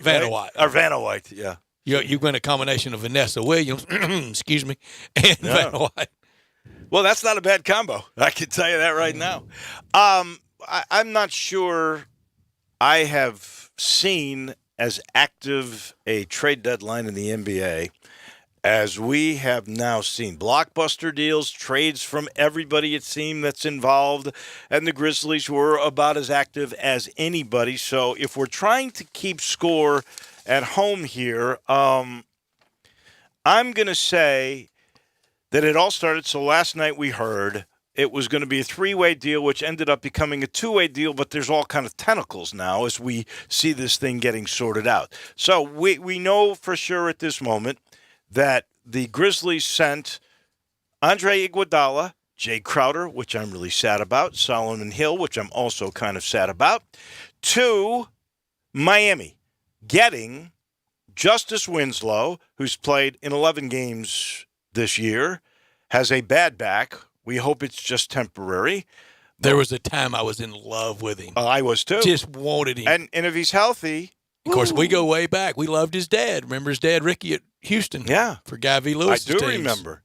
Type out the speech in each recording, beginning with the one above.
Vanna right? White. Or Vanna White, yeah. You went a combination of Vanessa Williams, excuse me, and Vanna White. Well, that's not a bad combo. I can tell you that right now. I'm not sure I have seen as active a trade deadline in the NBA as we have now seen. Blockbuster deals, trades from everybody, it seemed, that's involved, and the Grizzlies were about as active as anybody. So if we're trying to keep score at home here, I'm going to say that it all started. So last night we heard it was going to be a three-way deal, which ended up becoming a two-way deal, but there's all kind of tentacles now as we see this thing getting sorted out. So we know for sure at this moment that the Grizzlies sent Andre Iguodala, Jay Crowder, which I'm really sad about, Solomon Hill, which I'm also kind of sad about, to Miami, getting Justice Winslow, who's played in 11 games this year, has a bad back. We hope it's just temporary. There was a time I was in love with him. I was too. Just wanted him. And if he's healthy. Of course, we go way back. We loved his dad. Remember his dad, Ricky, at Houston? Yeah. For Guy V. Lewis. I do remember.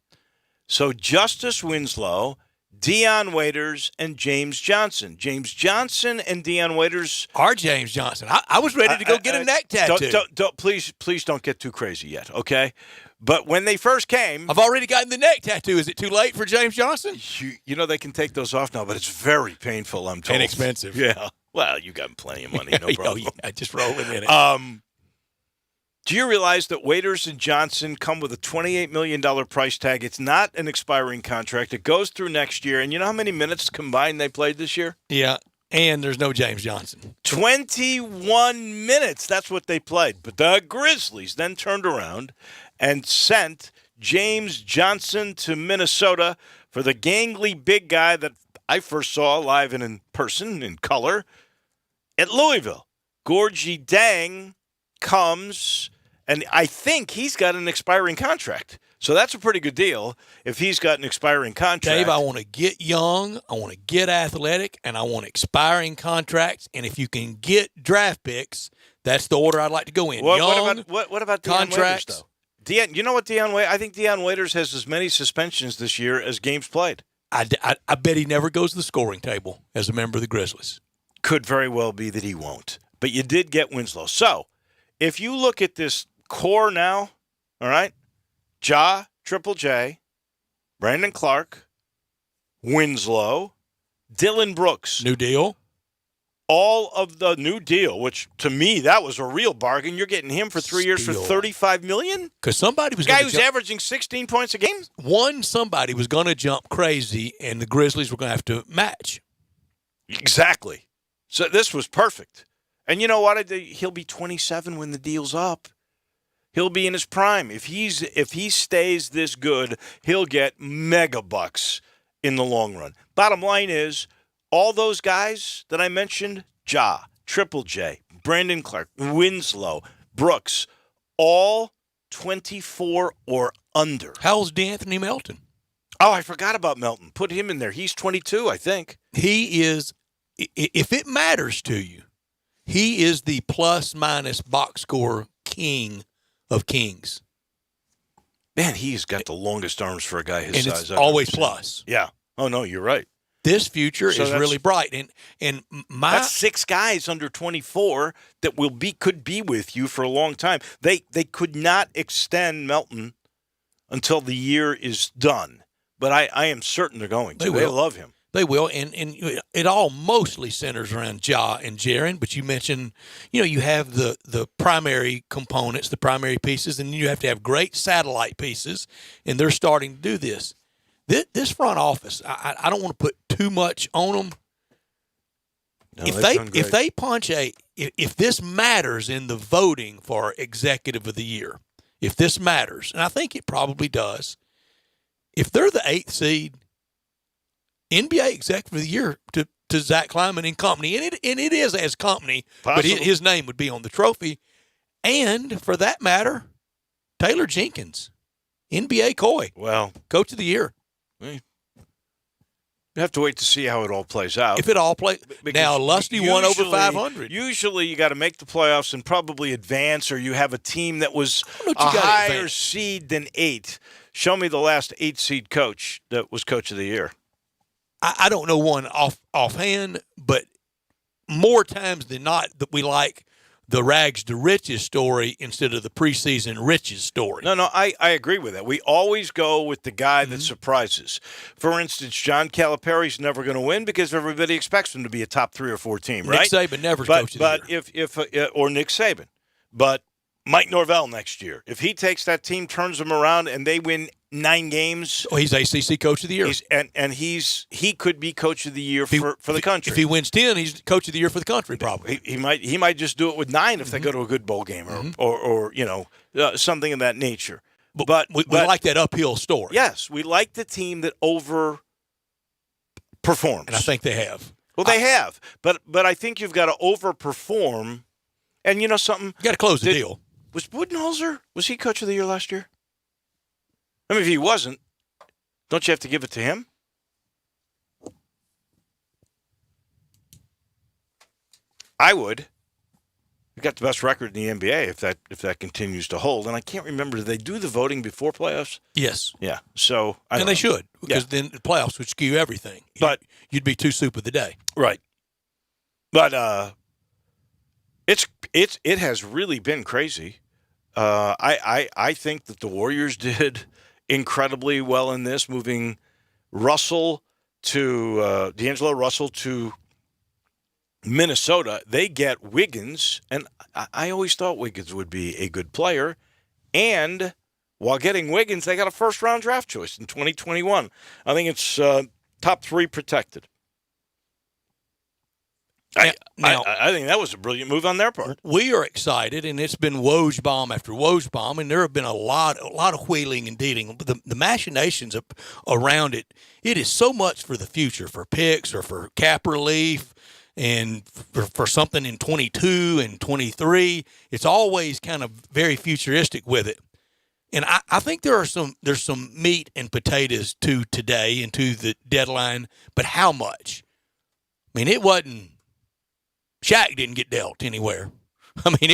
So Justice Winslow, Dion Waiters, and James Johnson. James Johnson and Dion Waiters. Our James Johnson. I was ready to go get a neck tattoo. Please don't get too crazy yet, okay? But when they first came. I've already gotten the neck tattoo. Is it too late for James Johnson? You know they can take those off now, but it's very painful, I'm told. And expensive. Yeah. Well, you got plenty of money, no problem. Yeah, just rolling in it. Do you realize that Waiters and Johnson come with a $28 million price tag? It's not an expiring contract. It goes through next year. And you know how many minutes combined they played this year? Yeah, and there's no James Johnson. 21 minutes. That's what they played. But the Grizzlies then turned around and sent James Johnson to Minnesota for the gangly big guy that I first saw live and in person, in color, at Louisville. Gorgie Dang comes, and I think he's got an expiring contract. So that's a pretty good deal if he's got an expiring contract. Dave, I want to get young, I want to get athletic, and I want expiring contracts. And if you can get draft picks, that's the order I'd like to go in. What Dion about Dion Waiters, though? You know what I think Dion Waiters has as many suspensions this year as games played. I bet he never goes to the scoring table as a member of the Grizzlies. Could very well be that he won't. But you did get Winslow. So if you look at this core now, all right, Triple J, Brandon Clark, Winslow, Dylan Brooks. New deal. All of the new deal, which to me, that was a real bargain. You're getting him for 3 years for $35 million? Because somebody was guy who's averaging 16 points a game? Somebody was going to jump crazy, and the Grizzlies were going to have to match. Exactly. So this was perfect. And you know what? He'll be 27 when the deal's up. He'll be in his prime. If he stays this good, he'll get mega bucks in the long run. Bottom line is, all those guys that I mentioned, Triple J, Brandon Clark, Winslow, Brooks, all 24 or under. How's DeAnthony Melton? Oh, I forgot about Melton. Put him in there. He's 22, I think. He is, if it matters to you, he is the plus-minus box score king of kings. Man, he's got the longest arms for a guy his size. And it's always plus. Yeah. Oh, no, you're right. This future is really bright. And that's 6 guys under 24 that could be with you for a long time. They could not extend Melton until the year is done. But I am certain they're going to. They love him. They will, and it all mostly centers around Ja and Jaren. But you mentioned, you have the primary components, the primary pieces, and you have to have great satellite pieces, and they're starting to do this. This front office, I don't want to put too much on them. No, if they punch if this matters in the voting for Executive of the Year, if this matters, and I think it probably does, if they're the 8th seed, NBA Executive of the Year to Zach Kleiman and company, and it is as company, possible. But his name would be on the trophy, and for that matter, Taylor Jenkins, NBA Coy, well, Coach of the Year. You have to wait to see how it all plays out. If it all plays. Because Now, Lusty won over usually- 500. Usually you got to make the playoffs and probably advance, or you have a team that was know a if you gotta higher advance. seed than 8. Show me the last 8-seed coach that was coach of the year. I don't know one offhand, but more times than not that we like the rags to riches story instead of the preseason riches story. No, I agree with that. We always go with the guy Mm-hmm. that surprises. For instance, John Calipari's never going to win because everybody expects him to be a top 3 or 4 team, right? Nick Saban never's but coach of the year. if or Nick Saban, but Mike Norvell next year, if he takes that team, turns them around, and they win 9 games, Oh, he's ACC coach of the year. he could be coach of the year for the country. If he wins 10, he's coach of the year for the country, probably. He might just do it with 9 if they Mm-hmm. go to a good bowl game or something of that nature. But we like that uphill story. Yes, we like the team that overperforms. And I think they have. Well, they have, but I think you've got to overperform. And you know something? You got to close the deal. Was Budenholzer, was he coach of the year last year? I mean, if he wasn't, don't you have to give it to him? I would. We got the best record in the NBA if that continues to hold. And I can't remember, do they do the voting before playoffs? Yes. Yeah. So I And don't they know. should, because then the playoffs would skew everything. But you'd be too soup of the day. right. But it has really been crazy. I think that the Warriors did incredibly well in this, moving Russell to D'Angelo Russell to Minnesota. They get Wiggins, and I always thought Wiggins would be a good player. And while getting Wiggins, they got a first-round draft choice in 2021. I think it's top 3 protected. Now, I think that was a brilliant move on their part. we are excited, and it's been Woj bomb after Woj bomb, and there have been a lot of wheeling and dealing. The machinations around it, it is so much for the future, for picks or for cap relief, and for something in 22 and 23. It's always kind of very futuristic with it. And I think there's some meat and potatoes to today and to the deadline, but how much? I mean, it wasn't. Shaq didn't get dealt anywhere. I mean,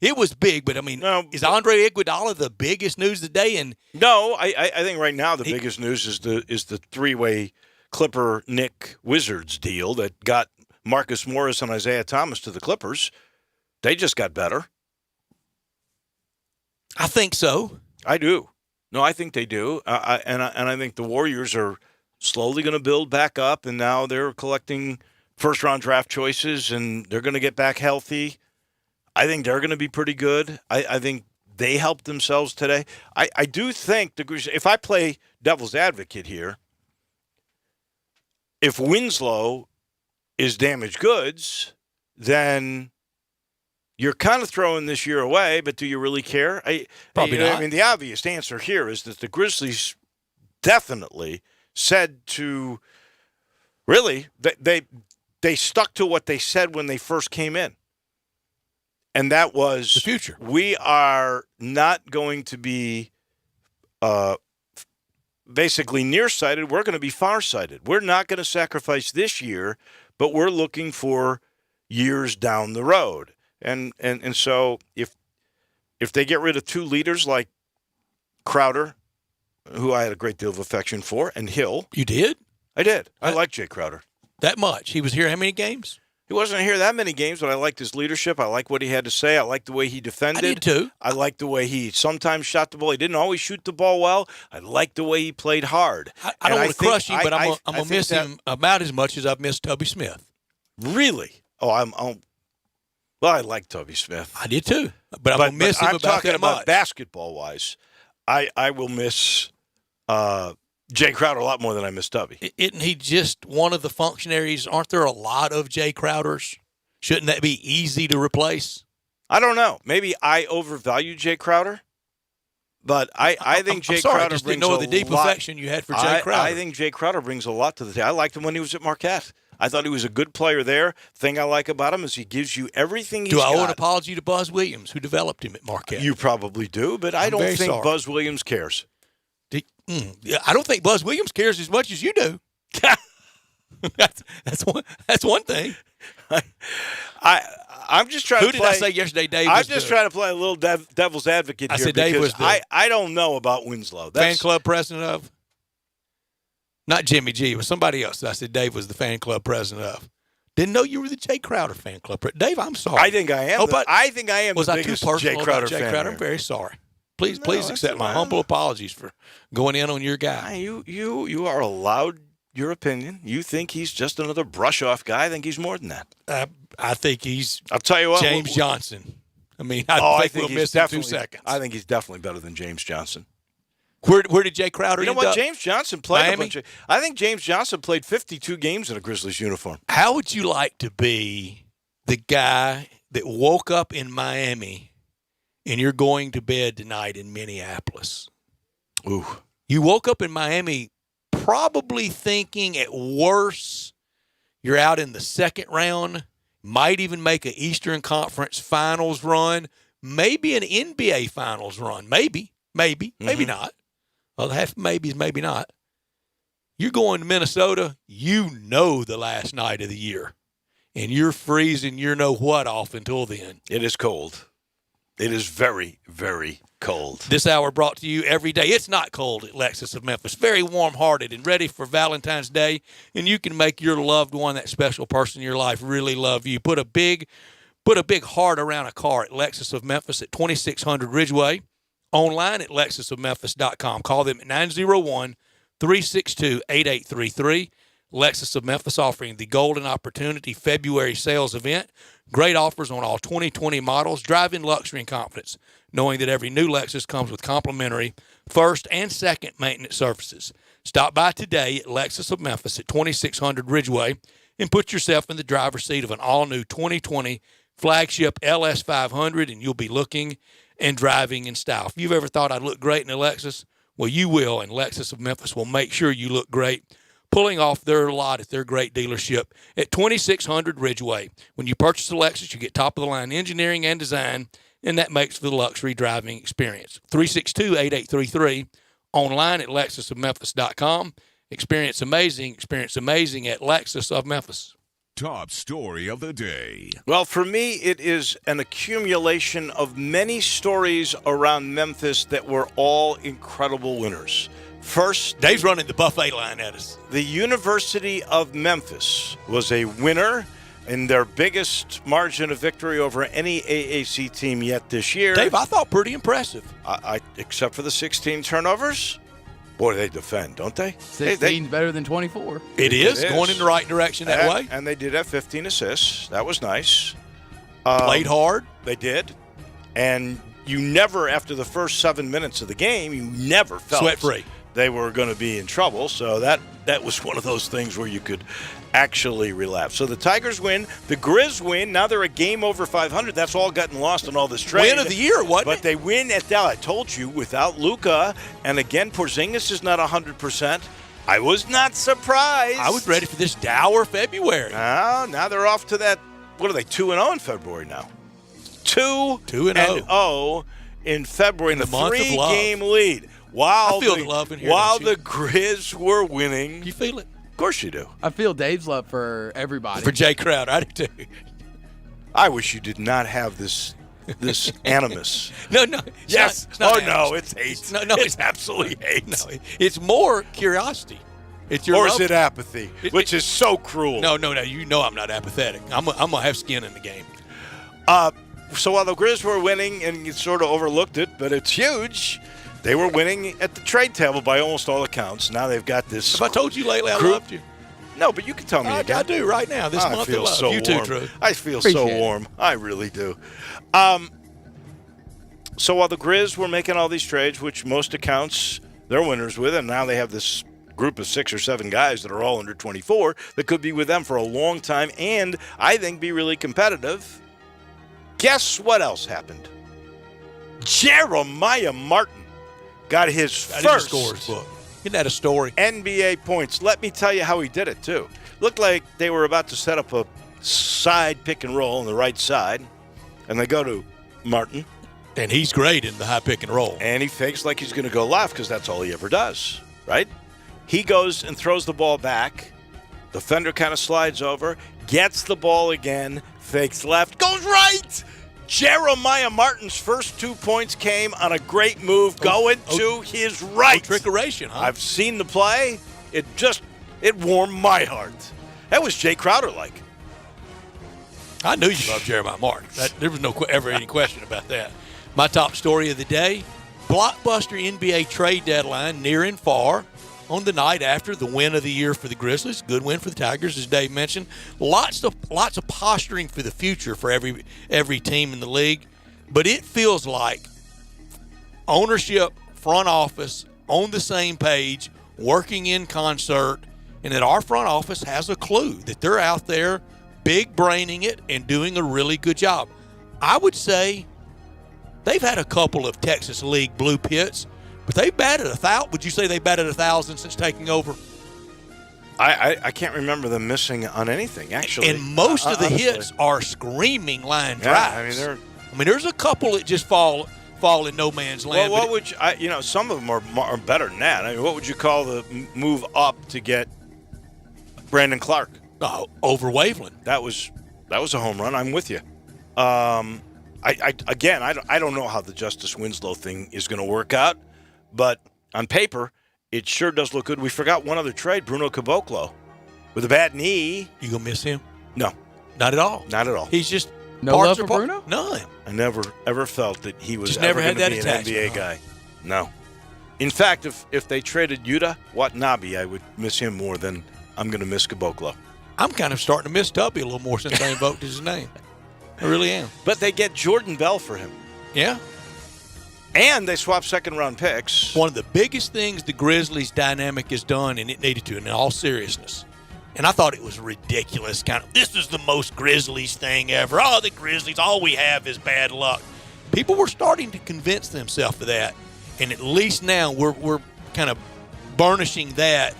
it was big, but I mean, No, is Andre Iguodala the biggest news today? And No, I think right now the biggest news is the 3-way Clipper Nick Wizards deal that got Marcus Morris and Isaiah Thomas to the Clippers. They just got better. I think so. I do. No, I think they do. I think the Warriors are slowly going to build back up, and now they're collecting first-round draft choices, and they're going to get back healthy. I think they're going to be pretty good. I think they helped themselves today. I do think, if I play devil's advocate here, if Winslow is damaged goods, then you're kind of throwing this year away, but do you really care? Probably not. I mean, the obvious answer here is that the Grizzlies definitely said to really, they stuck to what they said when they first came in. And that was The future. We are not going to be basically nearsighted. We're going to be farsighted. We're not going to sacrifice this year, but we're looking for years down the road. And so if they get rid of 2 leaders like Crowder, who I had a great deal of affection for, and Hill. You did? I did. I like Jay Crowder. That much? He was here how many games? He wasn't here that many games, but I liked his leadership. I liked what he had to say. I liked the way he defended. I did too. I liked the way he sometimes shot the ball. He didn't always shoot the ball well. I liked the way he played hard. I don't want to think- crush him, but I'm I going to think miss that- him about as much as I've missed Tubby Smith. Really? Oh, well, I like Toby Smith. I did too. But I'm going to miss him I'm about talking that about much. basketball-wise. I will miss Jay Crowder a lot more than I miss Tubby. Isn't he just one of the functionaries? Aren't there a lot of Jay Crowders? Shouldn't that be easy to replace? I don't know. Maybe I overvalue Jay Crowder, but I think Jay I'm sorry, Crowder I just brings didn't know a the deep lot. affection you had for Jay Crowder. I think Jay Crowder brings a lot to the table. I liked him when he was at Marquette. I thought he was a good player there. Thing I like about him is he gives you everything he's Do I owe got. an apology to Buzz Williams, who developed him at Marquette? You probably do, but I I'm don't very think sorry. Buzz Williams cares. Yeah, I don't think Buzz Williams cares as much as you do. That's one thing. I'm just trying Who to did play. I say yesterday? Dave. I'm was just the trying to play a little devil's advocate I here said Dave because was the I don't know about Winslow. fan club president of. Not Jimmy G. It was somebody else. I said Dave was the fan club president of. Didn't know you were the Jay Crowder fan club president. Dave, I'm sorry. I think I am. I think I am was the I too biggest personal Jay about Crowder Jay fan. Crowder? Here. I'm very sorry. Please that's accept my fine. humble apologies for going in on your guy. You are allowed your opinion. You think he's just another brush-off guy. I think he's more than that. I think he's I'll tell you what, James Johnson. I mean, I think we'll he's miss him 2 seconds. I think he's definitely better than James Johnson. Where did Jay Crowder You know end what? up? James Johnson played Miami? a bunch of. I think James Johnson played 52 games in a Grizzlies uniform. How would you like to be the guy that woke up in Miami and you're going to bed tonight in Minneapolis? Ooh. You woke up in Miami probably thinking at worst you're out in the second round, might even make an Eastern Conference Finals run, maybe an NBA Finals run, maybe not. Well, half maybes, maybe not. You're going to Minnesota, the last night of the year, and you're freezing your know-what off until then. It is cold. It is very, very cold. This hour brought to you every day. It's not cold at Lexus of Memphis. Very warm-hearted and ready for Valentine's Day, and you can make your loved one, that special person in your life, really love you. Put a big heart around a car at Lexus of Memphis at 2600 Ridgeway. Online at lexusofmemphis.com. Call them at 901-362-8833. Lexus of Memphis offering the Golden Opportunity February sales event. Great offers on all 2020 models. Drive in luxury and confidence, knowing that every new Lexus comes with complimentary first and second maintenance services. Stop by today at Lexus of Memphis at 2600 Ridgeway and put yourself in the driver's seat of an all-new 2020 flagship LS500, and you'll be looking and driving in style. If you've ever thought I'd look great in a Lexus, well, you will, and Lexus of Memphis will make sure you look great, pulling off their lot at their great dealership at 2600 Ridgeway. When you purchase a Lexus, you get top-of-the-line engineering and design, and that makes for the luxury driving experience. 362-8833, online at lexusofmemphis.com. Experience amazing at Lexus of Memphis. Top story of the day. Well, for me, it is an accumulation of many stories around Memphis that were all incredible winners. First, Dave's running the buffet line at us. The University of Memphis was a winner in their biggest margin of victory over any AAC team yet this year. Dave, I thought pretty impressive. Except for the 16 turnovers. Boy, they defend, don't they? 16's better than 24. It is going in the right direction that way. And they did have 15 assists. That was nice. Played hard. They did. And you never, after the first 7 minutes of the game, you never felt sweat-free they were going to be in trouble. So that was one of those things where you could actually relapse. So the Tigers win. The Grizz win. Now they're a game over 500. That's all gotten lost in all this trade. Win of the year, wasn't it? But they win at Dallas. I told you, without Luka. And again, Porzingis is not 100%. I was not surprised. I was ready for this dour February. Now they're off to that. What are they, 2-0 in February now? 2-0 in February in a month of love. 3-game lead. I feel the love in here. While the Grizz were winning. You feel it? Of course you do. I feel Dave's love for everybody. For Jay Crowder, I do too. I wish you did not have this animus. No. Yes. It's hate. No, it's absolutely hate. No, it's more curiosity. It's your or love. Is it apathy, which is so cruel. No. You know I'm not apathetic. I'm gonna have skin in the game. So while the Grizz were winning, and you sort of overlooked it, but it's huge. They were winning at the trade table by almost all accounts. Now they've got this. Have I told you lately I group? loved you? No, but you can tell me again. I do right now. This month feel of love. so You too, warm. Drew. I feel Appreciate so it. warm. I really do. So while the Grizz were making all these trades, which most accounts they're winners with, and now they have this group of 6 or 7 guys that are all under 24 that could be with them for a long time and I think be really competitive. Guess what else happened? Jeremiah Martin got his first scores book. Isn't that a story? NBA points. Let me tell you how he did it, too. Looked like they were about to set up a side pick and roll on the right side, and they go to Martin. And he's great in the high pick and roll. And he fakes like he's going to go left because that's all he ever does, right? He goes and throws the ball back Defender kind of slides over, gets the ball again, fakes left, goes right. Jeremiah Martin's first 2 points came on a great move going to his right. Trickeration, huh? I've seen the play. It warmed my heart. That was Jay Crowder-like. I knew you loved Jeremiah Martin. There was ever any question about that. My top story of the day, blockbuster NBA trade deadline near and far on the night after the win of the year for the Grizzlies. Good win for the Tigers, as Dave mentioned. Lots of posturing for the future for every team in the league. But it feels like ownership, front office, on the same page, working in concert, and that our front office has a clue that they're out there big braining it and doing a really good job. I would say they've had a couple of Texas League blue pits, but they batted 1,000. Would you say they batted 1,000 since taking over? I can't remember them missing on anything, actually. And most of the honestly. hits are screaming line Yeah, drives. I mean, there's a couple that just fall in no man's land. Well, what would you, some of them are better than that. I mean, what would you call the move up to get Brandon Clark? Over Waveland. That was a home run. I'm with you. I don't know how the Justice Winslow thing is going to work out, but on paper, it sure does look good. We forgot one other trade, Bruno Caboclo, with a bad knee. You gonna miss him? No, not at all. Not at all. He's just no love for Bruno. None. I never ever felt that he was Just ever never had going to that be an attachment, NBA guy. No. In fact, if they traded Yuta Watanabe, I would miss him more than I'm going to miss Caboclo. I'm kind of starting to miss Tubby a little more since they invoked his name. I really am. But they get Jordan Bell for him. Yeah. And they swap second-round picks. One of the biggest things the Grizzlies dynamic has done, and it needed to, in all seriousness, and I thought it was ridiculous, this is the most Grizzlies thing ever. Oh, the Grizzlies, all we have is bad luck. People were starting to convince themselves of that, and at least now we're kind of burnishing that,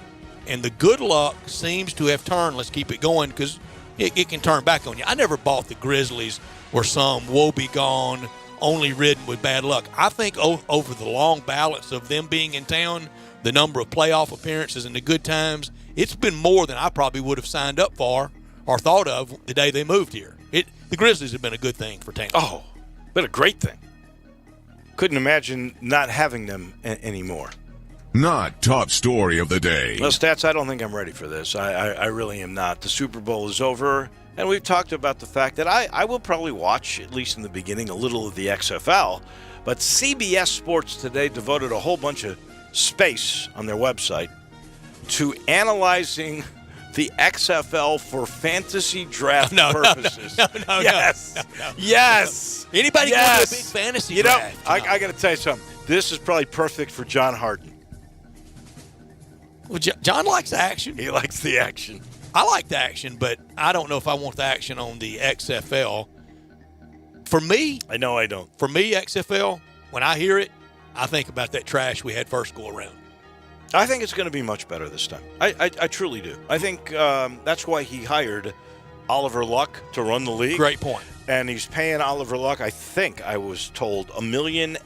and the good luck seems to have turned. Let's keep it going, because it can turn back on you. I never bought the Grizzlies were some woe-begone, only ridden with bad luck. I think over the long balance of them being in town, the number of playoff appearances and the good times, it's been more than I probably would have signed up for or thought of the day they moved here. The Grizzlies have been a good thing for town. Oh, been a great thing. Couldn't imagine not having them anymore. Not top story of the day. Well, Stats, I don't think I'm ready for this. I really am not. The Super Bowl is over, and we've talked about the fact that I will probably watch, at least in the beginning, a little of the XFL. But CBS Sports today devoted a whole bunch of space on their website to analyzing the XFL for fantasy draft purposes. No. Yes. Anybody can do a big fantasy draft. I got to tell you something. This is probably perfect for John Harden. Well, John likes action. He likes the action. I like the action, but I don't know if I want the action on the XFL. For me, I know I don't. For me, XFL, when I hear it, I think about that trash we had first go around. I think it's going to be much better this time. I truly do. I think that's why he hired Oliver Luck to run the league. Great point. And he's paying Oliver Luck, I think I was told, $1.5 million.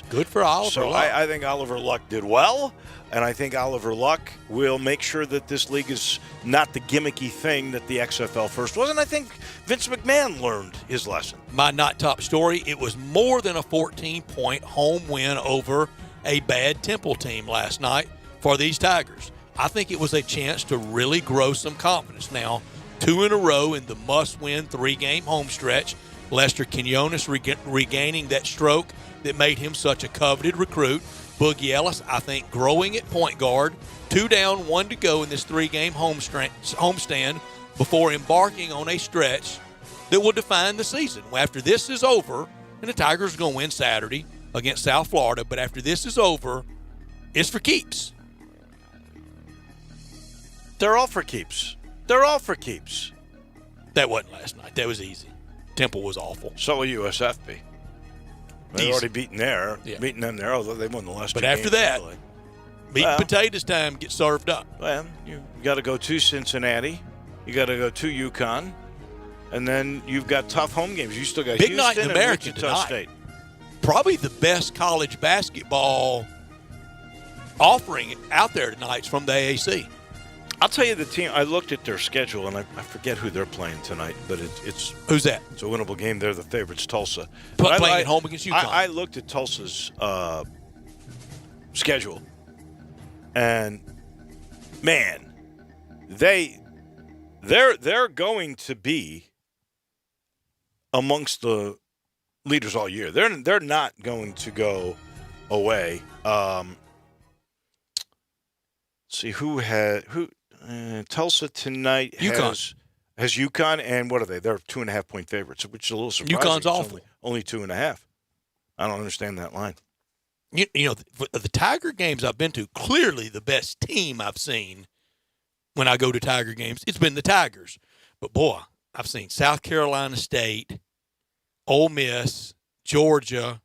Good for Oliver Luck. I think Oliver Luck did well, and I think Oliver Luck will make sure that this league is not the gimmicky thing that the XFL first was. And I think Vince McMahon learned his lesson. My not top story, it was more than a 14-point home win over a bad Temple team last night for these Tigers. I think it was a chance to really grow some confidence. Now, 2 in a row in the must-win 3-game home stretch. Lester Quinones regaining that stroke that made him such a coveted recruit. Boogie Ellis, I think, growing at point guard. 2 down, 1 to go in this 3-game homestand before embarking on a stretch that will define the season. After this is over, and the Tigers are going to win Saturday against South Florida, but after this is over, it's for keeps. They're all for keeps. They're all for keeps. That wasn't last night. That was easy. Temple was awful. So will USFB. They've already beaten them there, although they won the last 2 games. But after that, meat and potatoes time gets served up. Well, you got to go to Cincinnati. You got to go to UConn. And then you've got tough home games. You still got Big Houston night in and America Wichita tonight. State. Probably the best college basketball offering out there tonight is from the AAC. I'll tell you the team. I looked at their schedule, and I forget who they're playing tonight, but it's Who's that? It's a winnable game. They're the favorites, Tulsa. Playing at home against UConn. I looked at Tulsa's schedule, and man, they're going to be amongst the leaders all year. They're not going to go away. See who Tulsa tonight UConn. has UConn, and what are they? They're 2.5-point favorites, which is a little surprising. UConn's awful. Only 2.5. I don't understand that line. You know, the Tiger games I've been to, clearly the best team I've seen when I go to Tiger games, it's been the Tigers. But, boy, I've seen South Carolina State, Ole Miss, Georgia,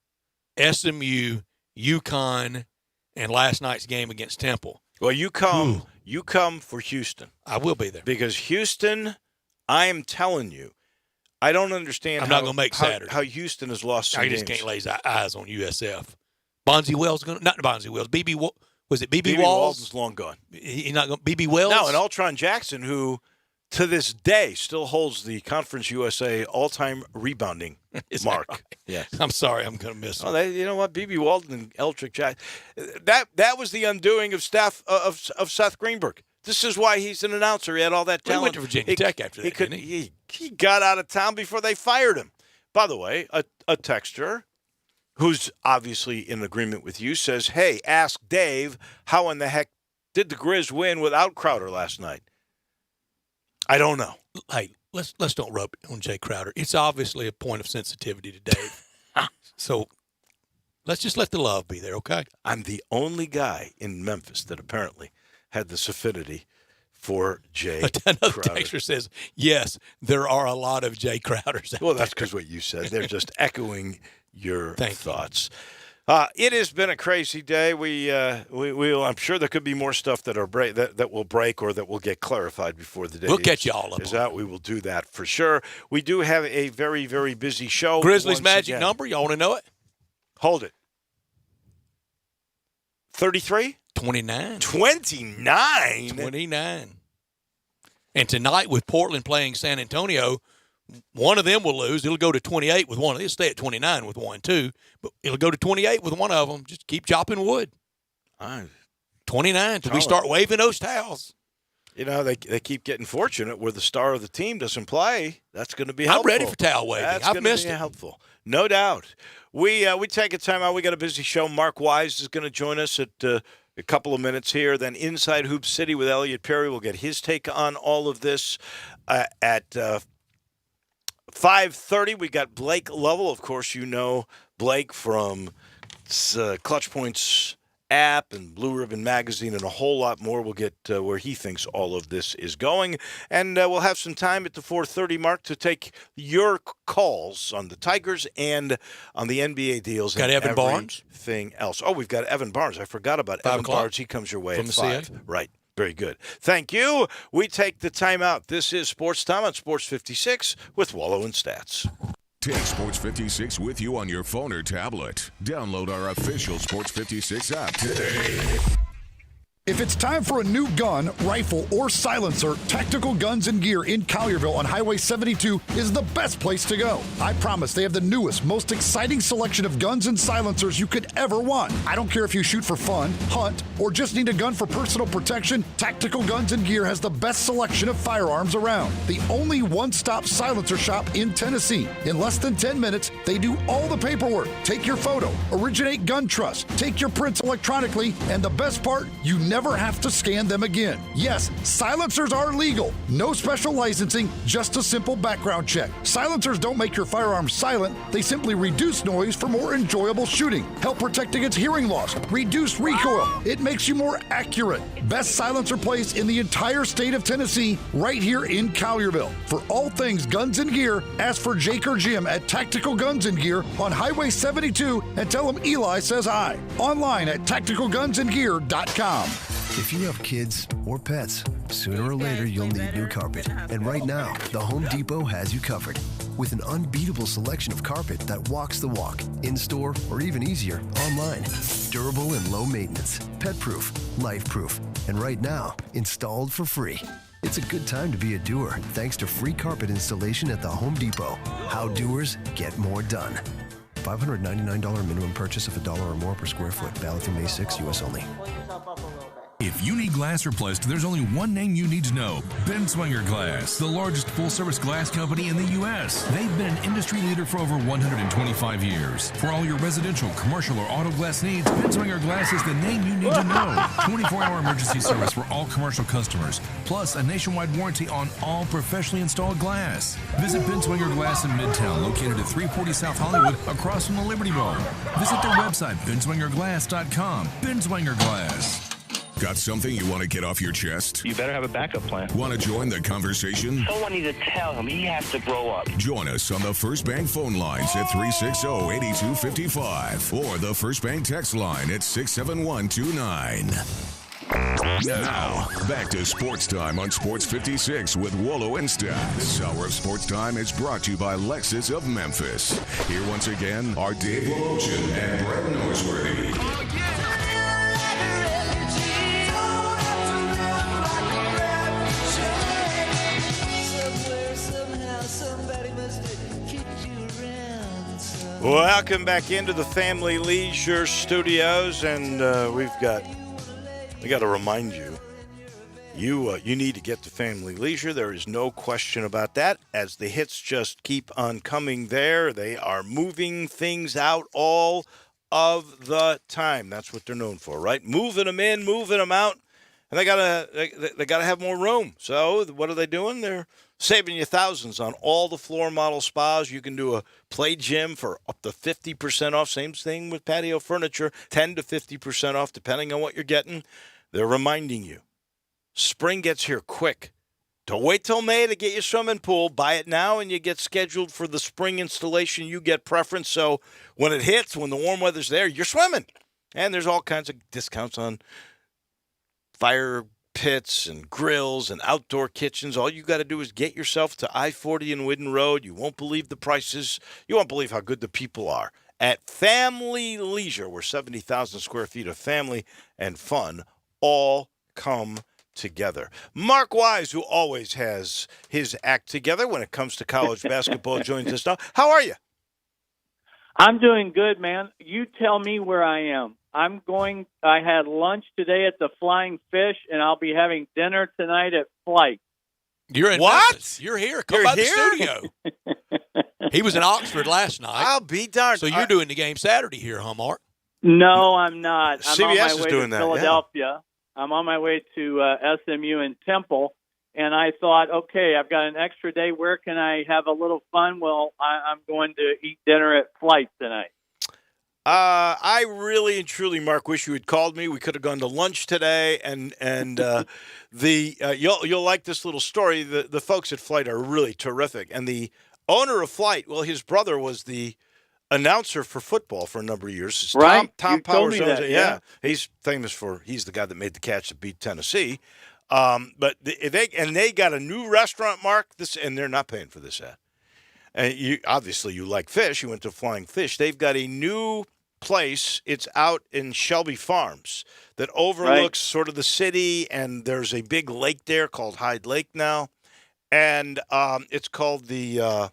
SMU, UConn, and last night's game against Temple. Well, you come for Houston. I will be there. Because Houston, I am telling you, I don't understand I'm not going to make Saturday. How Houston has lost some games. I just can't lay his eyes on USF. Bonzi Wells going to – not Bonzi Wells. Was it B.B. Walls? Walls long gone. He's not going – B.B. Wells? No, and Ultron Jackson, who to this day still holds the Conference USA all-time rebounding mark. Right? Yes. I'm sorry. I'm going to miss him. Oh, you know what? B.B. Walden and Eldrick Jackson. That was the undoing of Seth Greenberg. This is why he's an announcer. He had all that talent. He went to Virginia Tech after that, didn't he? He got out of town before they fired him. By the way, a texter who's obviously in agreement with you says, hey, ask Dave, how in the heck did the Grizz win without Crowder last night? I don't know. Hey, let's don't rub it on Jay Crowder. It's obviously a point of sensitivity to Dave. So let's just let the love be there, okay? I'm the only guy in Memphis that apparently had this affinity for Jay Another Crowder. texter says, yes, there are a lot of Jay Crowders out Well, that's there. because what you said. They're just echoing your Thank thoughts. It has been a crazy day. We'll, I'm sure there could be more stuff that will break or that will get clarified before the day. We'll catch you all up is on out. We will do that for sure. We do have a very, very busy show. Grizzlies' once magic again. number, y'all want to know it? Hold it. 33? 29. 29? 29. And tonight with Portland playing San Antonio, one of them will lose. It'll go to 28 with one. It'll stay at 29 with one, too. But it'll go to 28 with one of them. Just keep chopping wood. 29 till we start waving those towels. You know, they keep getting fortunate where the star of the team doesn't play. That's going to be helpful. I'm ready for towel waving. I've missed it. Helpful. No doubt. We take a time out. We got a busy show. Mark Wise is going to join us at a couple of minutes here. Then Inside Hoop City with Elliot Perry. We'll get his take on all of this at 5:30. We got Blake Lovell. Of course, you know Blake from Clutch Points app and Blue Ribbon Magazine and a whole lot more. We'll get where he thinks all of this is going. And we'll have some time at the 4:30 mark to take your calls on the Tigers and on the NBA deals. Got and Evan Barnes. Everything else. Oh, we've got Evan Barnes. I forgot about 5 Evan o'clock. Barnes. He comes your way From at the 5. CA. Right. Very good. Thank you. We take the time out. This is Sports Time on Sports 56 with Wolo and Stats. Take Sports 56 with you on your phone or tablet. Download our official Sports 56 app today. If it's time for a new gun, rifle, or silencer, Tactical Guns and Gear in Collierville on Highway 72 is the best place to go. I promise they have the newest, most exciting selection of guns and silencers you could ever want. I don't care if you shoot for fun, hunt, or just need a gun for personal protection, Tactical Guns and Gear has the best selection of firearms around. The only one-stop silencer shop in Tennessee. In less than 10 minutes, they do all the paperwork. Take your photo, originate gun trust, take your prints electronically, and the best part, you never have to scan them again. Yes, silencers are legal. No special licensing, just a simple background check. Silencers don't make your firearms silent. They simply reduce noise for more enjoyable shooting. Help protect against hearing loss. Reduce recoil. It makes you more accurate. Best silencer place in the entire state of Tennessee, right here in Collierville. For all things guns and gear, ask for Jake or Jim at Tactical Guns and Gear on Highway 72 and tell them Eli says hi. Online at tacticalgunsandgear.com. If you have kids or pets, sooner or later you'll need new carpet. And right now, the Home Depot has you covered. With an unbeatable selection of carpet that walks the walk, in-store or even easier, online. Durable and low maintenance. Pet-proof. Life-proof. And right now, installed for free. It's a good time to be a doer thanks to free carpet installation at the Home Depot. How doers get more done. $599 minimum purchase of $1 or more per square foot. Valid through May 6, U.S. only. If you need glass replaced, there's only one name you need to know. Benswanger Glass, the largest full-service glass company in the U.S. They've been an industry leader for over 125 years. For all your residential, commercial, or auto glass needs, Benswanger Glass is the name you need to know. 24-hour emergency service for all commercial customers, plus a nationwide warranty on all professionally installed glass. Visit Benswanger Glass in Midtown, located at 340 South Hollywood, across from the Liberty Mall. Visit their website, benswangerglass.com. Benswanger Glass. Got something you want to get off your chest? You better have a backup plan. Want to join the conversation? Someone needs to tell him he has to grow up. Join us on the First Bank phone lines at 360-8255 or the First Bank text line at 67129. Now, back to Sports Time on Sports 56 with Wolo and Steph. This hour of Sports Time is brought to you by Lexus of Memphis. Here once again are Dave Wolochin and Brett Norsworthy. Welcome back into the Family Leisure Studios, and we got to remind you, you need to get to Family Leisure. There is no question about that. As the hits just keep on coming there, they are moving things out all of the time. That's what they're known for, right? Moving them in, moving them out, and they gotta have more room. So what are they doing? They're saving you thousands on all the floor model spas. You can do a play gym for up to 50% off. Same thing with patio furniture, 10 to 50% off, depending on what you're getting. They're reminding you, spring gets here quick. Don't wait till May to get your swimming pool. Buy it now, and you get scheduled for the spring installation. You get preference. So when it hits, when the warm weather's there, you're swimming. And there's all kinds of discounts on fire pits and grills and outdoor kitchens. All you got to do is get yourself to I-40 and Whidden Road. You won't believe the prices. You won't believe how good the people are. At Family Leisure, where 70,000 square feet of family and fun all come together. Mark Wise, who always has his act together when it comes to college basketball, joins us now. How are you? I'm doing good, man. You tell me where I am. I had lunch today at the Flying Fish, and I'll be having dinner tonight at Flight. You're in what? Memphis. You're here. Come You're by here? the studio. He was in Oxford last night. I'll be darned. So you're doing the game Saturday here, huh, Mark? No, I'm not. I'm CBS on my is way doing to that, Philadelphia. I'm on my way to SMU and Temple, and I thought, okay, I've got an extra day. Where can I have a little fun? Well, I'm going to eat dinner at Flight tonight. I really and truly, Mark, wish you had called me. We could have gone to lunch today, and you'll like this little story. The folks at Flight are really terrific, and the owner of Flight, well, his brother was the announcer for football for a number of years. It's right, Tom you told me Powers. that, Yeah, he's famous for he's the guy that made the catch to beat Tennessee. But they got a new restaurant, Mark. And they're not paying for this ad. And you like fish. You went to Flying Fish. They've got a new place. It's out in Shelby Farms that overlooks sort of the city, and there's a big lake there called Hyde Lake now, and it's called the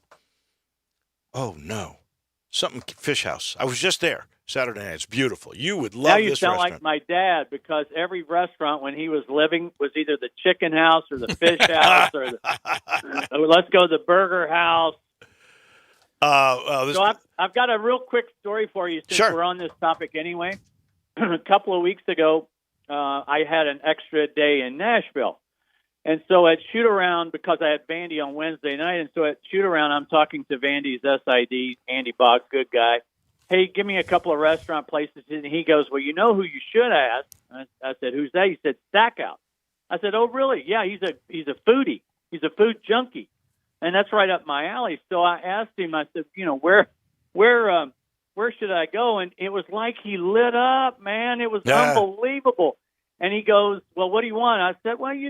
something Fish House. I was just there Saturday night. It's beautiful. You would love now you this sound restaurant. like my dad, because every restaurant when he was living was either the Chicken House or the Fish House or let's go to the Burger House. So I've got a real quick story for you since we're on this topic anyway. A couple of weeks ago, I had an extra day in Nashville. And so at shoot-around, because I had Vandy on Wednesday night, and so at shoot-around, I'm talking to Vandy's SID, Andy Boggs, good guy. Hey, give me a couple of restaurant places. And he goes, well, you know who you should ask? I said, who's that? He said, Stackhouse. I said, oh, really? Yeah, he's a foodie. He's a food junkie. And that's right up my alley. So I asked him, I said, where should I go? And it was like he lit up, man. It was unbelievable. And he goes, well, what do you want? I said, well, you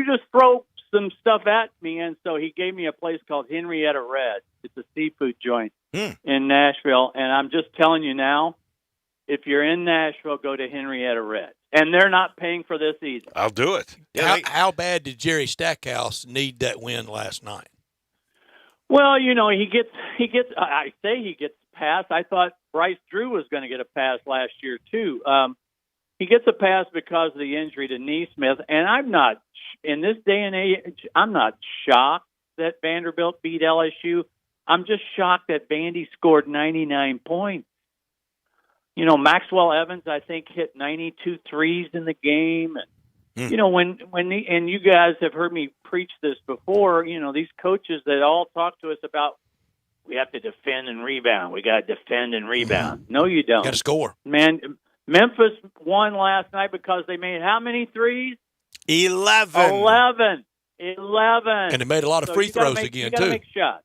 just throw some stuff at me. And so he gave me a place called Henrietta Red. It's a seafood joint in Nashville. And I'm just telling you now, if you're in Nashville, go to Henrietta Reds. And they're not paying for this either. I'll do it. How bad did Jerry Stackhouse need that win last night? Well, he gets. I say he gets a pass. I thought Bryce Drew was going to get a pass last year too. He gets a pass because of the injury to Neesmith, and I'm not in this day and age. I'm not shocked that Vanderbilt beat LSU. I'm just shocked that Vandy scored 99 points. Maxwell Evans, I think, hit 92 threes in the game. And, and you guys have heard me preach this before, these coaches that all talk to us about, we have to defend and rebound. We got to defend and rebound. No, you don't. Got to score. Man, Memphis won last night because they made how many threes? 11. And they made a lot of free throws again, too. Make shots.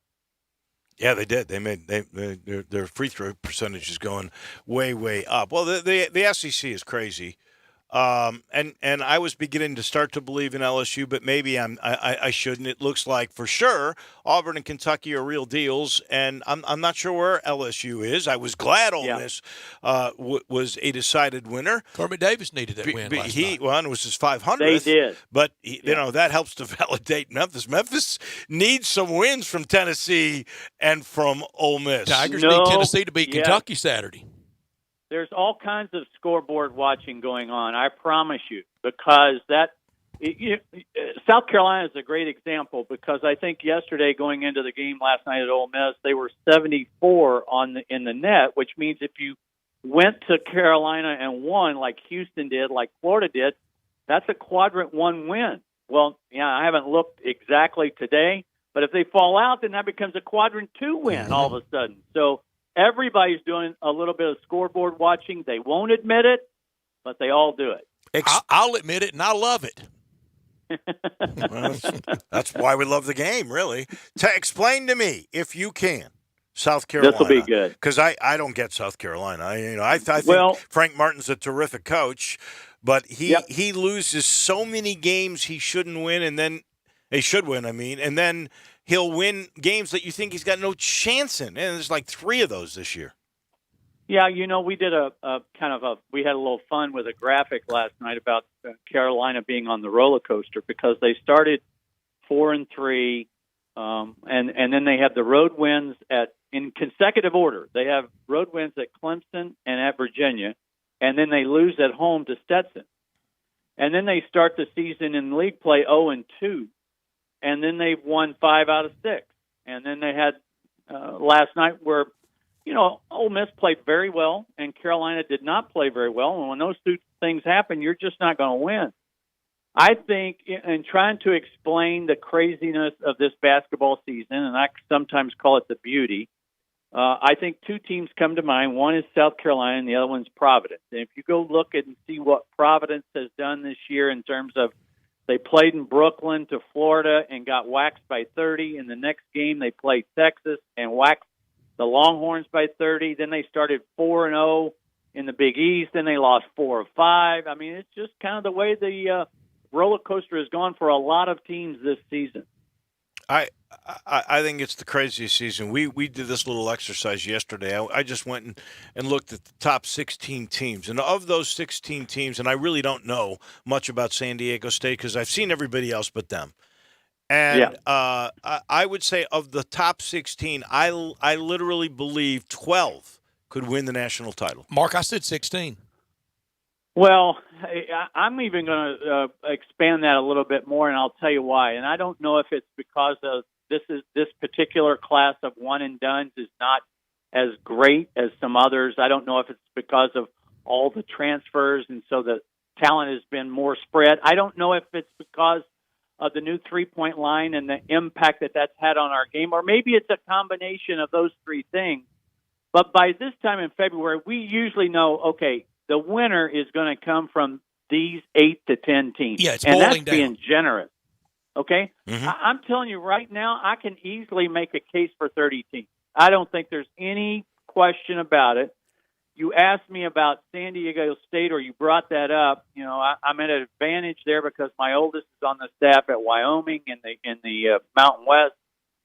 Yeah, they did. They made their free throw percentage is going way, way up. Well, the SEC is crazy, and I was beginning to start to believe in LSU, but maybe I shouldn't. It looks like for sure Auburn and Kentucky are real deals, and I'm not sure where LSU is. I was glad Ole Miss was a decided winner. Corbin Davis needed that win last night. Well, it was his 500th. They did, but that helps to validate Memphis. Memphis needs some wins from Tennessee and from Ole Miss. Tigers need Tennessee to beat Kentucky Saturday. There's all kinds of scoreboard watching going on, I promise you, because South Carolina is a great example, because I think yesterday going into the game last night at Ole Miss, they were 74 in the net, which means if you went to Carolina and won like Houston did, like Florida did, that's a quadrant 1 win. Well, I haven't looked exactly today, but if they fall out, then that becomes a quadrant 2 win all of a sudden. So everybody's doing a little bit of scoreboard watching. They won't admit it, but they all do it. I'll admit it, and I love it. Well, that's why we love the game, really. Explain to me, if you can, South Carolina. This will be good. Because I don't get South Carolina. I think Frank Martin's a terrific coach, but he loses so many games he shouldn't win, and then he should win, and then he'll win games that you think he's got no chance in. And there's like 3 of those this year. Yeah, we did we had a little fun with a graphic last night about Carolina being on the roller coaster, because they started 4-3, and then they have the road wins in consecutive order. They have road wins at Clemson and at Virginia, and then they lose at home to Stetson. And then they start the season in league play 0-2. And then they've won 5 out of 6. And then they had last night where, Ole Miss played very well and Carolina did not play very well. And when those 2 things happen, you're just not going to win. I think in trying to explain the craziness of this basketball season, and I sometimes call it the beauty, I think 2 teams come to mind. One is South Carolina and the other one's Providence. And if you go look and see what Providence has done this year in terms of, they played in Brooklyn to Florida and got waxed by 30. In the next game, they played Texas and waxed the Longhorns by 30. Then they started 4-0 in the Big East. Then they lost 4 of 5. I mean, it's just kind of the way the roller coaster has gone for a lot of teams this season. I think it's the craziest season. We did this little exercise yesterday. I just went and looked at the top 16 teams. And of those 16 teams, and I really don't know much about San Diego State because I've seen everybody else but them. And I would say of the top 16, I literally believe 12 could win the national title. Mark, I said 16. Well, I'm even going to expand that a little bit more, and I'll tell you why. And I don't know if it's because of this particular class of one and dones is not as great as some others. I don't know if it's because of all the transfers, and so the talent has been more spread. I don't know if it's because of the new 3-point line and the impact that that's had on our game, or maybe it's a combination of those 3 things. But by this time in February, we usually know, okay, the winner is going to come from these 8 to 10 teams. Yeah, it's and that's boiling down. Being generous. Okay? Mm-hmm. I'm telling you right now, I can easily make a case for 30 teams. I don't think there's any question about it. You asked me about San Diego State, or you brought that up. I'm at an advantage there because my oldest is on the staff at Wyoming in the Mountain West.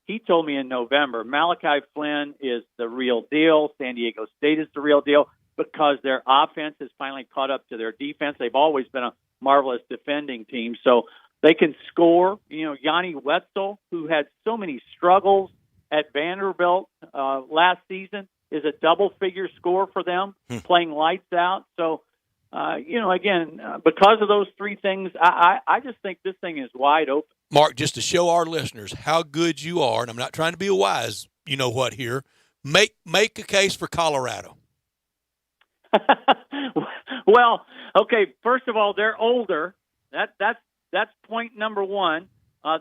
He told me in November, Malachi Flynn is the real deal. San Diego State is the real deal. because their offense has finally caught up to their defense. They've always been a marvelous defending team, so they can score. Yanni Wetzel, who had so many struggles at Vanderbilt last season, is a double-figure score for them, playing lights out. So, again, because of those three things, I just think this thing is wide open. Mark, just to show our listeners how good you are, and I'm not trying to be a wise, you-know-what here, make a case for Colorado. Well, okay, first of all, they're older. That's point number one.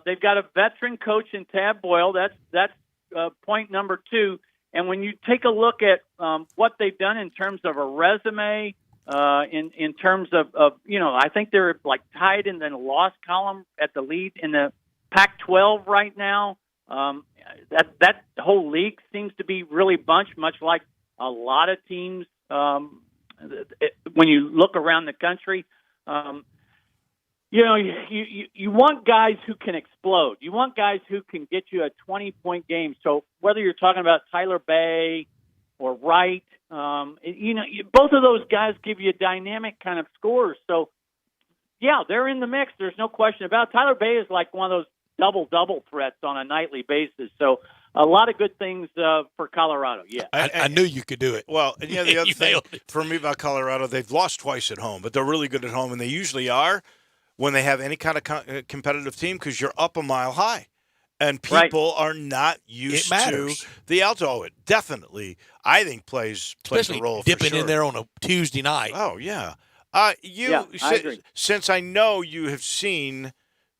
They've got a veteran coach in Tab Boyle. That's point number two. And when you take a look at what they've done in terms of a resume, in terms of I think they're like tied in the loss column at the lead in the Pac-12 right now. That whole league seems to be really bunched, much like a lot of teams. When you look around the country, you want guys who can explode. You want guys who can get you a 20-point game. So whether you're talking about Tyler Bay or Wright, both of those guys give you dynamic kind of scores. So, yeah, they're in the mix. There's no question about it. Tyler Bay is like one of those double-double threats on a nightly basis. So a lot of good things for Colorado, yeah. I knew you could do it. Well, and the other thing for me about Colorado, they've lost twice at home, but they're really good at home, and they usually are when they have any kind of competitive team because you're up a mile high. And people are not used to the Alto. It definitely, I think, plays a role. Dipping for sure. in there on a Tuesday night. Oh, yeah. I agree. Since I know you have seen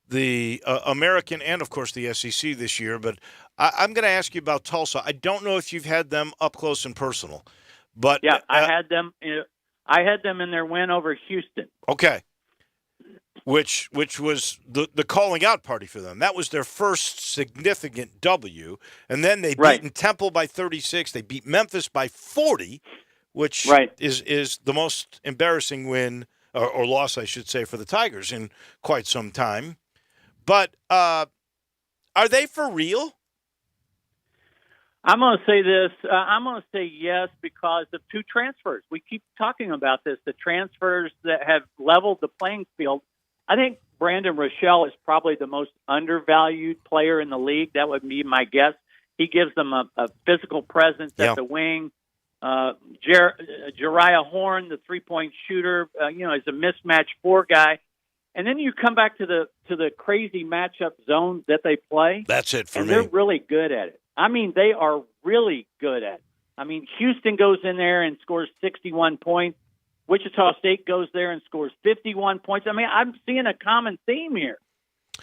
the American and, of course, the SEC this year, but I'm going to ask you about Tulsa. I don't know if you've had them up close and personal. But yeah, I had them in their win over Houston. Okay. Which was the calling out party for them. That was their first significant W. And then they beat Temple by 36. They beat Memphis by 40, which is the most embarrassing win or loss, I should say, for the Tigers in quite some time. But are they for real? I'm going to say this. I'm going to say yes because of two transfers. We keep talking about this, the transfers that have leveled the playing field. I think Brandon Rochelle is probably the most undervalued player in the league. That would be my guess. He gives them a physical presence at the wing. Jariah Horn, the three-point shooter, is a mismatch four guy. And then you come back to the crazy matchup zone that they play. That's it for me. And they're really good at it. I mean, they are really good at it. I mean, Houston goes in there and scores 61 points. Wichita State goes there and scores 51 points. I mean, I'm seeing a common theme here.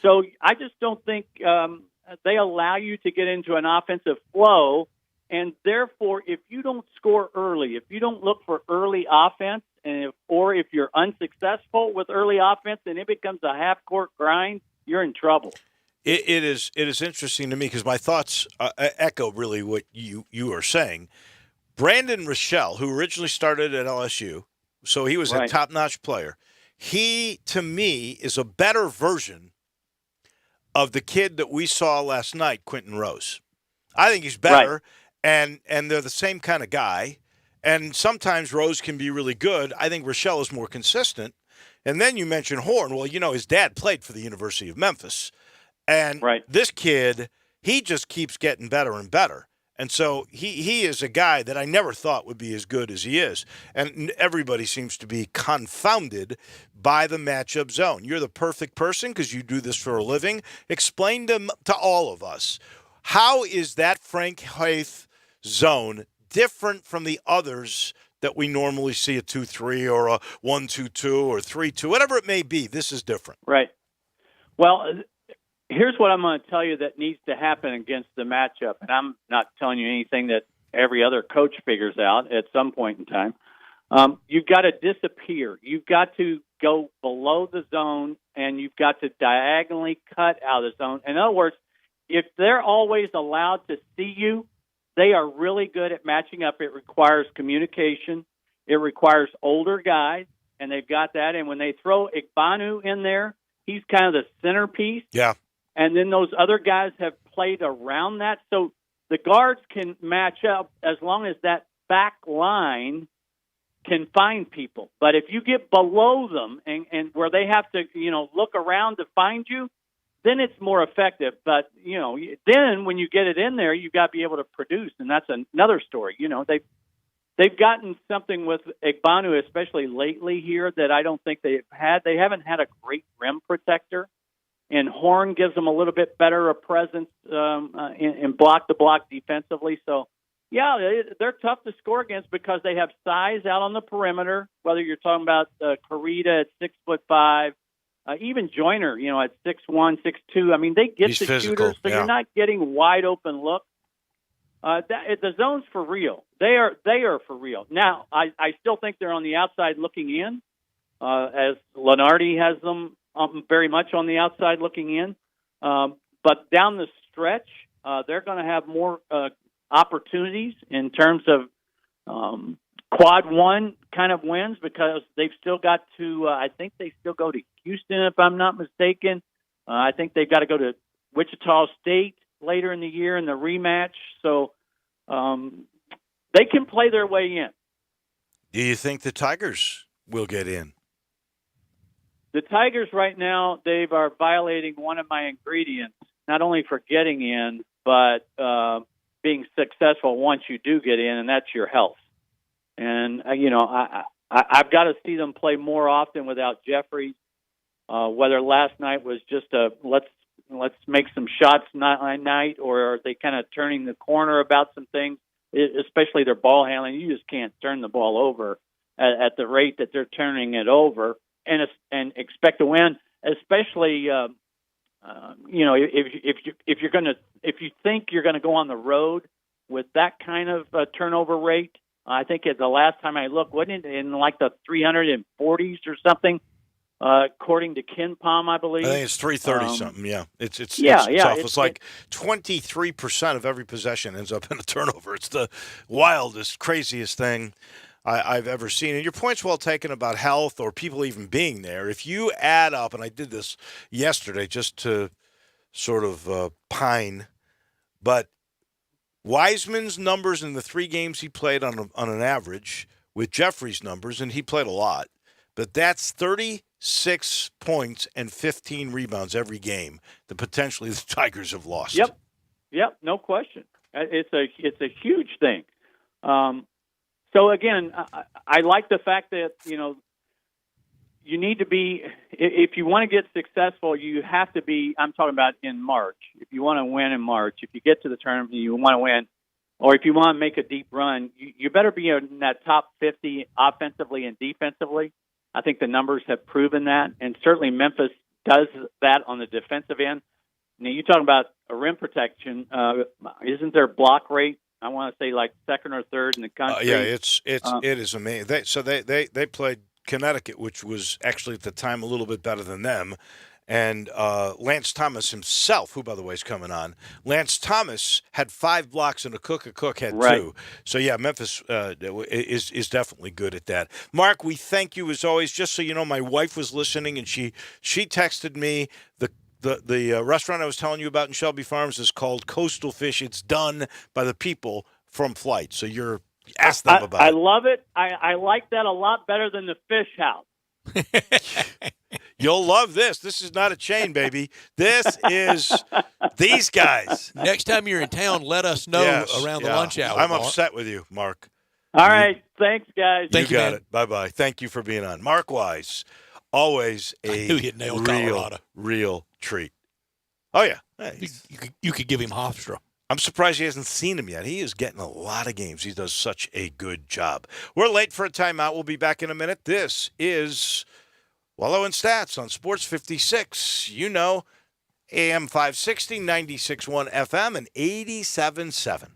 So I just don't think they allow you to get into an offensive flow. And therefore, if you don't score early, if you don't look for early offense, or if you're unsuccessful with early offense and it becomes a half-court grind, you're in trouble. It is interesting to me because my thoughts echo really what you are saying. Brandon Rochelle, who originally started at LSU, so he was a top-notch player. He, to me, is a better version of the kid that we saw last night, Quentin Rose. I think he's better, and they're the same kind of guy. And sometimes Rose can be really good. I think Rochelle is more consistent. And then you mentioned Horn. Well, his dad played for the University of Memphis. And this kid, he just keeps getting better and better. And so he is a guy that I never thought would be as good as he is. And everybody seems to be confounded by the matchup zone. You're the perfect person because you do this for a living. Explain to all of us, how is that Frank Haith zone different from the others that we normally see a 2-3 or a 1-2-2 or 3-2, whatever it may be? This is different. Right. Well, here's what I'm going to tell you that needs to happen against the matchup, and I'm not telling you anything that every other coach figures out at some point in time. You've got to disappear. You've got to go below the zone, and you've got to diagonally cut out of the zone. In other words, if they're always allowed to see you, they are really good at matching up. It requires communication. It requires older guys, and they've got that. And when they throw Igbanu in there, he's kind of the centerpiece. Yeah. And then those other guys have played around that. So the guards can match up as long as that back line can find people. But if you get below them and where they have to, look around to find you, then it's more effective. But, then when you get it in there, you've got to be able to produce, and that's another story. They've gotten something with Igbanu, especially lately here, that I don't think they've had. They haven't had a great rim protector, and Horn gives them a little bit better a presence in block-to-block defensively. So, yeah, they're tough to score against because they have size out on the perimeter, whether you're talking about Karita at 6'5", even Joyner, at 6'1", 6'2". I mean, they get He's the physical, shooters, so yeah. you're not getting wide-open looks. The zone's for real. They are for real. Now, I still think they're on the outside looking in, as Lenardi has them very much on the outside looking in. But down the stretch, they're going to have more opportunities in terms of quad one kind of wins because they've still got to, I think they still go to Houston, if I'm not mistaken. I think they've got to go to Wichita State later in the year in the rematch. So they can play their way in. Do you think the Tigers will get in? The Tigers right now, Dave, are violating one of my ingredients, not only for getting in, but being successful once you do get in, and that's your health. And, I've got to see them play more often without Jeffries, whether last night was just a let's make some shots night, or are they kind of turning the corner about some things, especially their ball handling. You just can't turn the ball over at the rate that they're turning it over and expect to win, especially, if you think you're going to go on the road with that kind of turnover rate. I think the last time I looked, wasn't it in like the 340s or something? According to KenPom, I believe. I think it's 330 something. Yeah, it's tough. It's like 23% of every possession ends up in a turnover. It's the wildest, craziest thing I've ever seen. And your point's well taken about health or people even being there. If you add up, and I did this yesterday just to sort of pine, but Wiseman's numbers in the 3 games he played on an average with Jeffrey's numbers, and he played a lot, but that's 36 points and 15 rebounds every game that potentially the Tigers have lost. Yep, no question. It's a huge thing. So again, I like the fact that you need to be, if you want to get successful, you have to be, I'm talking about in March. If you want to win in March, if you get to the tournament and you want to win, or if you want to make a deep run, you better be in that top 50 offensively and defensively. I think the numbers have proven that, and certainly Memphis does that on the defensive end. Now, you're talking about a rim protection. Isn't their block rate, I want to say, like second or third in the country? It is amazing. They played Connecticut, which was actually at the time a little bit better than them. And Lance Thomas himself, who, by the way, is coming on, Lance Thomas had 5 blocks and a Cook had 2. So, yeah, Memphis is definitely good at that. Mark, we thank you as always. Just so you know, my wife was listening, and she texted me the restaurant I was telling you about in Shelby Farms is called Coastal Fish. It's done by the people from Flight. So ask them about it. I love it. I like that a lot better than the Fish House. You'll love this. This is not a chain, baby. This is these guys. Next time you're in town, let us know around the lunch hour. I'm upset with you, Mark. All right. Thanks, guys. You got it. Bye-bye. Thank you for being on. Mark Wise, always a real treat. Oh, yeah. Hey. You could give him Hofstra. I'm surprised he hasn't seen him yet. He is getting a lot of games. He does such a good job. We're late for a timeout. We'll be back in a minute. This is Wolo and Stats on Sports 56. AM 560, 96.1 FM, and 87.7.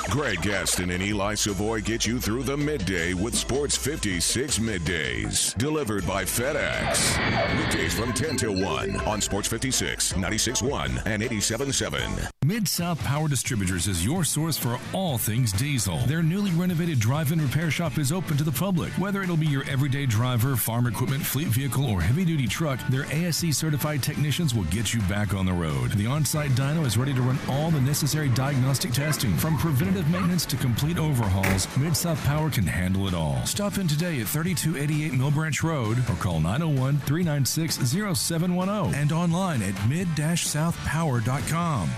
Greg Gaston and Eli Savoy get you through the midday with Sports 56 Middays. Delivered by FedEx. Weekdays from 10 till 1 on Sports 56, 96.1 and 87.7. Mid-South Power Distributors is your source for all things diesel. Their newly renovated drive-in repair shop is open to the public. Whether it'll be your everyday driver, farm equipment, fleet vehicle, or heavy-duty truck, their ASE-certified technicians will get you back on the road. The on-site dyno is ready to run all the necessary diagnostic testing, from preventative preventative maintenance to complete overhauls, Mid-South Power can handle it all. Stop in today at 3288 Mill Branch Road or call 901-396-0710 and online at mid-southpower.com.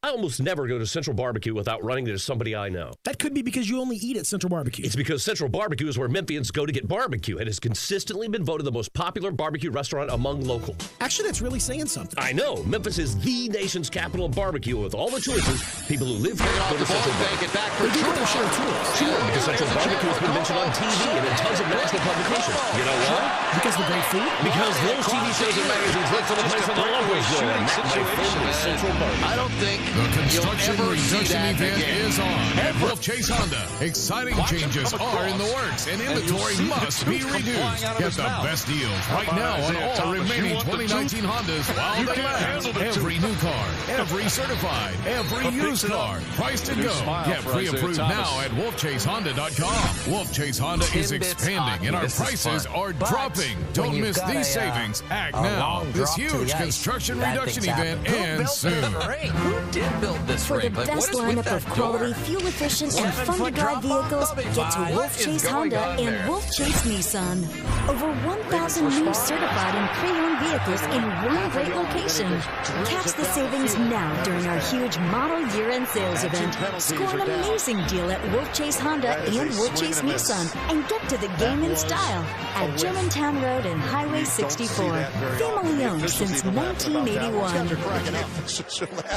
I almost never go to Central Barbecue without running into somebody I know. That could be because you only eat at Central Barbecue. It's because Central Barbecue is where Memphians go to get barbecue and has consistently been voted the most popular barbecue restaurant among locals. Actually, that's really saying something. I know. Memphis is the nation's capital of barbecue with all the choices. People who live here go to Central Barbecue. They do get their share of tours. Sure, because Central Barbecue has been mentioned on TV and in tons of national publications. You know why? Because of the great food? Because those TV shows and magazines look for the place where the locals go. And that, my friend, is Central Barbecue. I don't think the construction reduction event is on at Wolf Chase Honda. Exciting changes are in the works and inventory must be reduced. Get the best deals right now on all remaining 2019 Hondas while they last. Every new car, every certified, every used car, priced to go. Get pre-approved now at wolfchasehonda.com. Wolf Chase Honda is expanding and our prices are dropping. Don't miss these savings. Act now. This huge construction reduction event ends soon. Who did build this For the best lineup of quality, fuel-efficient, and fun-to-drive vehicles, get to Wolf Chase Honda and Wolf Chase Nissan. Over 1,000 new certified and pre-owned vehicles in one great location. Catch the savings now during our huge model year-end sales event. Score an amazing deal at Wolf Chase Honda and Wolf Chase Nissan and get to the game in style at Germantown Road and Highway 64. Family owned since 1981.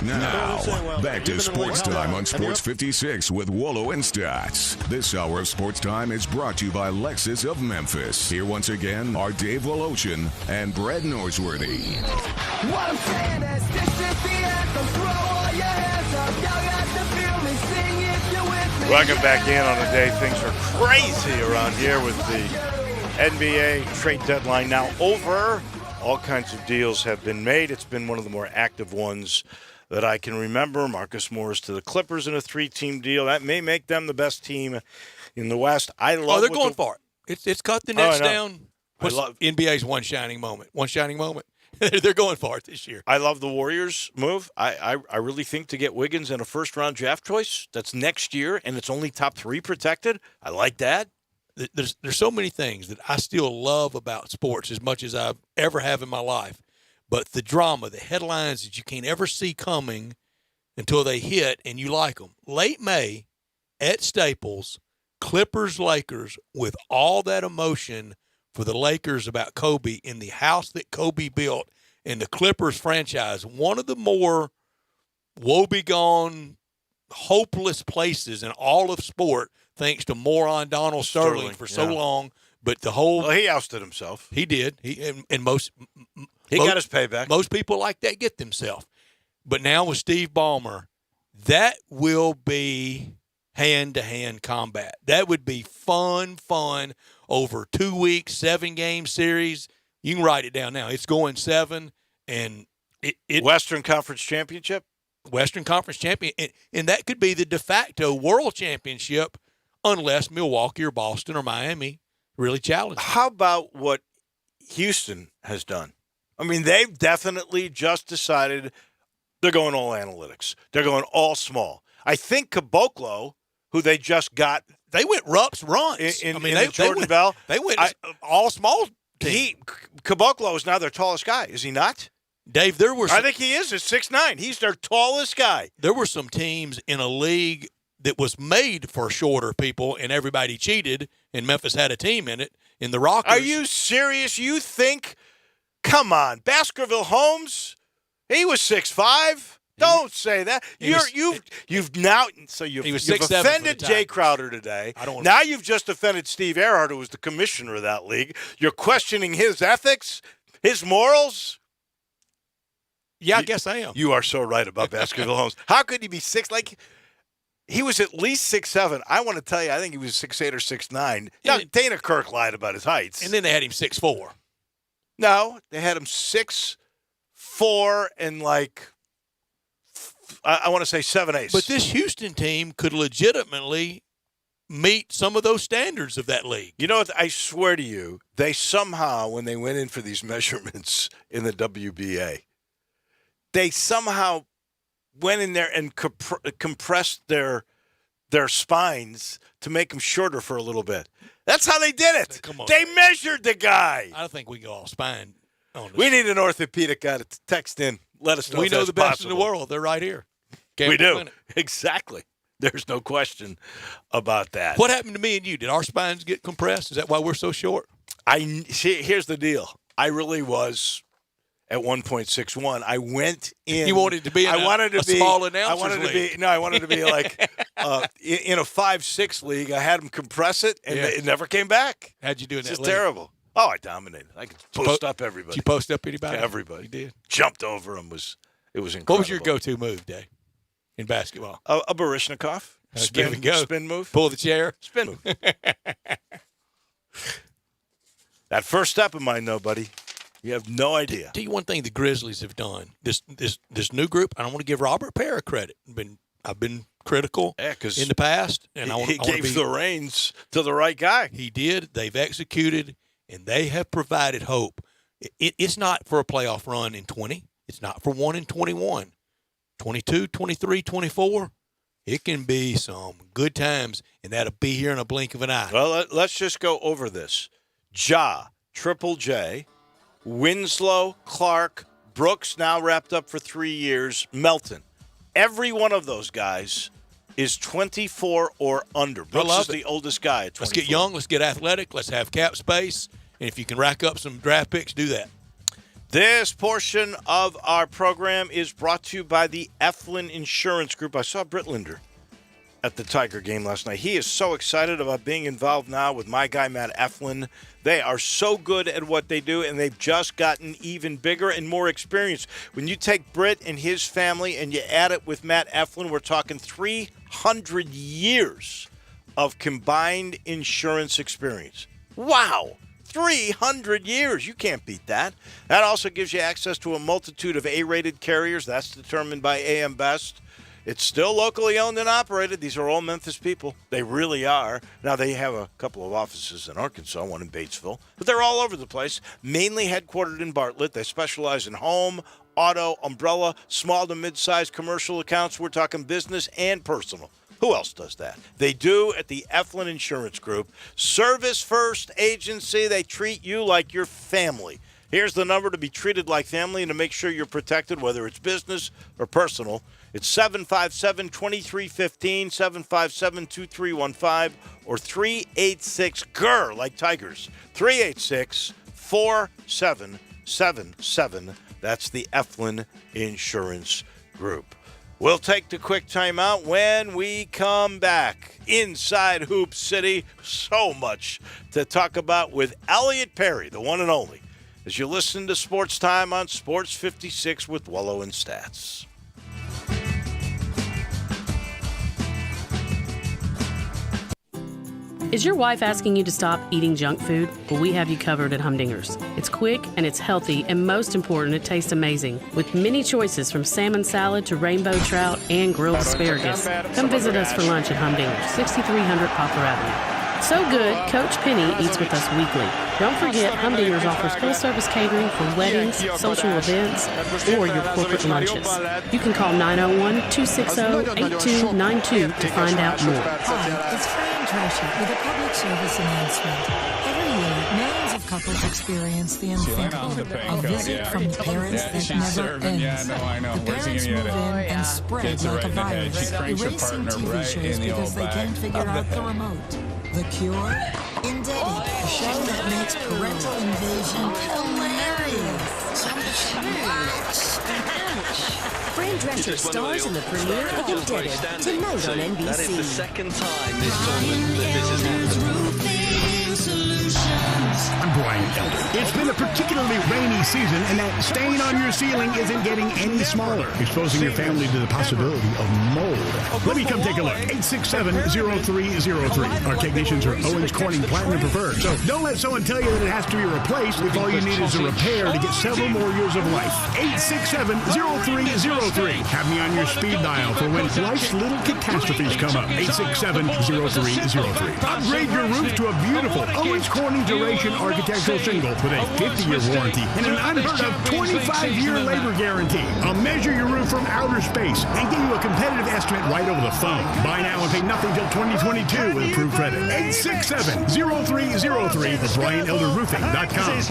Now, back to Sports Time on Sports 56 with Wolo and Stats. This hour of Sports Time is brought to you by Lexus of Memphis. Here once again are Dave Woloshin and Brad Norsworthy. What I'm saying is this is the anthem. Throw all your hands up. Y'all got to feel me. Sing if you're with me. Welcome back in on a day things are crazy around here with the NBA trade deadline now over. All kinds of deals have been made. It's been one of the more active ones that I can remember. Marcus Morris to the Clippers in a 3-team deal. That may make them the best team in the West. I love. Oh, they're going for it. It's cut the nets down. I love NBA's one shining moment. One shining moment. They're going for it this year. I love the Warriors move. I really think to get Wiggins and a first-round draft choice, that's next year, and it's only top 3 protected. I like that. There's so many things that I still love about sports as much as I've ever have in my life. But the drama, the headlines that you can't ever see coming until they hit and you like them. Late May at Staples, Clippers-Lakers, with all that emotion for the Lakers about Kobe in the house that Kobe built and the Clippers franchise, one of the more woebegone, hopeless places in all of sport, thanks to moron Donald Sterling for so long. But the whole – well, he ousted himself. He did. He got his payback. Most people like that get themselves. But now with Steve Ballmer, that will be hand-to-hand combat. That would be fun over 2 weeks, 7-game series. You can write it down now. It's going 7. And it Western Conference Championship? Western Conference champion. And that could be the de facto world championship unless Milwaukee or Boston or Miami really challenge. How about what Houston has done? I mean, they've definitely just decided they're going all analytics. They're going all small. I think Caboclo, who they just got, they went runs. They Jordan Bell. They went all small. Caboclo is now their tallest guy, is he not? Dave, I think he is. He's 6'9". He's their tallest guy. There were some teams in a league that was made for shorter people, and everybody cheated, and Memphis had a team in it, in the Rockers. Are you serious? You think – come on. Baskerville Holmes, he was 6'5". Don't say that. You've offended Jay Crowder today. Now you've just offended Steve Earhart, who was the commissioner of that league. You're questioning his ethics, his morals. Yeah, I guess I am. You are so right about Baskerville Holmes. How could he be 6? Like, he was at least 6'7". I want to tell you, I think he was 6'8" or 6'9". Now, Dana Kirk lied about his heights. And then they had him 6'4". No, they had him 6'4" and I want to say 7/8. But this Houston team could legitimately meet some of those standards of that league. You know what? I swear to you, they somehow, when they went in for these measurements in the WBA, they somehow went in there and compressed their their spines to make them shorter for a little bit. That's how they did it. Come on. They measured the guy. I don't think we go all spine on this. We need an orthopedic guy to text in. Let us know. We if know that's the best possible. in the world. They're right here. We do. Clinic. Exactly. There's no question about that. What happened to me and you? Did our spines get compressed? Is that why we're so short? See, here's the deal. I really was at 1.61. I went in. You wanted to be in a small announcers league. I wanted to be like in a 5-6 league. I had them compress it, and it never came back. How'd you do in It's that just league? terrible. Oh, I dominated. I could post up everybody. Did you post up anybody? Everybody. You did? Jumped over them. It was incredible. What was your go-to move, Dave, in basketball? A Baryshnikov. Give and go. Spin move. Pull the chair. Spin move. That first step of mine, though, buddy, you have no idea. Tell you one thing the Grizzlies have done. This new group, I don't want to give Robert Parra credit. I've been critical in the past. And he gave the reins to the right guy. He did. They've executed, and they have provided hope. It's not for a playoff run in 20. It's not for 1 in 21. 22, 23, 24. It can be some good times, and that'll be here in a blink of an eye. Well, let's just go over this. Ja, Triple J, Winslow, Clark, Brooks now wrapped up for 3 years, Melton. Every one of those guys is 24 or under. Brooks is the oldest guy at 24. Let's get young. Let's get athletic. Let's have cap space. And if you can rack up some draft picks, do that. This portion of our program is brought to you by the Eflin Insurance Group. I saw Britt Linder at the Tiger game last night. He is so excited about being involved now with my guy, Matt Eflin. They are so good at what they do, and they've just gotten even bigger and more experienced. When you take Britt and his family and you add it with Matt Eflin, we're talking 300 years of combined insurance experience. Wow! 300 years. You can't beat that. That also gives you access to a multitude of A-rated carriers. That's determined by AM Best. It's still locally owned and operated. These are all Memphis people. They really are. Now, they have a couple of offices in Arkansas, one in Batesville, but they're all over the place, mainly headquartered in Bartlett. They specialize in home, auto, umbrella, small to mid-sized commercial accounts. We're talking business and personal. Who else does that? They do at the Eflin Insurance Group. Service First Agency. They treat you like your family. Here's the number to be treated like family and to make sure you're protected, whether it's business or personal. It's 757-2315, 757-2315, or 386-GER, like Tigers, 386-4777. That's the Eflin Insurance Group. We'll take the quick timeout. When we come back inside Hoop City, so much to talk about with Elliot Perry, the one and only, as you listen to Sports Time on Sports 56 with Wolo and Stats. Is your wife asking you to stop eating junk food? Well, we have you covered at Humdinger's. It's quick and it's healthy, and most important, it tastes amazing. With many choices from salmon salad to rainbow trout and grilled asparagus. Come visit us for lunch at Humdinger's, 6300 Poplar Avenue. So good, Coach Penny eats with us weekly. Don't forget, Humdinger's offers full-service catering for weddings, social events, or your corporate lunches. You can call 901-260-8292 to find out more. Hi, it's Fran Drescher with a public service announcement. Every year, millions of couples experience the unthinkable, a visit from the parents that never ends. The parents move in and spread like a virus, erasing TV shows because they can't figure out the remote. The Cure? Indebted, a show that makes parental invasion hilarious. Fran Drescher stars in the premiere of Indebted tonight on NBC. That is the second time this tournament that this has happened. I'm Brian Elder. It's been a particularly rainy season, and that stain on your ceiling isn't getting any smaller, exposing your family to the possibility of mold. Let me come take a look. 867-0303. Our technicians are Owens Corning Platinum Preferred, so don't let someone tell you that it has to be replaced if all you need is a repair to get several more years of life. 867-0303. Have me on your speed dial for when life's little catastrophes come up. 867-0303. Upgrade your roof to a beautiful Owens Corning Duration architectural shingle with a 50-year warranty and an unheard of 25-year labor guarantee. I'll measure your roof from outer space and give you a competitive estimate right over the phone. Buy now and pay nothing till 2022 with approved credit. 867-0303 at BrianElderRoofing.com.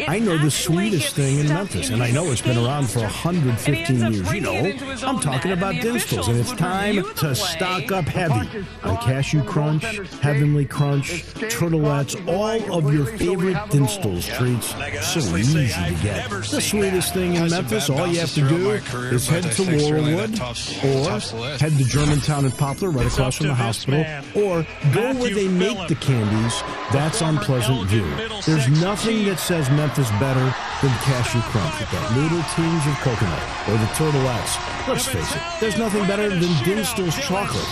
I know the sweetest thing in Memphis, and I know it's been around for 115 years. You know, I'm talking about Dinstall's, and it's time to stock up heavy on Cashew Crunch, Heavenly Crunch, Turtlettes, all of your favorite Dinstall's treats. So easy to get. The sweetest thing in Memphis, all you have to do is head to Laurelwood, or head to Germantown and Poplar, right across from the hospital, or go where they make the candies. That's on Pleasant View. There's nothing that says Memphis better than Cashew Crunch with that little tinge of coconut, or the Turtlettes. Let's face it, there's nothing better than Dinstall's chocolate.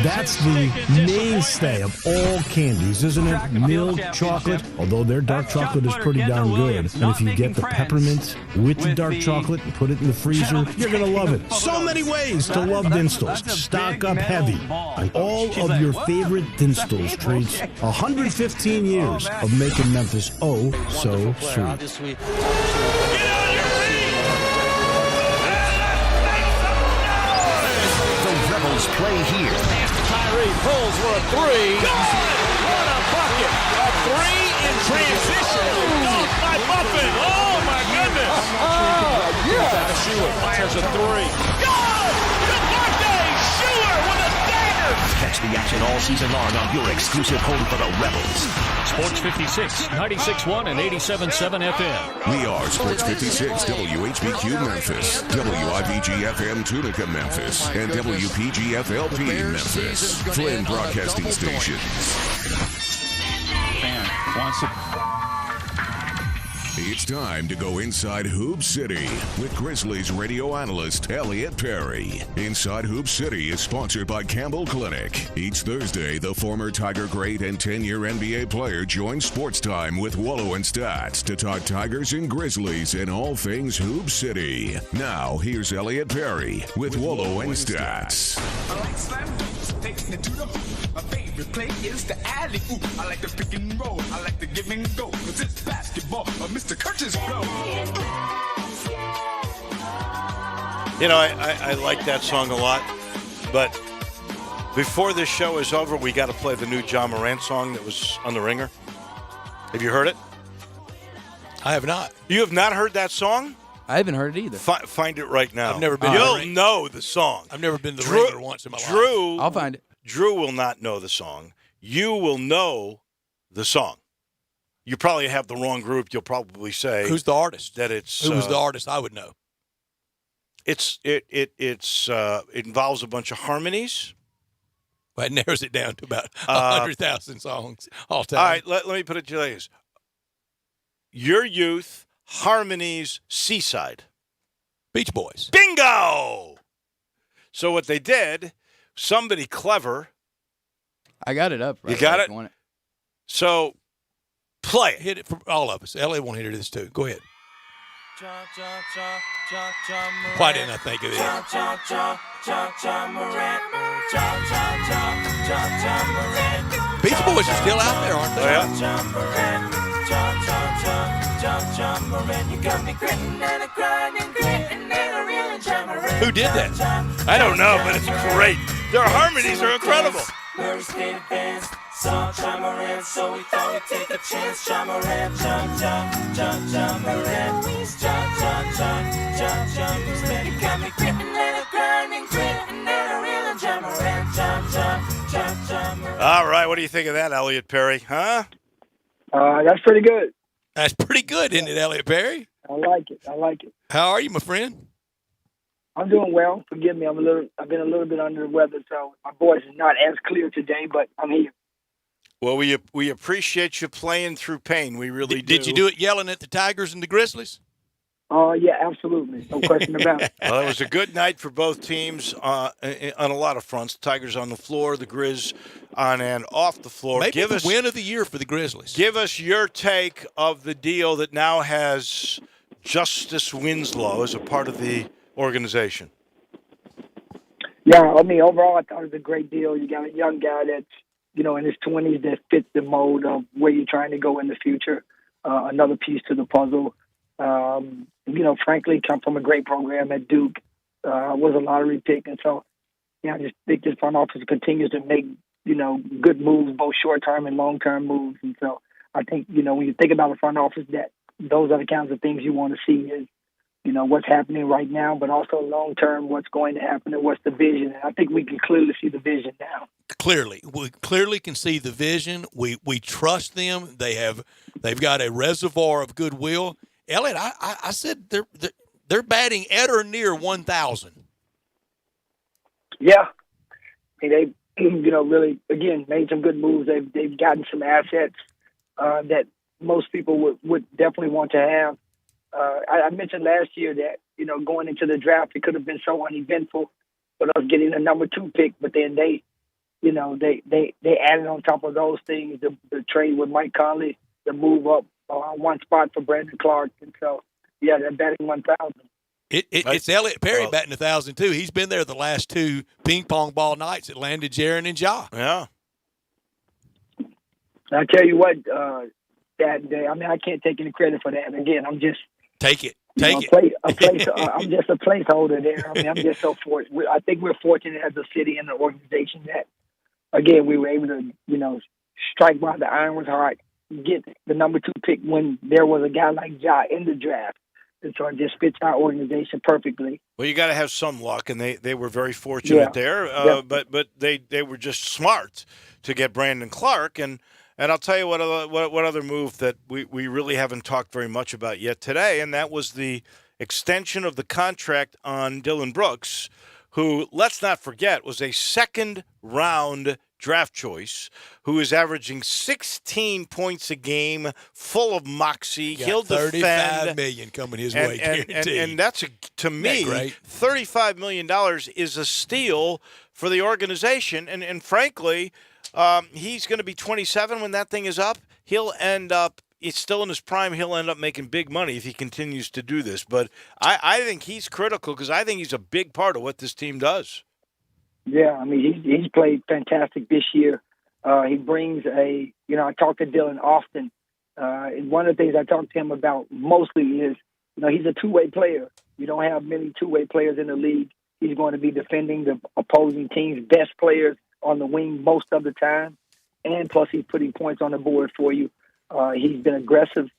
That's the mainstay of all candies, isn't it? Milk chocolate, although their dark chocolate is pretty darn good. And if you get the peppermint with the dark chocolate and put it in the freezer, you're going to love it. So many ways to love Dinstall's. Stock up heavy on all of your favorite Dinstall's treats. 115 years of making Memphis oh so sweet. Play here. Kyrie pulls for a three. Good! What a bucket! A three in transition. Dunked by Buffett. Oh my goodness! Shua fires a three. Good! DeMarte Shua with a dagger. Catch the action all season long on your exclusive home for the Rebels. Sports 56, 96.1 and 87.7 FM. We are Sports 56, WHBQ Memphis, WIVG FM Tunica Memphis, and WPG FLP Memphis. Flynn Broadcasting Stations. It's time to go inside Hoop City with Grizzlies radio analyst Elliot Perry. Inside Hoop City is sponsored by Campbell Clinic. Each Thursday, the former Tiger great and 10-year NBA player joins Sportstime with Wolo and Stats to talk Tigers and Grizzlies and all things Hoop City. Now, here's Elliot Perry with Wolo and Stats. My favorite play is the alley-oop. I like the pick and roll. I like the give and go. 'Cause it's basketball. Mr. Curtis flow. You know, I like that song a lot. But before this show is over, we got to play the new John Morant song that was on The Ringer. Have you heard it? I have not. You have not heard that song? I haven't heard it either. Find it right now. I've never been. You'll know the song. I've never been to The Ringer once in my life. I'll find it. Drew will not know the song. You will know the song. You probably have the wrong group. You'll probably say who's the artist. That it's who was the artist. I would know. It involves a bunch of harmonies. Well, it narrows it down to about 100,000 songs all time. All right, let me put it to you like this. Your Youth, Harmonies, Seaside. Beach Boys. Bingo! So what they did, somebody clever. I got it up. Right, you got it? Want it? So play it. Hit it for all of us. Elliot won't hear this too. Go ahead. Why didn't I think of this? Beach Boys are still out there, aren't they? Who did that? I don't know, but it's great. Their harmonies are incredible. Saw John Morant, so we thought we'd take a chance. John Morant, John Morant. John Morant. You got me gripping and a grinding, gripping and a reeling. John Morant, John Morant. All right, what do you think of that, Elliot Perry? Huh? That's pretty good. That's pretty good, isn't it, Elliot Perry? I like it. How are you, my friend? I'm doing well. Forgive me. I've been a little bit under the weather, so my voice is not as clear today, but I'm here. Well, we appreciate you playing through pain. We really do. Did you do it yelling at the Tigers and the Grizzlies? Yeah, absolutely. No question about it. Well, it was a good night for both teams on a lot of fronts. The Tigers on the floor, the Grizz on and off the floor. Maybe the win of the year for the Grizzlies. Give us your take of the deal that now has Justice Winslow as a part of the organization. Yeah, I mean, overall, I thought it was a great deal. You got a young guy that's, in his 20s that fits the mold of where you're trying to go in the future. Another piece to the puzzle. Frankly, come from a great program at Duke. Was a lottery pick. And so, I just think this front office continues to make, good moves, both short-term and long-term moves. And so I think, when you think about a front office, that those are the kinds of things you want to see is, what's happening right now, but also long-term, what's going to happen and what's the vision. And I think we can clearly see the vision now. Clearly, we clearly can see the vision. We trust them. They've got a reservoir of goodwill. Elliot, I said they're batting at or near 1,000. Yeah, I mean, they really again made some good moves. They've gotten some assets that most people would definitely want to have. I mentioned last year that going into the draft it could have been so uneventful, but us getting a number 2 pick. But then they added on top of those things the trade with Mike Conley, the move up one spot for Brandon Clark, and so they're batting 1,000. It's Elliot Perry batting 1,000 too. He's been there the last 2 ping pong ball nights that landed Jaron and Ja. Yeah. I tell you what, that day, I mean, I can't take any credit for that. Again, I'm just take it. I'm just a placeholder there. I mean, I'm just so fortunate. I think we're fortunate as a city and an organization that, again, we were able to, strike while the iron was hot, get the number 2 pick when there was a guy like Ja in the draft. And so it just fits our organization perfectly. Well, you got to have some luck, and they were very fortunate there. But they were just smart to get Brandon Clark, and I'll tell you what other move that we really haven't talked very much about yet today, and that was the extension of the contract on Dylan Brooks, who, let's not forget, was a second-round draft choice, who is averaging 16 points a game, full of moxie. He'll defend. $35 million coming his way, guaranteed. And that's, to me, $35 million is a steal for the organization. And frankly, he's going to be 27 when that thing is up. He'll end up, it's still in his prime, he'll end up making big money if he continues to do this. But I think he's critical because I think he's a big part of what this team does. Yeah, I mean, he's played fantastic this year. He brings I talk to Dylan often. And one of the things I talk to him about mostly is, he's a two-way player. You don't have many two-way players in the league. He's going to be defending the opposing team's best players on the wing most of the time. And plus, he's putting points on the board for you. He's been aggressive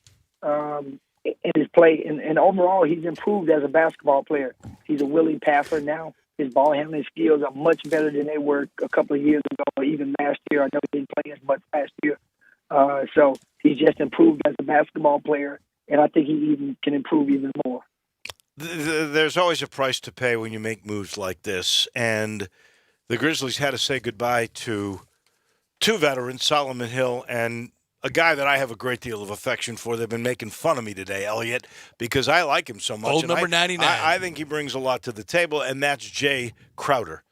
in his play. And overall, he's improved as a basketball player. He's a willing passer now. His ball handling skills are much better than they were a couple of years ago, or even last year. I know he didn't play as much last year. So he's just improved as a basketball player, and I think he even can improve even more. There's always a price to pay when you make moves like this, and the Grizzlies had to say goodbye to 2 veterans, Solomon Hill and a guy that I have a great deal of affection for. They've been making fun of me today, Elliot, because I like him so much. Old number 99. I think he brings a lot to the table, and that's Jay Crowder.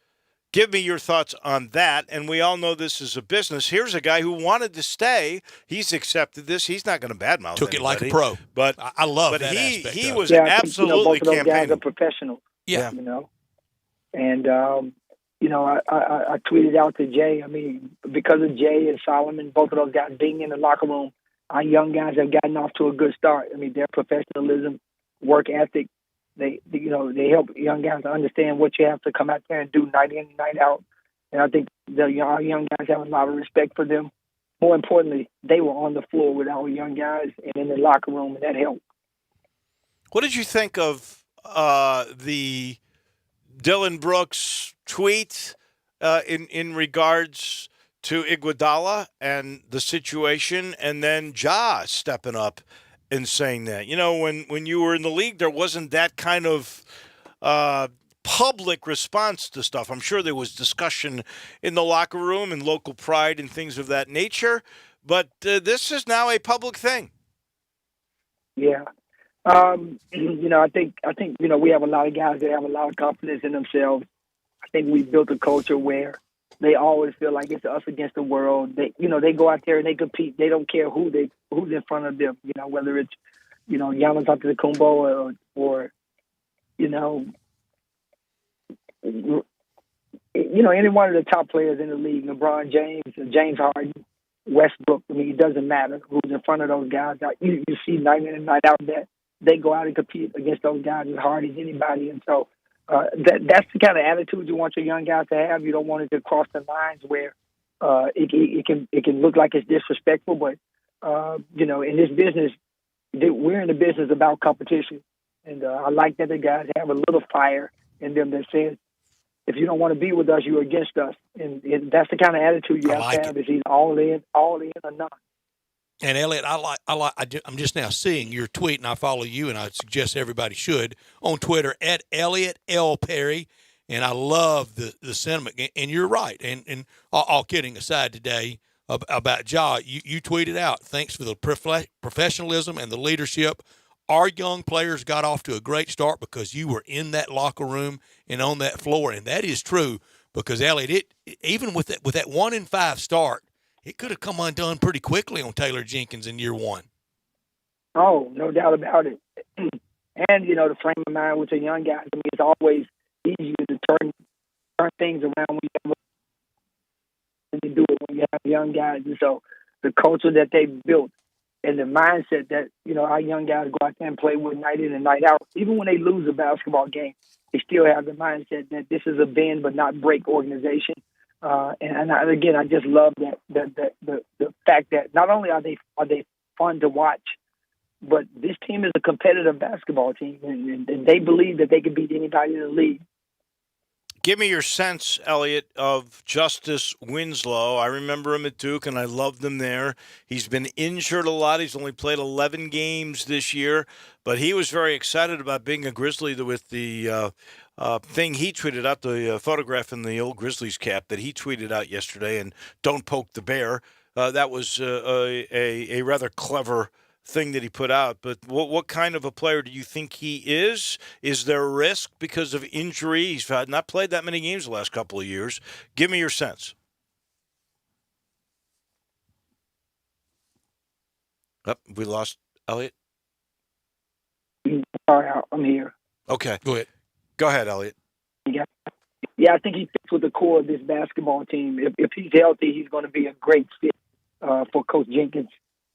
Give me your thoughts on that. And we all know this is a business. Here's a guy who wanted to stay. He's accepted this. He's not going to badmouth Took it like a anybody, pro. But I love but that he, aspect he of was it. absolutely both of those campaigning. guys are professionals. Yeah. And, I tweeted out to Jay, I mean, because of Jay and Solomon, both of those guys being in the locker room, our young guys have gotten off to a good start. I mean, their professionalism, work ethic, they help young guys to understand what you have to come out there and do night in and night out. And I think our young guys have a lot of respect for them. More importantly, they were on the floor with our young guys and in the locker room, and that helped. What did you think of the Dylan Brooks tweet in regards to Iguodala and the situation, and then Ja stepping up and saying that? When you were in the league, there wasn't that kind of public response to stuff. I'm sure there was discussion in the locker room and local pride and things of that nature, but this is now a public thing. Yeah. I think we have a lot of guys that have a lot of confidence in themselves. I think we built a culture where they always feel like it's us against the world. They go out there and they compete. They don't care who's in front of them. Whether it's Giannis Antetokounmpo or any one of the top players in the league, LeBron James, James Harden, Westbrook, I mean, it doesn't matter who's in front of those guys. You see night in and night out that they go out and compete against those guys as hard as anybody. And so that's the kind of attitude you want your young guys to have. You don't want it to cross the lines where it can look like it's disrespectful. But, in this business, we're in the business about competition. And I like that the guys have a little fire in them that says, if you don't want to be with us, you're against us. And that's the kind of attitude you have to have. Is either all in or not. And Elliot, I'm just now seeing your tweet, and I follow you, and I suggest everybody should on Twitter at Elliot L. Perry. And I love the sentiment. And you're right. And all kidding aside today about Ja, you tweeted out, thanks for the professionalism and the leadership. Our young players got off to a great start because you were in that locker room and on that floor, and that is true because, Elliot, even with that 1-5 start, it could have come undone pretty quickly on Taylor Jenkins in year one. Oh, no doubt about it. And, the frame of mind with the young guys, I mean, it's always easier to turn things around when you do it when you have young guys. And so the culture that they built, and the mindset that, our young guys go out there and play with night in and night out, even when they lose a basketball game, they still have the mindset that this is a bend but not break organization. Again, I just love the fact that not only are they fun to watch, but this team is a competitive basketball team, and they believe that they can beat anybody in the league. Give me your sense, Elliot, of Justice Winslow. I remember him at Duke, and I loved him there. He's been injured a lot. He's only played 11 games this year, but he was very excited about being a Grizzly with the thing he tweeted out, the photograph in the old Grizzlies cap that he tweeted out yesterday, and don't poke the bear. That was a rather clever thing that he put out. But what kind of a player do you think he is? Is there a risk because of injury? He's not played that many games the last couple of years. Give me your sense. We lost Elliot. Sorry, I'm here. Okay, go ahead, Elliot. Yeah, I think he fits with the core of this basketball team. If he's healthy, he's going to be a great fit for Coach Jenkins.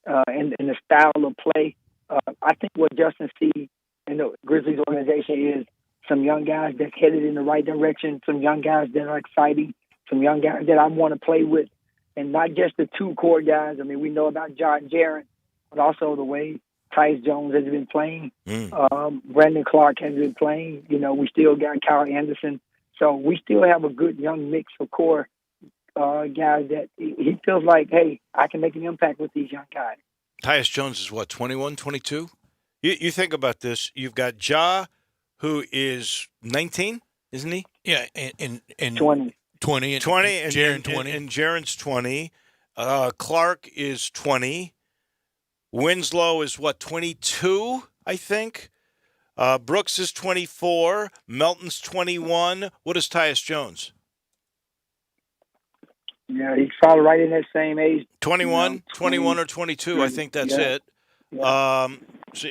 And the style of play. I think what Justin sees in the Grizzlies organization is some young guys that's headed in the right direction, some young guys that are exciting, some young guys that I want to play with, and not just the two core guys. I mean, we know about John Jaren, but also the way Tyus Jones has been playing. Brandon Clark has been playing. We still got Kyle Anderson. So we still have a good young mix of core guys that he feels like, hey, I can make an impact with these young guys. Tyus Jones is what, 21, 22? You think about this. You've got Ja, who is 19, isn't he? Yeah, and 20. 20 and Jaren 20. And Jaren's 20. Clark is 20. Winslow is what, 22, I think? Brooks is 24. Melton's 21. What is Tyus Jones? Yeah, he's probably right in that same age. 21 or 22, I think that's it. Yeah. So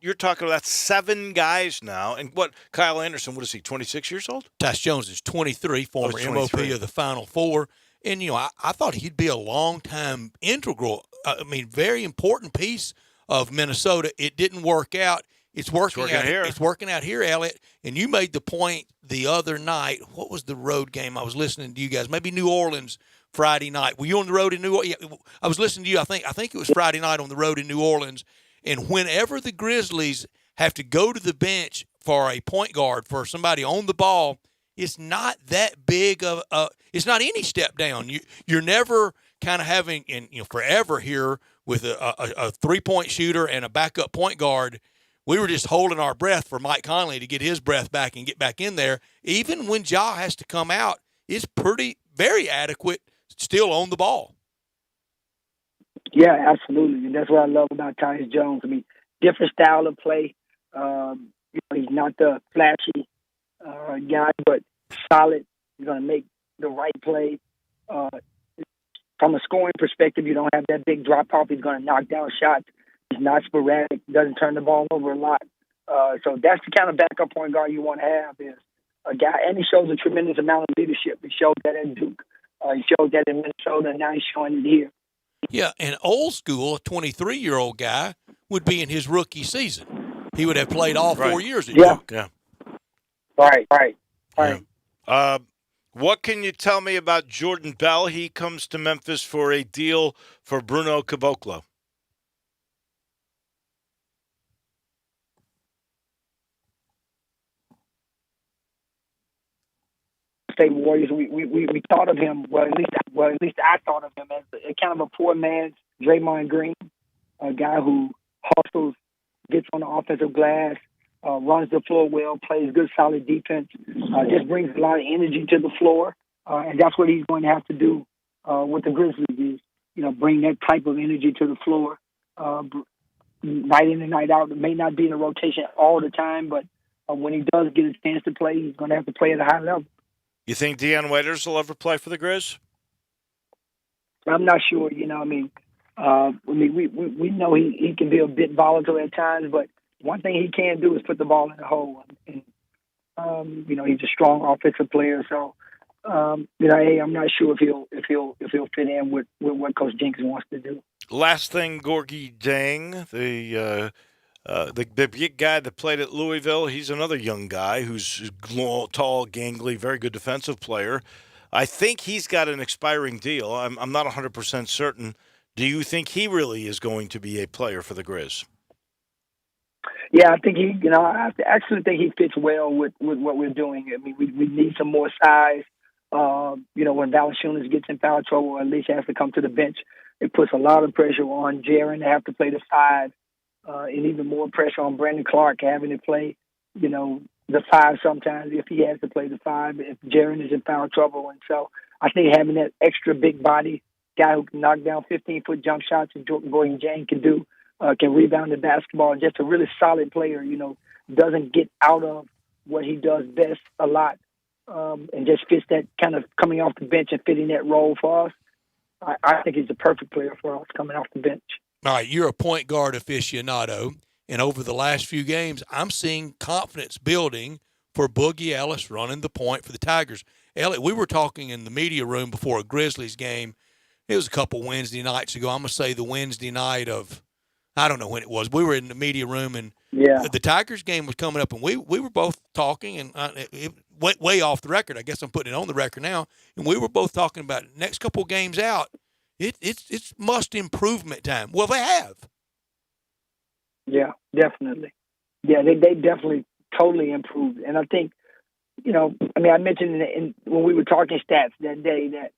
you're talking about 7 guys now. And what, Kyle Anderson, what is he, 26 years old? Tyus Jones is 23, former MOP of the Final Four. And, I thought he'd be a long-time integral, very important piece of Minnesota. It didn't work out. It's working out here. It's working out here, Elliot. And you made the point the other night. What was the road game? I was listening to you guys. Maybe New Orleans Friday night. Were you on the road in New Orleans? Yeah, I was listening to you. I think it was Friday night on the road in New Orleans. And whenever the Grizzlies have to go to the bench for a point guard, for somebody on the ball, it's not that big of it's not any step down. You're never kind of having, and forever here with a 3-point shooter and a backup point guard. We were just holding our breath for Mike Conley to get his breath back and get back in there. Even when Ja has to come out, it's very adequate, still on the ball. Yeah, absolutely. And that's what I love about Tyus Jones. Different style of play. He's not the flashy guy, but solid. He's going to make the right play. From a scoring perspective, you don't have that big drop-off. He's going to knock down shots. He's not sporadic, doesn't turn the ball over a lot. So that's the kind of backup point guard you want to have is a guy, and he shows a tremendous amount of leadership. He showed that at Duke. He showed that in Minnesota, and now he's showing it here. Yeah, and old school, a 23-year-old guy would be in his rookie season. He would have played all 4 years at Duke. Yeah. Right. What can you tell me about Jordan Bell? He comes to Memphis for a deal for Bruno Caboclo. State Warriors, we thought of him. Well, at least I thought of him as a kind of a poor man's Draymond Green, a guy who hustles, gets on the offensive glass, runs the floor well, plays good, solid defense, just brings a lot of energy to the floor, and that's what he's going to have to do with the Grizzlies. Is bring that type of energy to the floor, night in and night out. It may not be in a rotation all the time, but when he does get a chance to play, he's going to have to play at a high level. You think Deion Waiters will ever play for the Grizz? I'm not sure. We know he can be a bit volatile at times, but one thing he can do is put the ball in the hole. And he's a strong offensive player, so I'm not sure if he'll fit in with what Coach Jenkins wants to do. Last thing, Gorgie Dang, the big guy that played at Louisville, he's another young guy who's tall, gangly, very good defensive player. I think he's got an expiring deal. I'm not 100% certain. Do you think he really is going to be a player for the Grizz? Yeah, I think I actually think he fits well with what we're doing. I mean, we need some more size. When Valanciunas gets in foul trouble, or at least has to come to the bench, it puts a lot of pressure on Jaren to have to play the 5. And even more pressure on Brandon Clark having to play, the 5 sometimes if he has to play the 5, if Jaren is in foul trouble. And so I think having that extra big body guy who can knock down 15-foot jump shots, and Gorgie Dang can do, can rebound the basketball, just a really solid player, doesn't get out of what he does best a lot, and just fits that kind of coming off the bench and fitting that role for us. I think he's the perfect player for us coming off the bench. All right, you're a point guard aficionado, and over the last few games, I'm seeing confidence building for Boogie Ellis running the point for the Tigers. Elliot, we were talking in the media room before a Grizzlies game. It was a couple Wednesday nights ago. I'm going to say the Wednesday night of, I don't know when it was. We were in the media room, and the Tigers game was coming up, and we were both talking, and it went way off the record. I guess I'm putting it on the record now. And we were both talking about next couple games out. It's must improvement time. Well, they have. Yeah, definitely. Yeah, they definitely totally improved. And I think, I mentioned when we were talking stats that day that,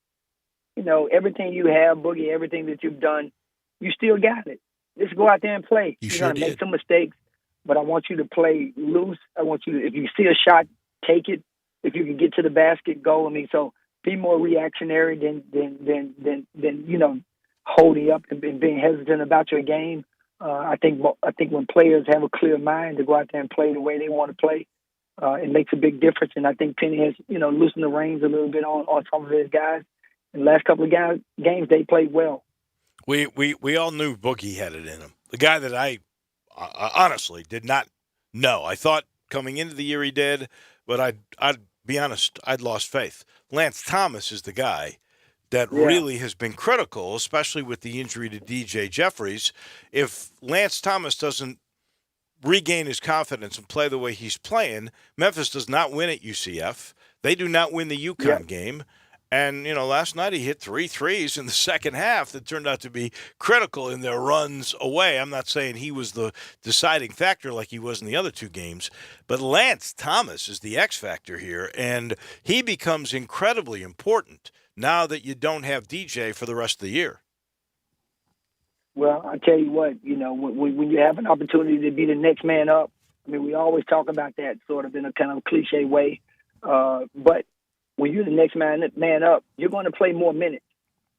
everything you have, Boogie, everything that you've done, you still got it. Just go out there and play. You're going to make some mistakes, but I want you to play loose. I want you to, if you see a shot, take it. If you can get to the basket, go. So be more reactionary than holding up and being hesitant about your game. I think when players have a clear mind to go out there and play the way they want to play, it makes a big difference. And I think Penny has loosened the reins a little bit on some of his guys. In the last couple of games, they played well. We all knew Boogie had it in him. The guy that I honestly did not know. I thought coming into the year he did, but I'd be honest, I'd lost faith. Lance Thomas is the guy that really has been critical, especially with the injury to DJ Jeffries. If Lance Thomas doesn't regain his confidence and play the way he's playing, Memphis does not win at UCF. They do not win the UConn game. And, last night he hit 3 threes in the second half that turned out to be critical in their runs away. I'm not saying he was the deciding factor like he was in the other 2 games, but Lance Thomas is the X factor here, and he becomes incredibly important now that you don't have DJ for the rest of the year. Well, I tell you what, when you have an opportunity to be the next man up, we always talk about that sort of in a kind of cliche way, but when you're the next man up, you're going to play more minutes,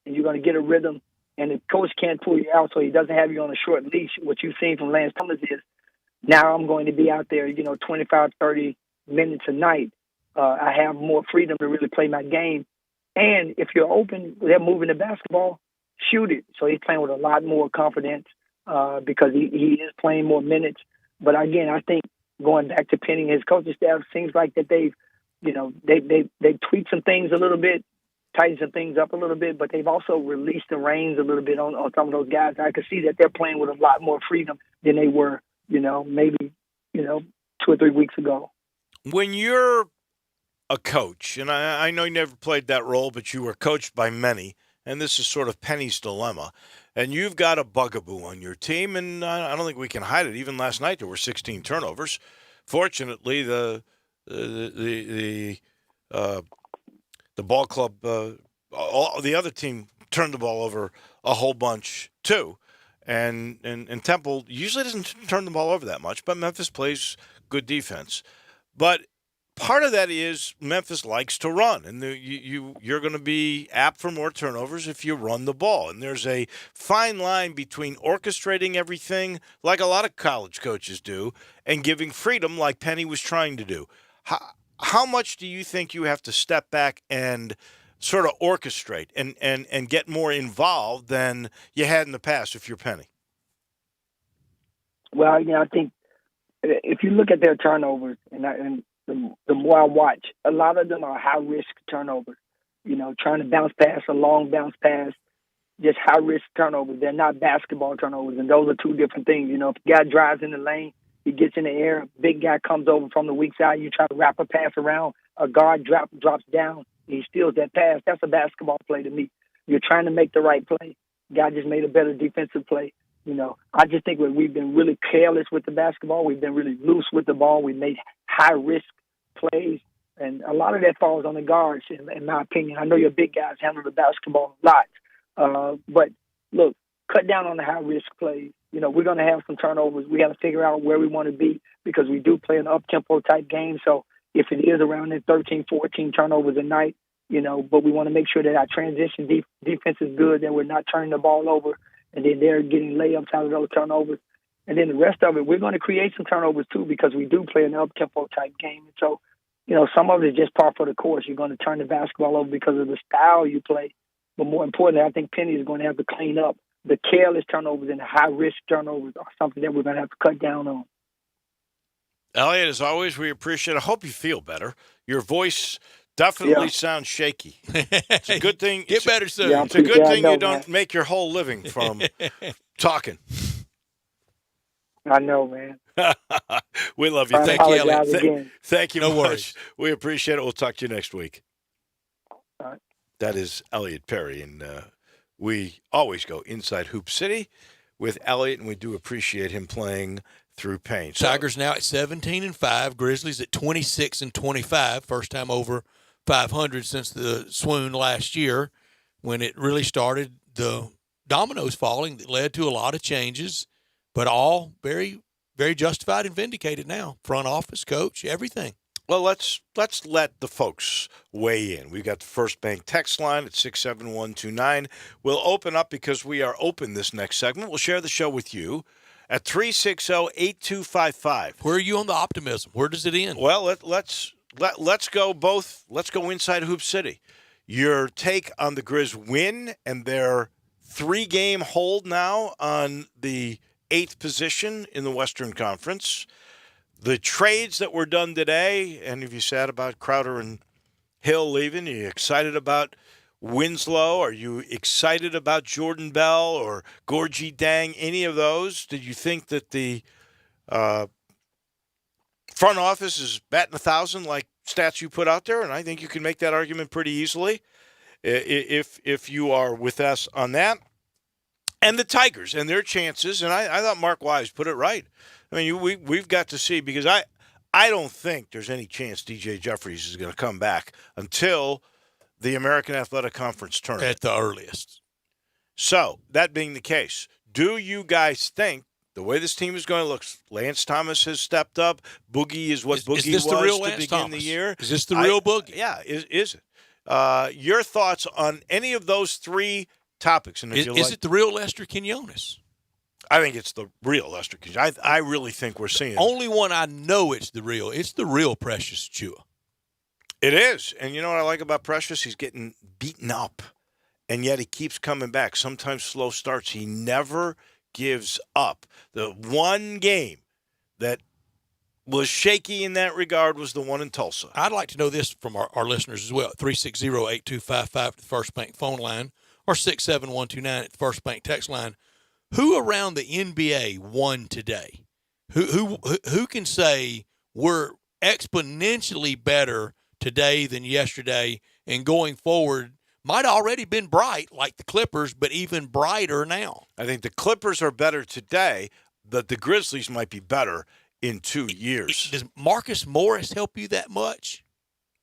and you're going to get a rhythm. And the coach can't pull you out, so he doesn't have you on a short leash. What you've seen from Lance Thomas is, now I'm going to be out there, 25, 30 minutes a night. I have more freedom to really play my game. And if you're open, they're moving the basketball, shoot it. So he's playing with a lot more confidence because he is playing more minutes. But again, I think going back to Penny, his coaching staff seems like that they've They tweak some things a little bit, tighten some things up a little bit, but they've also released the reins a little bit on some of those guys. I could see that they're playing with a lot more freedom than they were, maybe 2 or 3 weeks ago. When you're a coach, and I know you never played that role, but you were coached by many, and this is sort of Penny's dilemma, and you've got a bugaboo on your team, and I don't think we can hide it. Even last night there were 16 turnovers. Fortunately, the ball club, the other team turned the ball over a whole bunch too, and Temple usually doesn't turn the ball over that much, but Memphis plays good defense. But part of that is Memphis likes to run, and you're going to be apt for more turnovers if you run the ball. And there's a fine line between orchestrating everything, like a lot of college coaches do, and giving freedom, like Penny was trying to do. How much do you think you have to step back and sort of orchestrate and get more involved than you had in the past if you're Penny? Well, I think if you look at their turnovers, and the more I watch, a lot of them are high-risk turnovers. Trying to bounce pass, a long bounce pass, just high-risk turnovers. They're not basketball turnovers, and those are two different things. If a guy drives in the lane, he gets in the air, big guy comes over from the weak side, you try to wrap a pass around, a guard drops down, he steals that pass. That's a basketball play to me. You're trying to make the right play. Guy just made a better defensive play. I just think we've been really careless with the basketball. We've been really loose with the ball. We made high-risk plays, and a lot of that falls on the guards, in my opinion. I know your big guys handle the basketball a lot, but look, cut down on the high-risk plays. We're going to have some turnovers. We got to figure out where we want to be because we do play an up-tempo type game. So if it is around the 13, 14 turnovers a night, but we want to make sure that our transition defense is good, that we're not turning the ball over, and then they're getting layups out of those turnovers. And then the rest of it, we're going to create some turnovers too because we do play an up-tempo type game. And so, some of it is just par for the course. You're going to turn the basketball over because of the style you play. But more importantly, I think Penny is going to have to clean up the careless turnovers and the high-risk turnovers are something that we're going to have to cut down on. Elliot, as always, we appreciate it. I hope you feel better. Your voice definitely sounds shaky. It's a good thing. Get better soon. Yeah, it's a good thing you don't make your whole living from talking. I know, man. We love you. I Thank you, apologize again. Thank you No much. worries. We appreciate it. We'll talk to you next week. All right. That is Elliot Perry, and we always go inside Hoop City with Elliot, and we do appreciate him playing through pain. So, Tigers now at 17-5, Grizzlies at 26-25, first time over 500 since the swoon last year when it really started. The dominoes falling that led to a lot of changes, but all very, very justified and vindicated now. Front office, coach, everything. well, let's let the folks weigh in. We've got the First Bank text line at 67129. We'll open up because we are open this next segment. We'll share the show with you at 360-8255. Where are you on the optimism? Where does it end? Well, let's go both. Let's go inside Hoop City. Your take on the Grizz win and their 3-game hold now on the 8th position in the Western Conference. The trades that were done today, and if you sad about Crowder and Hill leaving, are you excited about Winslow? Are you excited about Jordan Bell or Gorgie Dang? Any of those? Did you think that the front office is batting 1,000 like stats you put out there? And I think you can make that argument pretty easily if you are with us on that. And the Tigers and their chances, and I thought Mark Wise put it right. I mean, we've got to see, because I don't think there's any chance DJ Jeffries is going to come back until the American Athletic Conference tournament. At the earliest. So, that being the case, do you guys think the way this team is going to look, Lance Thomas has stepped up, Boogie is what Boogie was the real to Lance begin Thomas? the year. Is this the real Boogie? Yeah, is it? Your thoughts on any of those three topics? And if Is it the real Lester Quinones? I think it's the real Lester Quinones. I really think we're seeing only one I know it's the real. It's the real Precious Chua. It is. And you know what I like about Precious? He's getting beaten up, and yet he keeps coming back. Sometimes slow starts. He never gives up. The one game that was shaky in that regard was the one in Tulsa. I'd like to know this from our listeners as well. 360-8255 at the First Bank phone line or 67129 at the First Bank text line. Who around the NBA won today? Who can say we're exponentially better today than yesterday and going forward might already been bright like the Clippers, but even brighter now? I think the Clippers are better today, but the Grizzlies might be better in 2 years. Does Marcus Morris help you that much?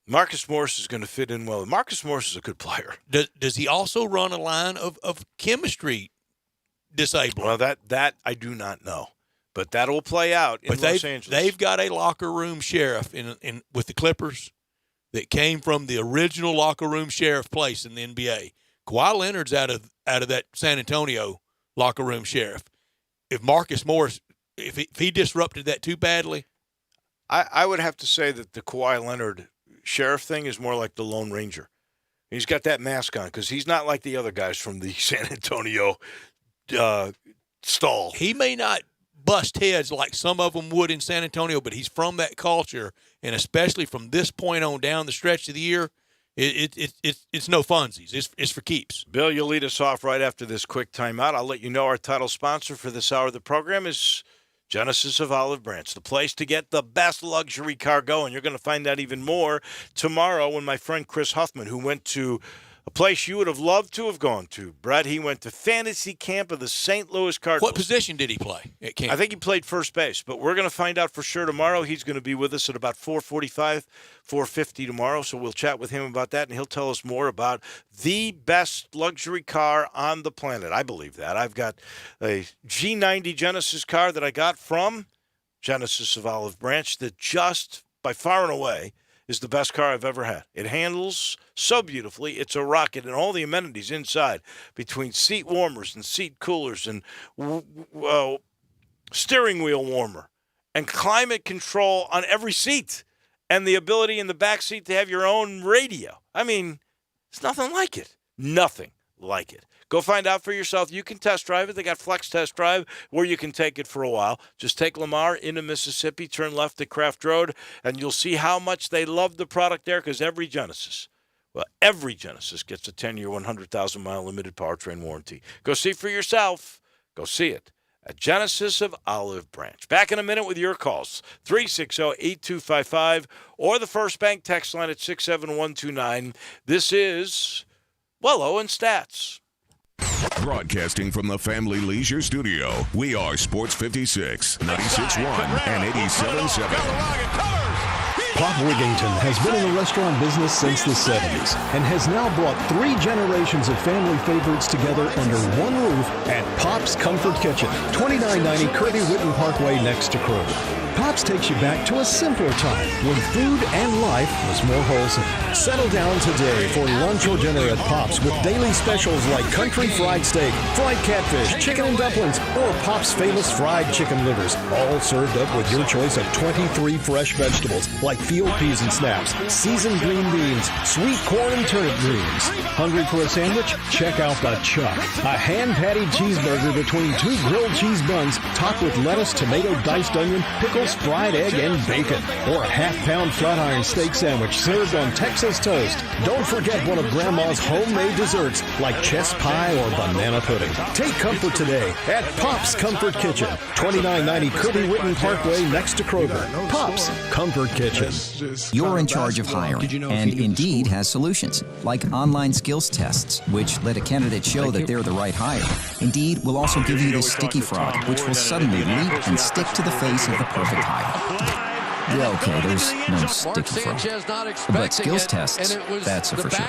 Marcus Morris is going to fit in well. Marcus Morris is a good player. Does he also run a line of chemistry disabled? Well, that I do not know, but that will play out in Los Angeles. They've got a locker room sheriff in with the Clippers that came from the original locker room sheriff place in the NBA. Kawhi Leonard's out of that San Antonio locker room sheriff. If Marcus Morris, if he disrupted that too badly, I would have to say that the Kawhi Leonard sheriff thing is more like the Lone Ranger. He's got that mask on because he's not like the other guys from the San Antonio stall. He may not bust heads like some of them would in San Antonio, but he's from that culture, and especially from this point on down the stretch of the year, it's no funsies. It's for keeps. Bill, you'll lead us off right after this quick timeout. I'll let you know our title sponsor for this hour of the program is Genesis of Olive Branch, the place to get the best luxury car going. You're going to find out even more tomorrow when my friend Chris Huffman, who went to a place you would have loved to have gone to, Brett, he went to fantasy camp of the St. Louis Cardinals. What position did he play at camp? I think he played first base, but we're going to find out for sure tomorrow. He's going to be with us at about 4:45, 4:50 tomorrow, so we'll chat with him about that, and he'll tell us more about the best luxury car on the planet. I believe that. I've got a G90 Genesis car that I got from Genesis of Olive Branch that just, by far and away, is the best car I've ever had. It handles so beautifully. It's a rocket, and all the amenities inside between seat warmers and seat coolers and steering wheel warmer and climate control on every seat and the ability in the back seat to have your own radio. I mean, it's nothing like it. Nothing like it. Go find out for yourself. You can test drive it. They got Flex Test Drive where you can take it for a while. Just take Lamar into Mississippi, turn left at Craft Road, and you'll see how much they love the product there because every Genesis gets a 10-year, 100,000-mile limited powertrain warranty. Go see for yourself. Go see it at Genesis of Olive Branch. Back in a minute with your calls, 360-8255 or the First Bank text line at 67129. This is Wolo and Stats. Broadcasting from the Family Leisure Studio, we are Sports 56, 96.1 and 87.7. Pop Wigington has been in the restaurant business since the 70s and has now brought 3 generations of family favorites together under one roof at Pop's Comfort Kitchen, 2990 Kirby Whitten Parkway next to Kroger. Pop's takes you back to a simpler time when food and life was more wholesome. Settle down today for lunch or dinner at Pop's with daily specials like country fried steak, fried catfish, chicken and dumplings, or Pop's famous fried chicken livers, all served up with your choice of 23 fresh vegetables like field peas and snaps, seasoned green beans, sweet corn and turnip greens. Hungry for a sandwich? Check out the Chuck, a hand-patted cheeseburger between 2 grilled cheese buns topped with lettuce, tomato, diced onion, pickles, fried egg, and bacon. Or a half-pound flat iron steak sandwich served on Texas toast. Don't forget one of Grandma's homemade desserts like chess pie or banana pudding. Take comfort today at Pop's Comfort Kitchen, 2990 Kirby Whitten Parkway next to Kroger. Pop's Comfort Kitchen. You're in charge of hiring, and Indeed has solutions, like online skills tests, which let a candidate show that they're the right hire. Indeed will also give you this sticky frog, which will suddenly leap and stick to the face of the perfect hire. Yeah, okay, there's no sticky frog. But skills tests, that's a for sure.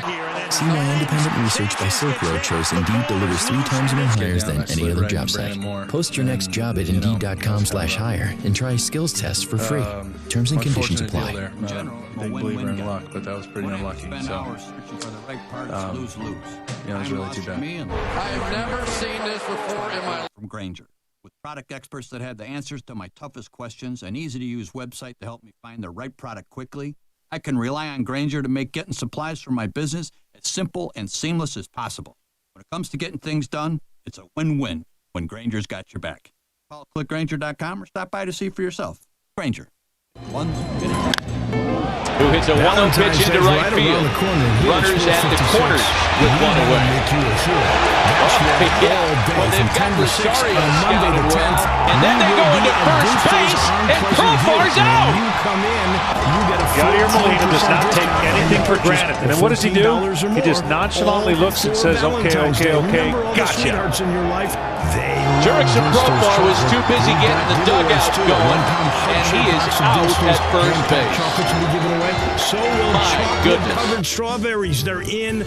See why independent research by Silk Road shows Indeed delivers 3 times more hires than any other job site. Post your next job at Indeed.com/hire and try skills tests for free. Terms and conditions apply. Big believer in luck, but that was pretty unlucky. So, it was really too bad. I've never seen this before in my life. From Grainger, with product experts that have the answers to my toughest questions, an easy-to-use website to help me find the right product quickly, I can rely on Grainger to make getting supplies for my business as simple and seamless as possible. When it comes to getting things done, it's a win-win when Grainger's got your back. Call clickgrainger.com or stop by to see for yourself. Grainger, Who hits a 1-0 pitch into right field. Runners at the corners with one away. Well, they've got Rosario scouted well, and then they go into first base, and Profar's out. Yadier Molina does not take anything for granted. And then what does he do? He just nonchalantly looks and says, okay, gotcha. Jurickson Profar was too busy getting the dugout going, and he is out at first base. So will My goodness. chocolate-covered strawberries. They're in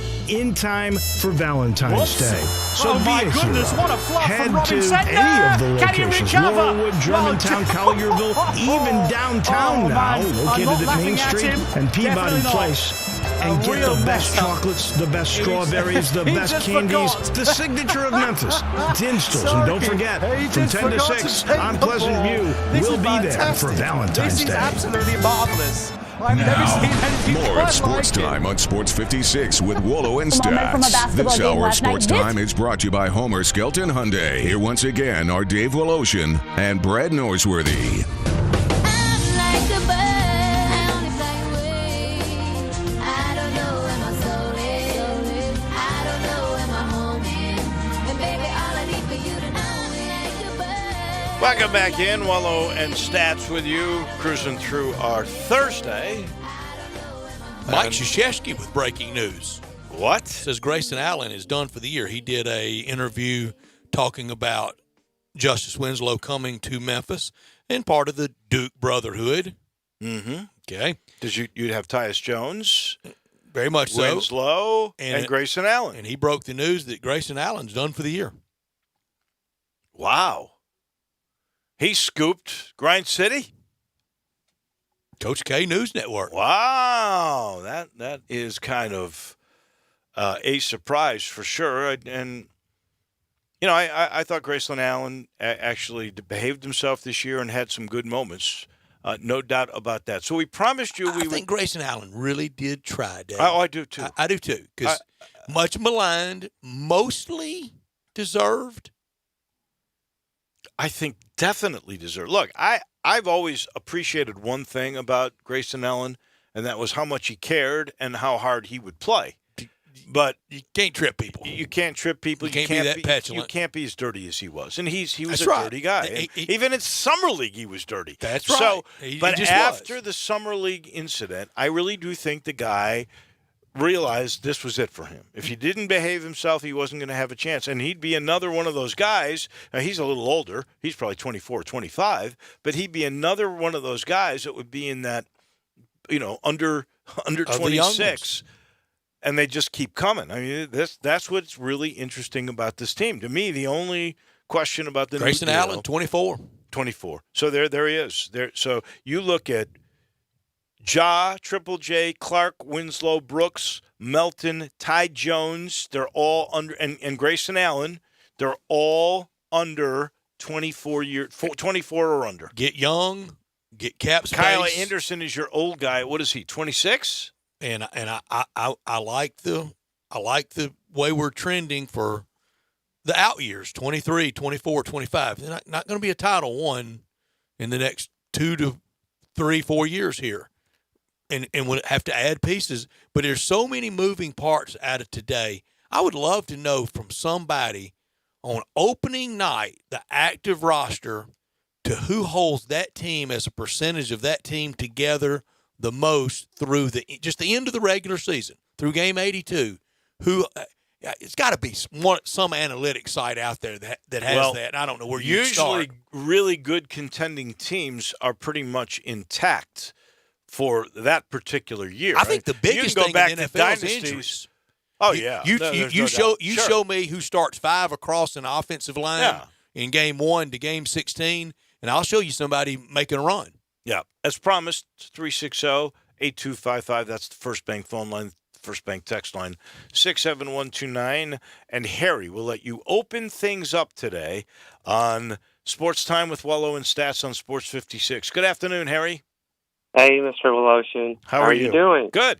time for Valentine's Day. So Oh, my be a goodness, hero. what a flop Head from Robin to Sender. any of the Can he locations, recover? Laurelwood, Germantown, Collierville, even downtown now, man, I'm located not at laughing Main at Street him. and Peabody Definitely not. Place. And get real the best mess up. chocolates, the best strawberries, the He best just candies, forgot. the signature of Memphis, Dinstall's. Sorry. And don't forget, He from just 10 to forgot 6 take on the Pleasant ball. View, This we'll is be there fantastic. for Valentine's This is Day. absolutely marvelous. I've never seen anything More quite at Sports like it. Time on Sports 56 with Wolo and From a Stats. basketball This game hour of last night. Sports Time is brought to you by Homer Skelton Hyundai. Here once again are Dave Woloshin and Brad Norsworthy. Welcome back in. Wolo and Stats with you, cruising through our Thursday. Mike Krzyzewski with breaking news. What? Says Grayson Allen is done for the year. He did a interview talking about Justice Winslow coming to Memphis and part of the Duke Brotherhood. Mm-hmm. Okay. You'd have Tyus Jones, very much so, Winslow, and Grayson Allen. And he broke the news that Grayson Allen's done for the year. Wow. He scooped Grind City. Coach K News Network. Wow, that is kind of a surprise for sure. And you know, I thought Grayson Allen actually behaved himself this year and had some good moments. No doubt about that. So we promised you I think Grayson Allen really did try, Dave. Oh, I do too. I do too, because much maligned, mostly deserved. I think definitely deserved. Look, I've always appreciated one thing about Grayson Allen, and that was how much he cared and how hard he would play. But you can't trip people. You can't trip people. You can't be that petulant. You can't be as dirty as he was, and he was That's a right. dirty guy. Even in summer league, he was dirty. That's right. So, He but just after was. the summer league incident, I really do think the guy realized this was it for him. If he didn't behave himself, he wasn't going to have a chance. And he'd be another one of those guys. Now, he's a little older. He's probably 24, 25. But he'd be another one of those guys that would be in that, under 26. And they just keep coming. I mean, that's what's really interesting about this team. To me, the only question about the Grayson new deal, Allen, 24. 24. So there he is. So you look at Triple J, Clark, Winslow, Brooks, Melton, Ty Jones. They're all under, and Grayson Allen. They're all under 24 or under. Get young, get cap space. Kyle Anderson is your old guy. What is he? 26. And I like the way we're trending for the out years, 23, 24, 25. They're not going to be a Title I in the next 2 to 3, 4 years here. And we'll have to add pieces. But there's so many moving parts out of today. I would love to know from somebody on opening night, the active roster, to who holds that team as a percentage of that team together the most through just the end of the regular season, through game 82. It's got to be some analytic site out there that has that. I don't know where you start. Usually really good contending teams are pretty much intact for that particular year. I think the biggest you can go thing back in the to NFL is dynasties. injuries. Oh, yeah. You show me who starts 5 across an offensive line in game 1 to game 16, and I'll show you somebody making a run. Yeah. As promised, 360-8255. That's the First Bank phone line, First Bank text line, 67129. And Harry will let you open things up today on Sports Time with Wolo and Stats on Sports 56. Good afternoon, Harry. Hey, Mr. Woloshin. How are you doing? Good.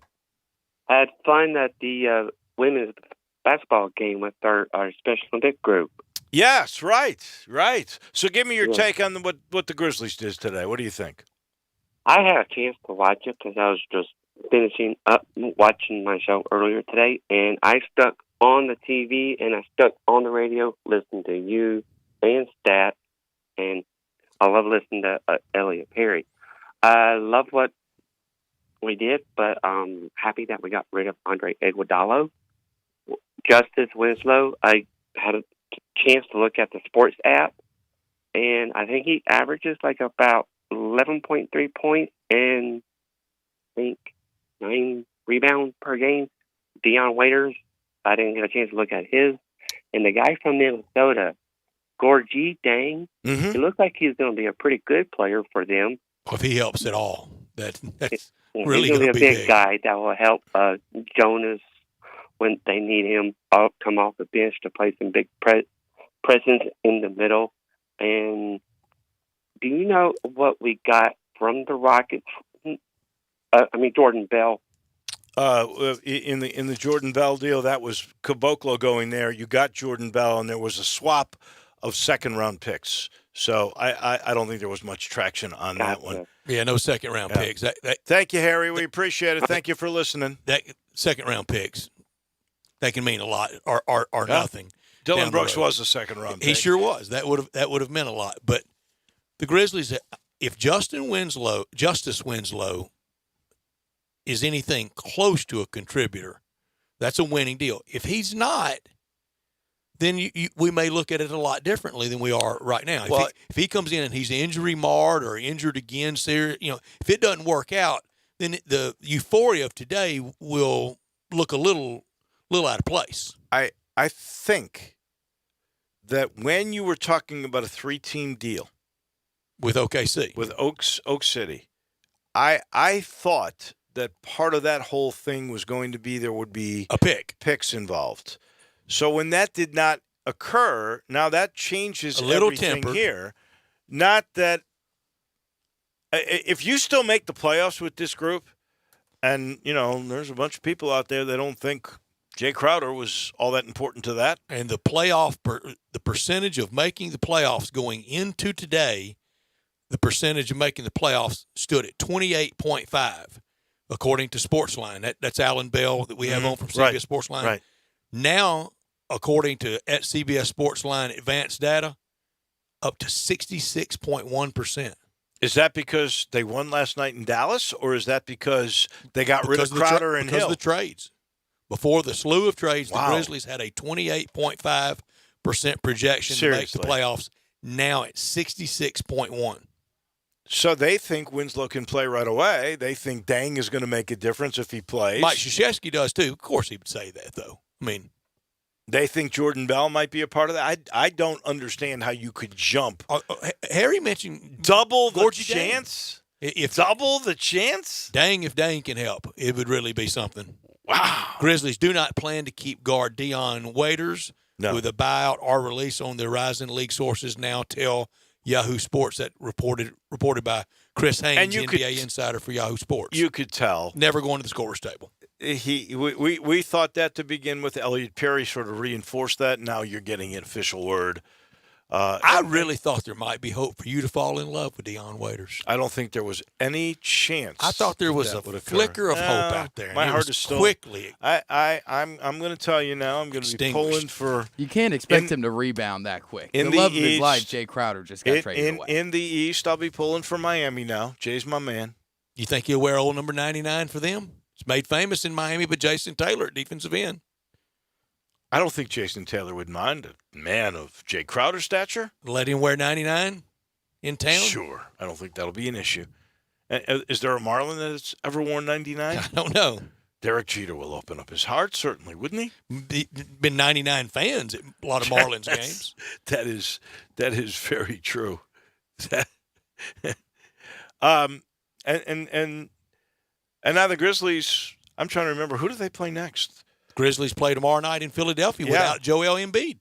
I had fun at the women's basketball game with our Special Olympic group. Yes, right. So give me your take on what the Grizzlies did today. What do you think? I had a chance to watch it because I was just finishing up watching my show earlier today, and I stuck on the TV and I stuck on the radio listening to you and Stat, and I love listening to Elliot Perry. I love what we did, but I'm happy that we got rid of Andre Iguodala. Justice Winslow, I had a chance to look at the sports app, and I think he averages like about 11.3 points and I think 9 rebounds per game. Dion Waiters, I didn't get a chance to look at his. And the guy from Minnesota, Gorgie Dang, it looks like he's going to be a pretty good player for them. If he helps at all, that's really he's going to be be a big guy that will help Jonas when they need him come off the bench to play some big presence in the middle. And do you know what we got from the Rockets? Jordan Bell. In the Jordan Bell deal, that was Caboclo going there. You got Jordan Bell, and there was a swap of second-round picks. So I don't think there was much traction on that one. Yeah, no second-round picks. Thank you, Harry. We appreciate it. Thank you for listening. That second-round picks, that can mean a lot or nothing. Dylan Brooks was a second-round pick. He sure was. That would have meant a lot. But the Grizzlies, if Justice Winslow is anything close to a contributor, that's a winning deal. If he's not, then we may look at it a lot differently than we are right now. Well, if he comes in and he's injury marred or injured again, if it doesn't work out, then the euphoria of today will look a little out of place. I think that when you were talking about a 3-team deal with OKC, with Oak City, I thought that part of that whole thing was going to be there would be picks involved. So when that did not occur, now that changes a little everything tempered. Here. Not that if you still make the playoffs with this group, and there's a bunch of people out there that don't think Jay Crowder was all that important to that. And the the percentage of making the playoffs going into today, the percentage of making the playoffs stood at 28.5. According to Sportsline. That's Alan Bell that we have on from CBS Sportsline. Right. Now, according to at CBS Sportsline advanced data, up to 66.1%. Is that because they won last night in Dallas, or is that because they got rid of Crowder and Hill? Because of the trades. Before the slew of trades, Wow. the Grizzlies had a 28.5% projection to make the playoffs. Now it's 66.1%. So they think Winslow can play right away. They think Dang is going to make a difference if he plays. Mike Krzyzewski does too. Of course he would say that, though. They think Jordan Bell might be a part of that. I don't understand how you could jump. Harry mentioned double the Gorgie chance. If double the chance? If Dang can help, it would really be something. Wow. Grizzlies do not plan to keep guard Dion Waiters with a buyout or release on the Horizon League sources now tell Yahoo Sports that reported by Chris Haynes, NBA insider for Yahoo Sports. You could tell. Never going to the scorer's table. We thought that to begin with. Elliot Perry sort of reinforced that. Now you're getting an official word. I really thought there might be hope for you to fall in love with Dion Waiters. I don't think there was any chance. I thought there was a flicker of hope out there. My heart is still quickly. I'm going to tell you now. I'm going to be pulling for. You can't expect him to rebound that quick. In the love of his life, Jay Crowder just got traded away. In the East, I'll be pulling for Miami now. Jay's my man. You think he'll wear old number 99 for them? It's made famous in Miami by Jason Taylor at defensive end. I don't think Jason Taylor would mind a man of Jay Crowder's stature. Let him wear 99 in town? Sure. I don't think that'll be an issue. Is there a Marlin that has ever worn 99? I don't know. Derek Jeter will open up his heart, certainly, wouldn't he? Been 99 fans at a lot of Marlins games. That is very true. And now the Grizzlies, I'm trying to remember, who do they play next? Grizzlies play tomorrow night in Philadelphia without Joel Embiid.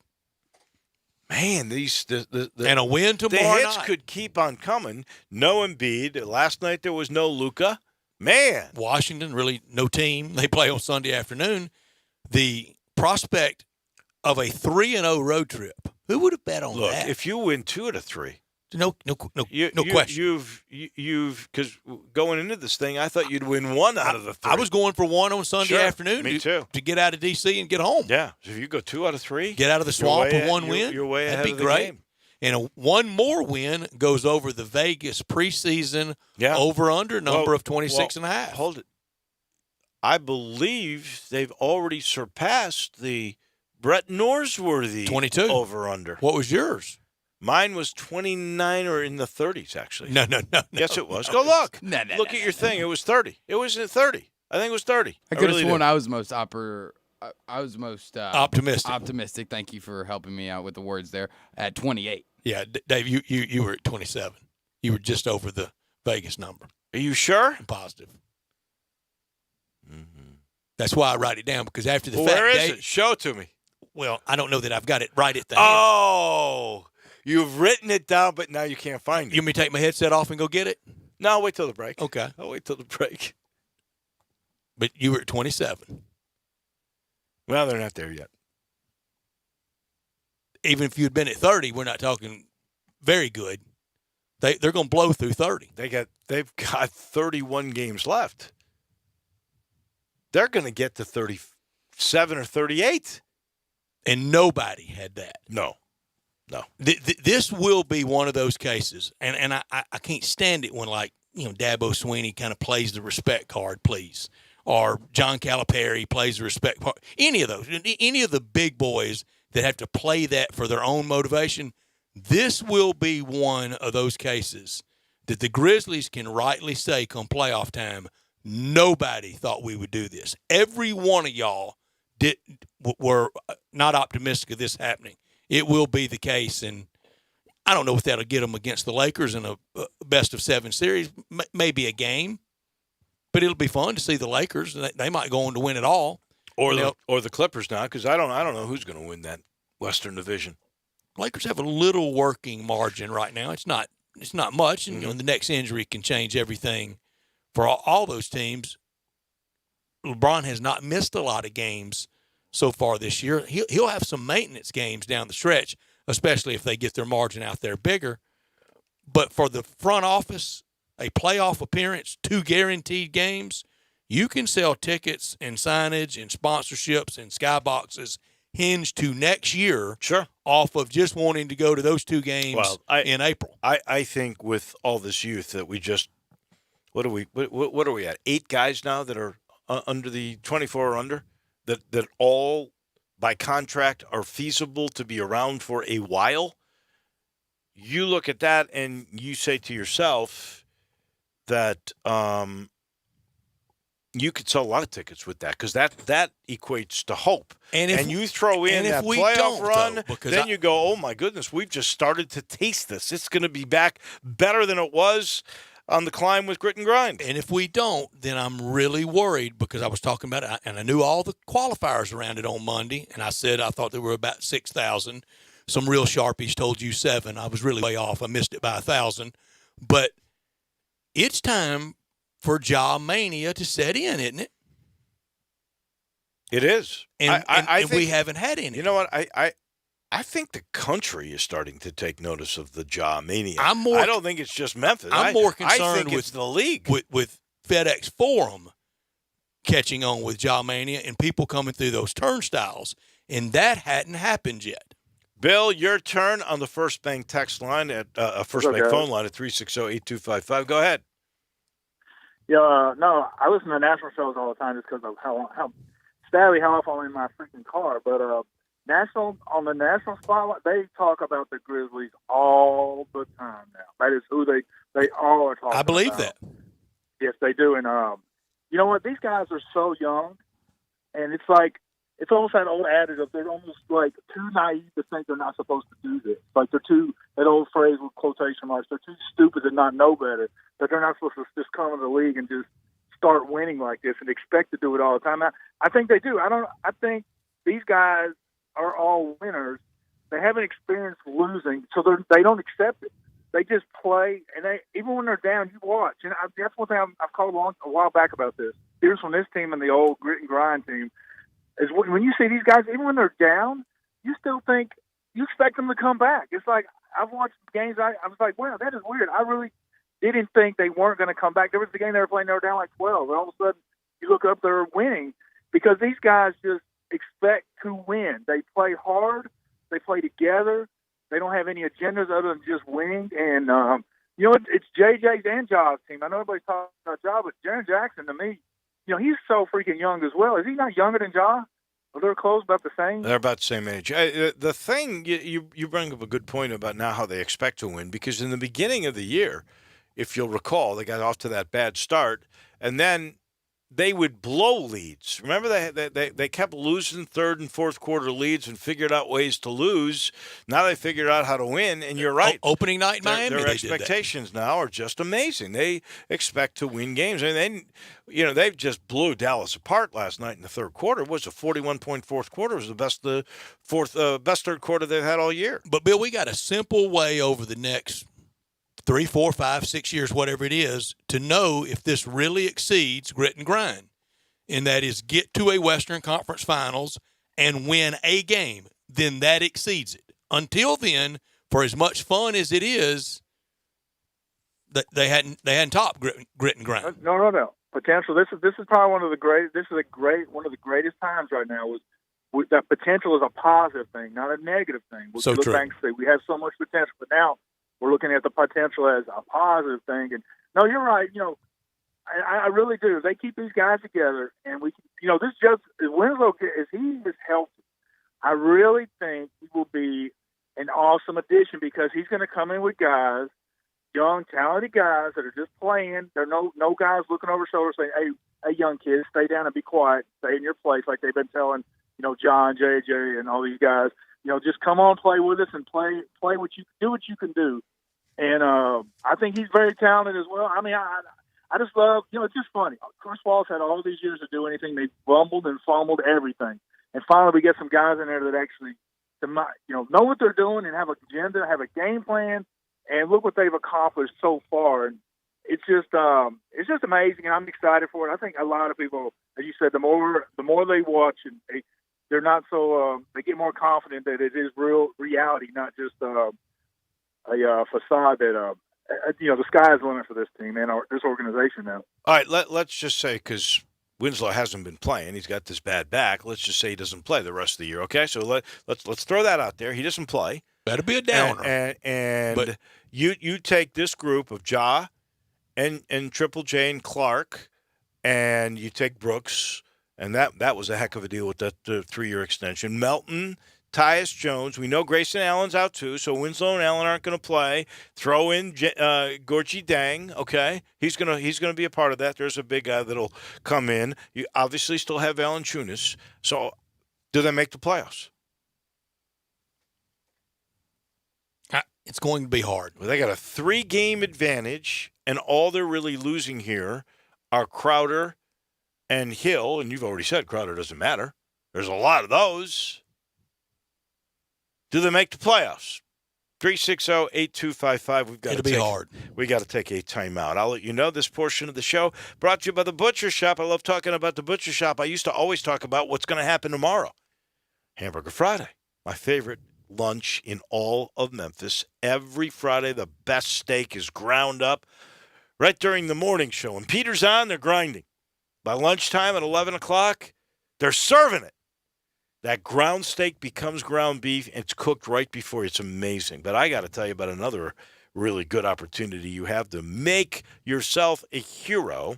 Man, and a win tomorrow the hits night. could keep on coming. No Embiid. Last night there was no Luka. Man. Washington, really no team. They play on Sunday afternoon. The prospect of a 3-0 road trip. Who would have bet on that? If you win 2 out of 3, No question. You've because going into this thing, I thought you'd win one out of the three. I was going for one on Sunday afternoon. Me too. To get out of D.C. and get home. Yeah. So if you go 2 out of 3, get out of the swamp with one win. You're way ahead That'd of be the great. game. And one more win goes over the Vegas preseason over-under number of 26.5. Hold it. I believe they've already surpassed the Brett Norsworthy 22 over-under. What was yours? Mine was 29 or in the 30s, actually. No. Yes, it was. Go look. Look at your thing. It was 30. It was at 30. I think it was 30. I could have sworn I was most optimistic. Optimistic. Thank you for helping me out with the words there. At 28. Yeah, Dave, you were at 27. You were just over the Vegas number. Are you sure? I'm positive. Mm-hmm. That's why I write it down, because after the fact, where is it? Show it to me. Well, I don't know that I've got it right at the end. Oh, you've written it down, but now you can't find it. You want me to take my headset off and go get it? No, I'll wait till the break. Okay. I'll wait till the break. But you were at 27. Well, they're not there yet. Even if you'd been at 30, we're not talking very good. They're going to blow through 30. They've got 31 games left. They're going to get to 37 or 38. And nobody had that. No. This will be one of those cases, and I can't stand it when, like, Dabo Swinney kind of plays the respect card, please, or John Calipari plays the respect card. Any of the big boys that have to play that for their own motivation. This will be one of those cases that the Grizzlies can rightly say come playoff time, nobody thought we would do this. Every one of y'all were not optimistic of this happening. It will be the case, and I don't know if that'll get them against the Lakers in a best-of-7 series, maybe a game, but it'll be fun to see the Lakers. They might go on to win it all. Or the Clippers now, because I don't know who's going to win that Western Division. Lakers have a little working margin right now. It's not much, and the next injury can change everything for all those teams. LeBron has not missed a lot of games so far this year. He'll have some maintenance games down the stretch, especially if they get their margin out there bigger. But for the front office, a playoff appearance, 2 guaranteed games, you can sell tickets and signage and sponsorships and skyboxes hinged to next year off of just wanting to go to those 2 games in April. I think with all this youth that we just what are we at? 8 guys now that are under the 24 or under that all by contract are feasible to be around for a while. You look at that and you say to yourself that you could sell a lot of tickets with that, because that equates to hope. And you throw in that playoff run, then you go, oh, my goodness, we've just started to taste this. It's going to be back better than it was on the climb with grit and grind. And if we don't, then I'm really worried, because I was talking about it, and I knew all the qualifiers around it on Monday, and I said I thought there were about 6,000. Some real Sharpies told you 7. I was really way off. I missed it by 1,000. But it's time for Ja Mania to set in, isn't it? It is. And, I think we haven't had any. You know what? I think the country is starting to take notice of the Ja Mania. I don't think it's just Memphis. I'm more concerned I think with it's the league. With FedEx Forum catching on with Ja Mania and people coming through those turnstiles. And that hadn't happened yet. Bill, your turn on the First Bank text line at First Bank phone line at 360-8255. Go ahead. Yeah, no, I listen to national shows all the time just because of how often I'm in my freaking car. But on the national spotlight, they talk about the Grizzlies all the time now. That is who they all are talking about. I believe that. Yes, they do. And you know what? These guys are so young, and it's like it's almost that old adage of they're almost like too naive to think they're not supposed to do this. Like that old phrase with quotation marks, they're too stupid to not know better, that they're not supposed to just come into the league and just start winning like this and expect to do it all the time. I think they do. I think these guys are all winners. They haven't experienced losing, so they don't accept it. They just play, and even when they're down, you watch. And that's one thing I've called a while back about this. Here's from this team and the old grit and grind team. Is when you see these guys, even when they're down, you still think you expect them to come back. It's like I've watched games. I was like, wow, that is weird. I really didn't think they weren't going to come back. There was the game they were playing, they were down like 12, and all of a sudden you look up, they're winning because these guys just expect to win. They play hard. They play together. They don't have any agendas other than just winning. And, you know, it's JJ's and Ja's team. I know everybody's talking about Ja, but Jaren Jackson, to me, you know, he's so freaking young as well. Is he not younger than Ja? Are they close, about the same? They're about the same age. The thing, you bring up a good point about now how they expect to win, because in the beginning of the year, if you'll recall, they got off to that bad start, and then they would blow leads. Remember, they kept losing third and fourth quarter leads and figured out ways to lose. Now they figured out how to win, and you're right. Opening night in Miami, their expectations now are just amazing. They expect to win games. I mean, they just blew Dallas apart last night in the third quarter. It was a 41-point fourth quarter. It was the best third quarter they've had all year. But, Bill, we got a simple way over the next 3, 4, 5, 6 years, whatever it is, to know if this really exceeds grit and grind. And that is get to a Western Conference Finals and win a game. Then that exceeds it. Until then, for as much fun as it is, they hadn't topped grit and grind. No. Potential. This is probably one of the greatest times right now. That potential is a positive thing, not a negative thing. We So look true. back and say we have so much potential, but now we're looking at the potential as a positive thing. And no, you're right. You know, I really do. If they keep these guys together, and Winslow, as he is healthy, I really think he will be an awesome addition because he's going to come in with guys, young, talented guys that are just playing. There are no guys looking over shoulder saying, "Hey, young kids, stay down and be quiet, stay in your place," like they've been telling, John, JJ, and all these guys. Just come on, play with us, and play what you can do. And I think he's very talented as well. I mean, I just love, it's just funny. Chris Wallace had all these years to do anything. They bumbled and fumbled everything. And finally we get some guys in there that actually, know what they're doing and have an agenda, have a game plan, and look what they've accomplished so far. And it's just amazing, and I'm excited for it. I think a lot of people, as you said, the more they watch, and they're not so they get more confident that it is real reality, not just a facade that the sky is the limit for this team and this organization now. All right, let's just say, because Winslow hasn't been playing, he's got this bad back. Let's just say he doesn't play the rest of the year. Okay, so let's throw that out there. He doesn't play. That'd be a downer. But you take this group of Ja and Triple J and Clark, and you take Brooks, and that was a heck of a deal with that 3-year extension. Melton, Tyus Jones. We know Grayson Allen's out too, so Winslow and Allen aren't going to play. Throw in Gorgie Dang. Okay, he's gonna be a part of that. There's a big guy that'll come in. You obviously still have Valanciunas. So, do they make the playoffs? It's going to be hard. Well, they got a 3-game advantage, and all they're really losing here are Crowder and Hill. And you've already said Crowder doesn't matter. There's a lot of those. Do they make the playoffs? 360-8255. It'll be hard. We got to take a timeout. I'll let you know this portion of the show brought to you by the Butcher Shop. I love talking about the Butcher Shop. I used to always talk about what's going to happen tomorrow. Hamburger Friday, my favorite lunch in all of Memphis. Every Friday, the best steak is ground up right during the morning show. When Peter's on, they're grinding. By lunchtime at 11 o'clock, they're serving it. That ground steak becomes ground beef, and it's cooked right before you. It's amazing. But I got to tell you about another really good opportunity you have to make yourself a hero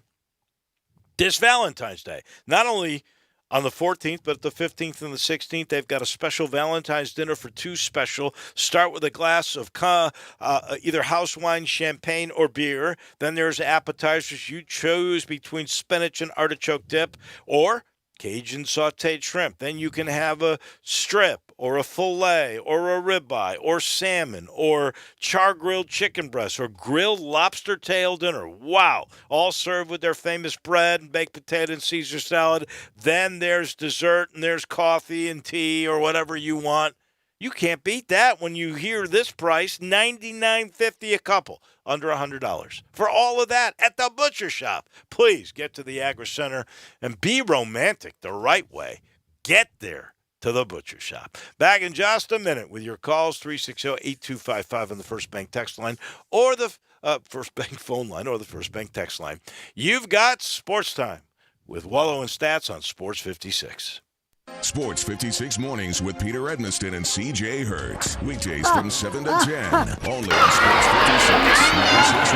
this Valentine's Day. Not only on the 14th, but the 15th and the 16th, they've got a special Valentine's dinner for two special. Start with a glass of either house wine, champagne, or beer. Then there's appetizers. You choose between spinach and artichoke dip or Cajun sautéed shrimp. Then you can have a strip or a fillet or a ribeye or salmon or char-grilled chicken breast or grilled lobster tail dinner. Wow. All served with their famous bread and baked potato and Caesar salad. Then there's dessert and there's coffee and tea or whatever you want. You can't beat that when you hear this price, $99.50 a couple, under $100. For all of that at the Butcher Shop. Please get to the Agri Center and be romantic the right way. Get there to the butcher shop. Back in just a minute with your calls, 360-8255 on the First Bank text line or the First Bank phone line or the First Bank text line. You've got Sports Time with Wolo and Stats on Sports 56. Sports 56 mornings with Peter Edmiston and CJ Hertz. Weekdays from 7 to 10. Only on Sports 56.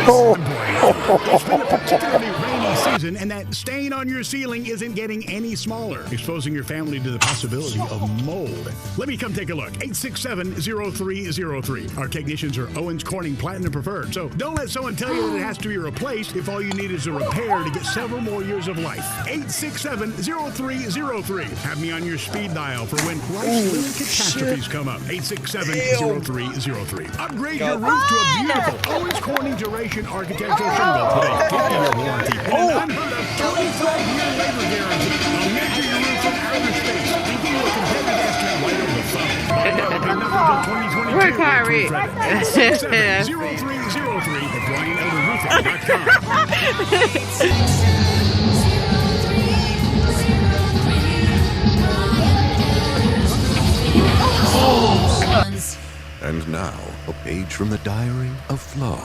96.1. It's been a particularly rainy season, and that stain on your ceiling isn't getting any smaller, exposing your family to the possibility of mold. Let me come take a look. 867-0303. Our technicians are Owens Corning Platinum Preferred, so don't let someone tell you that it has to be replaced if all you need is a repair to get several more years of life. 867-0303. Have me on your speed dial for when life's little catastrophes come up. 867-0303. Upgrade your roof to a beautiful Owens Corning Duration Architectural shingle with a 50-year warranty and an unheard of 25-year labor guarantee. I'll measure your roof from outer space and give you a competitive estimate right over the phone. Buy now and pay nothing until 2022. We're Kyrie. 867-0303 at BrianElderRoofing.com. And now, a page from the diary of Flo.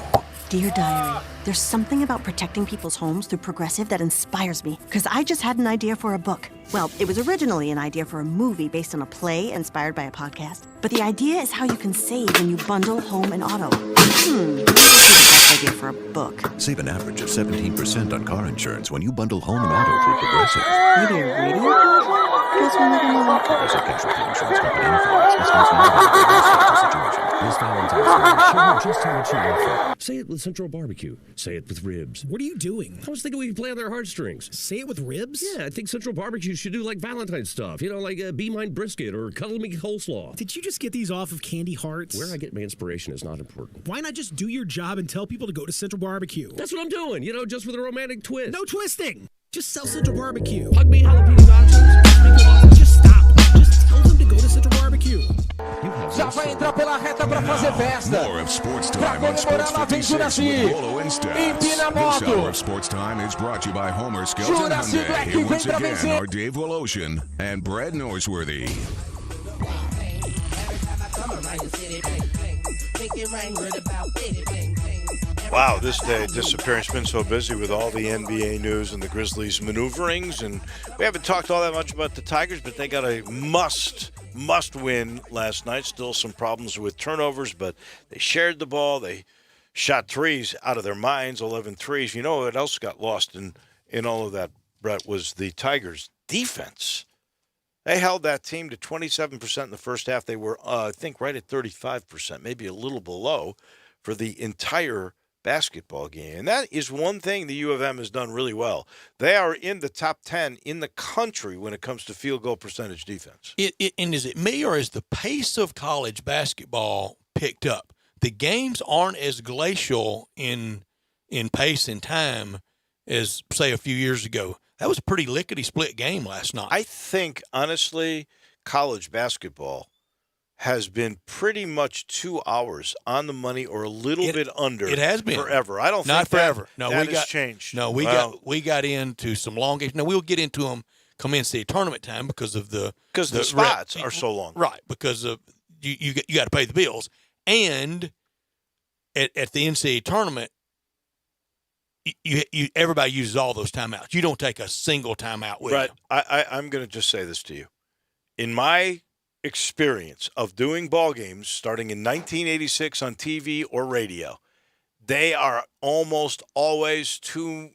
Dear Diary, there's something about protecting people's homes through Progressive that inspires me, because I just had an idea for a book. Well, it was originally an idea for a movie based on a play inspired by a podcast. But the idea is how you can save when you bundle home and auto. Maybe the best idea for a book. Save an average of 17% on car insurance when you bundle home and auto through Progressive. Maybe a radio commercial? Guess we'll never know. Progressive Casualty Insurance Company influence. Discounts not available in this situation. This Valentine's Day, show her just how much you love her. Say it with Central Barbecue. Say it with ribs. What are you doing? I was thinking we could play on their heartstrings. Say it with ribs? Yeah, I think Central Barbecue should do like Valentine's stuff. You know, like Be Mine Brisket or Cuddle Me Coleslaw. Did you just get these off of Candy Hearts? Where I get my inspiration is not important. Why not just do your job and tell people to go to Central Barbecue? That's what I'm doing, you know, just with a romantic twist. No twisting! Just sell Central Barbecue. Hug me jalapeno nachos. Just stop. Just tell them to go to Central Barbecue. Já vai entrar pela reta pra fazer festa. More of Sports Time on Sports 56 with Wolo and Stats. This hour of Sports Time is brought to you by Homer Skelton Hyundai. Here once again are Dave Woloshin and Brad Norsworthy. Wow, this appearance has been so busy with all the NBA news and the Grizzlies maneuverings, and we haven't talked all that much about the Tigers, but they got a must win last night. Still some problems with turnovers, but they shared the ball. They shot threes out of their minds, 11 threes. You know what else got lost in all of that, Brett, was the Tigers' defense. They held that team to 27% in the first half. They were, I think, right at 35%, maybe a little below for the entire basketball game. And that is one thing the U of M has done really well. They are in the top 10 in the country when it comes to field goal percentage defense. And is it me, or is the pace of college basketball picked up? The games aren't as glacial in pace and time as, say, a few years ago. That was a pretty lickety-split game last night. I think, honestly, college basketball has been pretty much 2 hours on the money or a little bit under. It has been forever. I don't not think forever. That has changed. No, we got into some long games. Now we'll get into them come NCAA tournament time because the spots are so long. Right, because of you got to pay the bills, and at the NCAA tournament, you everybody uses all those timeouts. You don't take a single timeout with you. I'm going to just say this to you. In my experience of doing ball games starting in 1986 on TV or radio, they are almost always two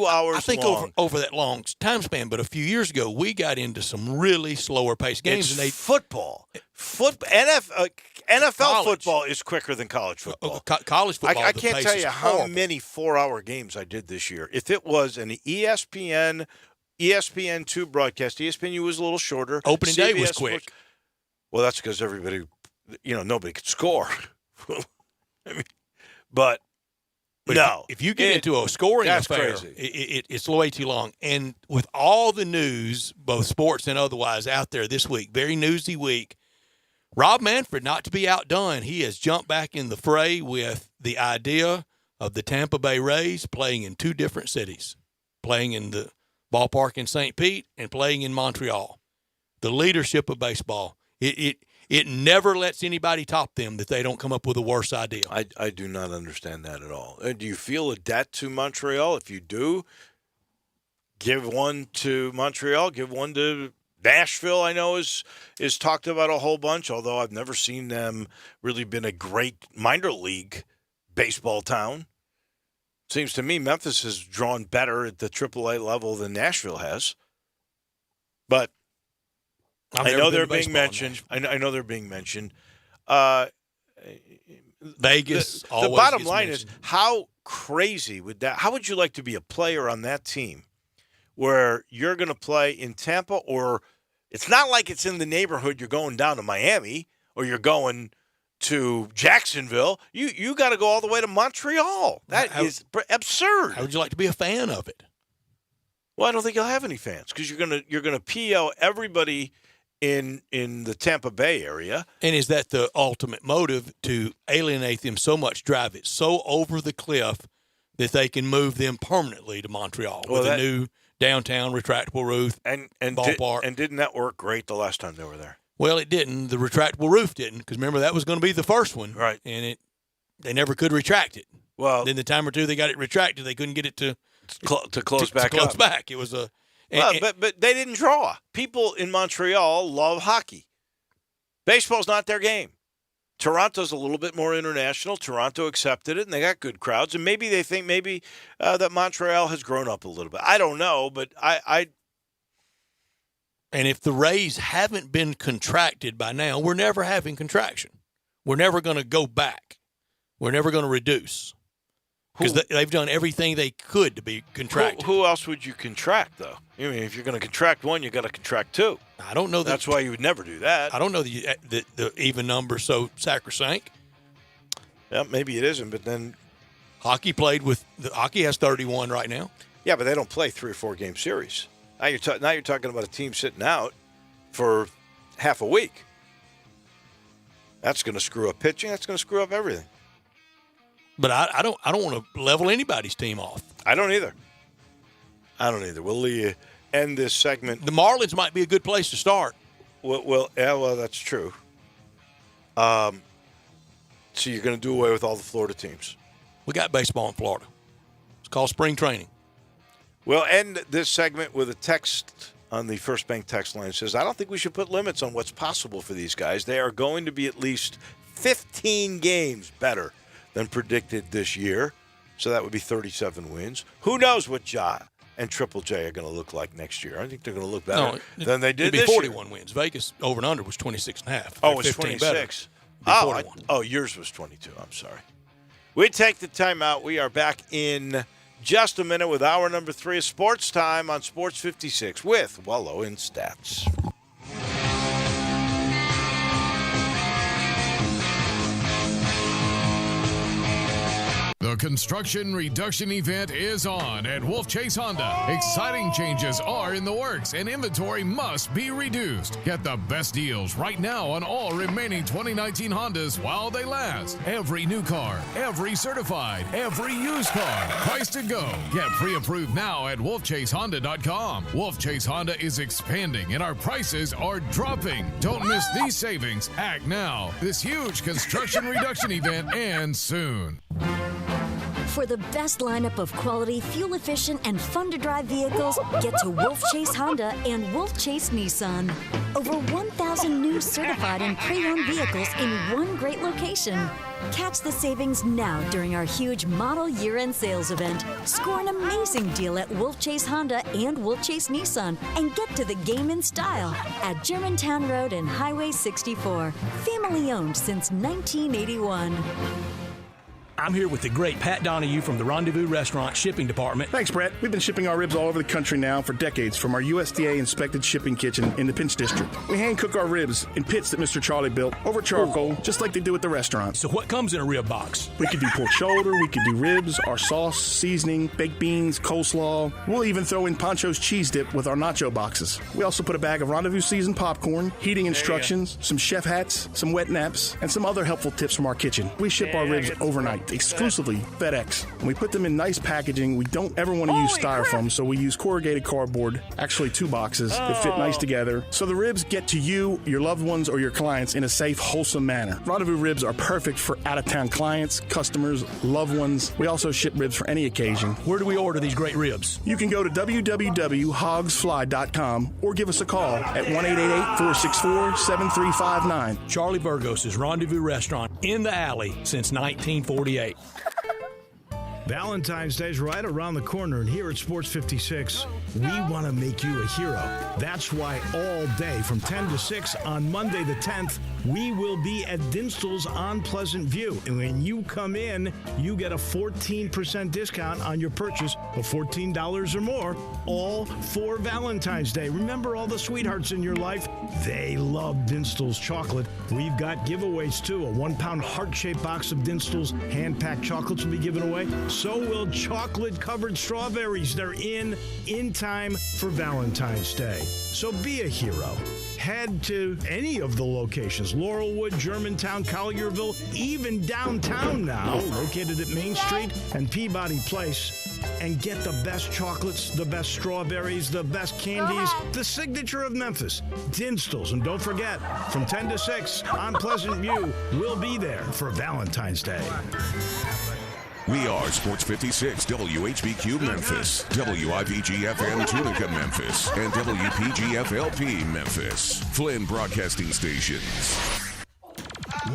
hours. I think long. over that long time span, but a few years ago we got into some really slower paced games. It's football. NFL football is quicker than college football. College football. I can't tell you how horrible. many 4-hour games I did this year. If it was an ESPN2 broadcast, ESPNU was a little shorter. Opening day was quick. Well, that's because everybody, nobody could score. But no. If you get into a scoring affair, crazy. It's way too long. And with all the news, both sports and otherwise, out there this week, very newsy week, Rob Manfred, not to be outdone, he has jumped back in the fray with the idea of the Tampa Bay Rays playing in two different cities, playing in the ballpark in St. Pete and playing in Montreal. The leadership of baseball, it never lets anybody top them that they don't come up with a worse idea. I do not understand that at all. Do you feel a debt to Montreal? If you do, give one to Montreal, give one to Nashville. I know is talked about a whole bunch, although I've never seen them really been a great minor league baseball town. Seems to me Memphis has drawn better at the AAA level than Nashville has. But I know they're being mentioned. I know they're being mentioned. Vegas. The bottom line is, how crazy would that? How would you like to be a player on that team, where you're going to play in Tampa, or it's not like it's in the neighborhood. You're going down to Miami, or you're going to Jacksonville. You got to go all the way to Montreal. That is absurd. How would you like to be a fan of it? Well, I don't think you'll have any fans because you're gonna PO everybody in the Tampa Bay area. And is that the ultimate motive, to alienate them so much, drive it so over the cliff that they can move them permanently to Montreal with a new downtown retractable roof and ballpark? And didn't that work great the last time they were there? Well, it didn't. The retractable roof didn't, because remember that was going to be the first one, right? And they never could retract it. Well, then the time or two they got it retracted, they couldn't get it to close back. It was a but they didn't draw. People in Montreal love hockey. Baseball's not their game. Toronto's a little bit more international. Toronto accepted it, and they got good crowds. And maybe they think that Montreal has grown up a little bit. I don't know, but I. And if the Rays haven't been contracted by now, we're never having contraction. We're never going to go back. We're never going to reduce. Because they've done everything they could to be contracted. Who else would you contract, though? I mean, if you're going to contract one, you got to contract two. I don't know. That's why you would never do that. I don't know the even number so sacrosanct. Yeah, maybe it isn't, but then hockey has 31 right now. Yeah, but they don't play 3 or 4 game series. Now you're talking about a team sitting out for half a week. That's going to screw up pitching. That's going to screw up everything. But I don't want to level anybody's team off. I don't either. We'll end this segment. The Marlins might be a good place to start. Well, that's true. So you're going to do away with all the Florida teams? We got baseball in Florida. It's called spring training. We'll end this segment with a text on the First Bank text line. It says, I don't think we should put limits on what's possible for these guys. They are going to be at least 15 games better than predicted this year. So that would be 37 wins. Who knows what Ja and Triple J are going to look like next year? I think they're going to look better than they did this year. 41 wins. Vegas over and under was 26.5. Oh, it's 26. Yours was 22. I'm sorry. We take the timeout. We are back in just a minute with hour number 3 of Sports Time on Sports 56 with Wolo and Stats. The construction reduction event is on at Wolf Chase Honda. Exciting changes are in the works and inventory must be reduced. Get the best deals right now on all remaining 2019 Hondas while they last. Every new car, every certified, every used car, price to go. Get pre-approved now at wolfchasehonda.com. Wolf Chase Honda is expanding and our prices are dropping. Don't miss these savings. Act now. This huge construction reduction event ends soon. For the best lineup of quality, fuel-efficient, and fun-to-drive vehicles, get to Wolf Chase Honda and Wolf Chase Nissan. Over 1,000 new certified and pre-owned vehicles in one great location. Catch the savings now during our huge model year-end sales event. Score an amazing deal at Wolf Chase Honda and Wolf Chase Nissan and get to the game in style at Germantown Road and Highway 64. Family-owned since 1981. I'm here with the great Pat Donahue from the Rendezvous Restaurant Shipping Department. Thanks, Brett. We've been shipping our ribs all over the country now for decades from our USDA-inspected shipping kitchen in the Pinch District. We hand-cook our ribs in pits that Mr. Charlie built over charcoal, just like they do at the restaurant. So what comes in a rib box? We could do pork shoulder, we could do ribs, our sauce, seasoning, baked beans, coleslaw. We'll even throw in Pancho's cheese dip with our nacho boxes. We also put a bag of Rendezvous seasoned popcorn, heating instructions, some chef hats, some wet naps, and some other helpful tips from our kitchen. We ship our ribs overnight. exclusively FedEx. And we put them in nice packaging. We don't ever want to use styrofoam, so we use corrugated cardboard, actually 2 boxes that fit nice together. So the ribs get to you, your loved ones, or your clients in a safe, wholesome manner. Rendezvous ribs are perfect for out-of-town clients, customers, loved ones. We also ship ribs for any occasion. Where do we order these great ribs? You can go to www.hogsfly.com or give us a call at 1-888-464-7359. Charlie Burgos' Rendezvous Restaurant in the alley since 1948. Valentine's Day is right around the corner, and here at Sports 56, we want to make you a hero. That's why all day from 10 to 6 on Monday the 10th, we will be at Dinstall's on Pleasant View. And when you come in, you get a 14% discount on your purchase of $14 or more, all for Valentine's Day. Remember all the sweethearts in your life? They love Dinstall's chocolate. We've got giveaways, too. A 1-pound heart-shaped box of Dinstall's hand-packed chocolates will be given away. So will chocolate-covered strawberries. They're in time for Valentine's Day. So be a hero. Head to any of the locations, Laurelwood, Germantown, Collierville, even downtown now, located at Main Street and Peabody Place, and get the best chocolates, the best strawberries, the best candies, the signature of Memphis, Dinstall's. And don't forget, from 10 to 6 on Pleasant View, we'll be there for Valentine's Day. We are Sports 56, WHBQ Memphis, WIVG-FM Tunica Memphis, and WPG-FLP Memphis, Flynn Broadcasting Stations.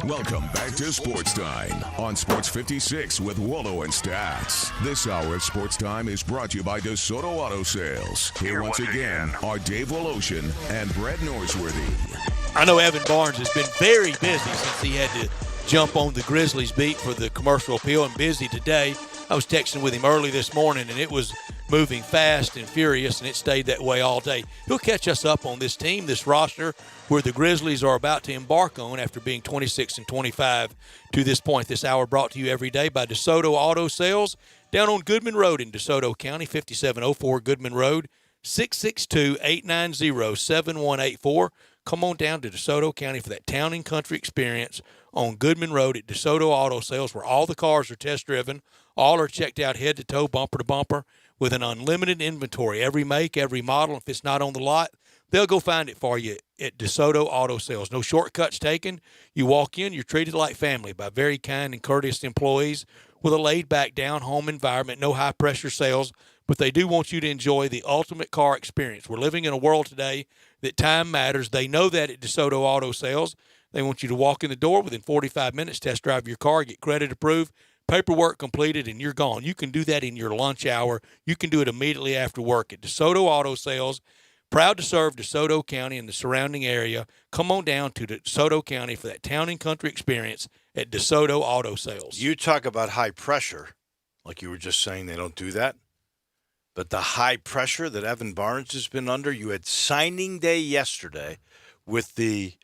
Welcome back to Sportstime on Sports 56 with Wolo and Stats. This hour of Sportstime is brought to you by DeSoto Auto Sales. Here once again are Dave Woloshin and Brett Norsworthy. I know Evan Barnes has been very busy since he had to jump on the Grizzlies beat for the commercial appeal, and busy today. I was texting with him early this morning, and it was moving fast and furious, and it stayed that way all day. He'll catch us up on this team, this roster, where the Grizzlies are about to embark on after being 26-25 to this point. This hour brought to you every day by DeSoto Auto Sales down on Goodman Road in DeSoto County, 5704 Goodman Road, 662-890-7184. Come on down to DeSoto County for that town and country experience on Goodman Road at DeSoto Auto Sales, where all the cars are test-driven, all are checked out head to toe, bumper to bumper, with an unlimited inventory, every make, every model. If it's not on the lot, they'll go find it for you at DeSoto Auto Sales. No shortcuts taken. You walk in, you're treated like family by very kind and courteous employees with a laid-back, down-home environment, no high-pressure sales, but they do want you to enjoy the ultimate car experience. We're living in a world today that time matters. They know that at DeSoto Auto Sales. They want you to walk in the door within 45 minutes, test drive your car, get credit approved, paperwork completed, and you're gone. You can do that in your lunch hour. You can do it immediately after work at DeSoto Auto Sales. Proud to serve DeSoto County and the surrounding area. Come on down to DeSoto County for that town and country experience at DeSoto Auto Sales. You talk about high pressure, like you were just saying they don't do that. But the high pressure that Evan Barnes has been under, you had signing day yesterday with the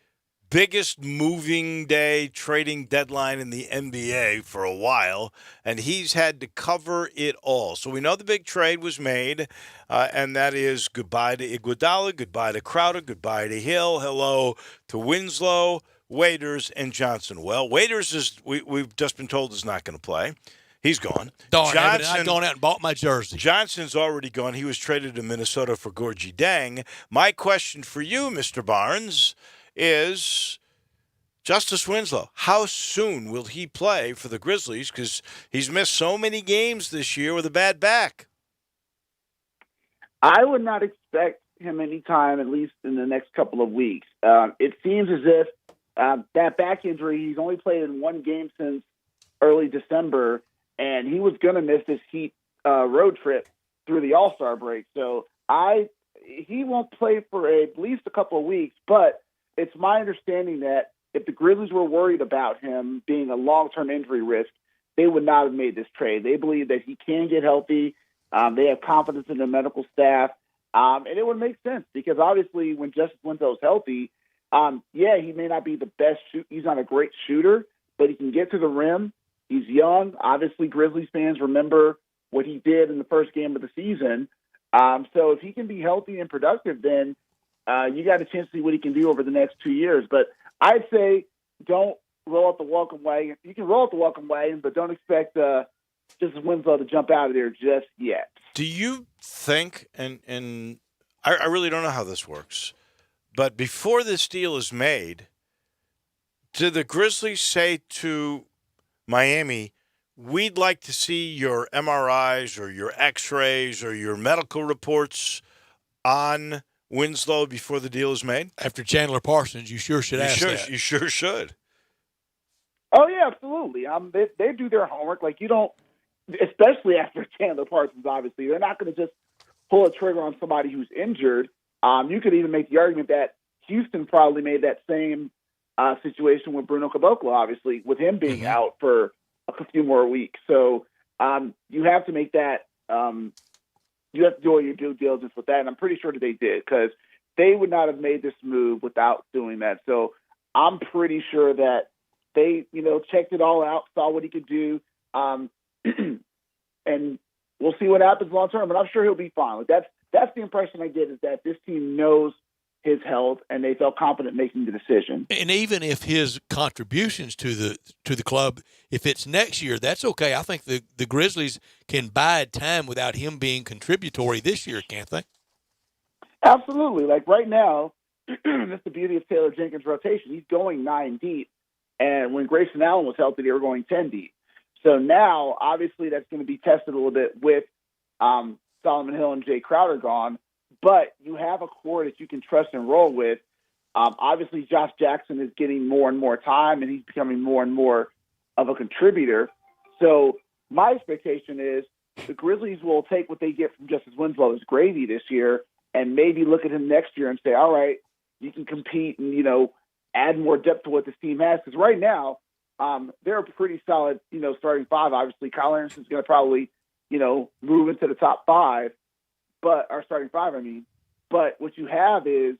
biggest moving day trading deadline in the NBA for a while, and he's had to cover it all. So we know the big trade was made, and that is goodbye to Iguodala, goodbye to Crowder, goodbye to Hill, hello to Winslow, Waiters, and Johnson. Well, Waiters is we've just been told is not going to play. He's gone. Darn, I've gone out and bought my jersey. Johnson's already gone. He was traded to Minnesota for Gorgie Deng. My question for you, Mr. Barnes, is Justice Winslow. How soon will he play for the Grizzlies? Because he's missed so many games this year with a bad back. I would not expect him anytime, at least in the next couple of weeks. It seems as if that back injury, he's only played in one game since early December, and he was going to miss this Heat road trip through the All-Star break. So he won't play for at least a couple of weeks, but it's my understanding that if the Grizzlies were worried about him being a long-term injury risk, they would not have made this trade. They believe that he can get healthy. They have confidence in the medical staff. And it would make sense because obviously when Justice Winslow's healthy, he may not be the best he's not a great shooter, but he can get to the rim. He's young. Obviously, Grizzlies fans remember what he did in the first game of the season. So if he can be healthy and productive, then you got a chance to see what he can do over the next 2 years. But I'd say don't roll out the welcome wagon. You can roll out the welcome wagon, but don't expect Justice Winslow to jump out of there just yet. Do you think, and I really don't know how this works, but before this deal is made, did the Grizzlies say to Miami, we'd like to see your MRIs or your X-rays or your medical reports on Winslow before the deal is made? After Chandler Parsons, you sure should ask that. You sure should. Oh, yeah, absolutely. They do their homework. Like, you don't, especially after Chandler Parsons, obviously. They're not going to just pull a trigger on somebody who's injured. You could even make the argument that Houston probably made that same situation with Bruno Caboclo, obviously, with him being out for a few more weeks. So you have to make that you have to do all your due diligence with that, and I'm pretty sure that they did, because they would not have made this move without doing that. So I'm pretty sure that they, checked it all out, saw what he could do, and we'll see what happens long term. But I'm sure he'll be fine. Like, that's the impression I get, is that this team knows his health and they felt confident making the decision. And even if his contributions to the club, if it's next year, that's okay. I think the Grizzlies can bide time without him being contributory this year, can't they? Absolutely. Like right now, that's the beauty of Taylor Jenkins' rotation. He's going 9 deep, and when Grayson Allen was healthy, they were going 10 deep. So now, obviously, that's going to be tested a little bit with Solomon Hill and Jay Crowder gone. But you have a core that you can trust and roll with. Obviously, Josh Jackson is getting more and more time, and he's becoming more and more of a contributor. So my expectation is the Grizzlies will take what they get from Justice Winslow as gravy this year, and maybe look at him next year and say, all right, you can compete and, add more depth to what this team has. Because right now, they're a pretty solid, starting five. Obviously, Kyle Anderson's going to probably, move into the top five. But our starting five, But what you have is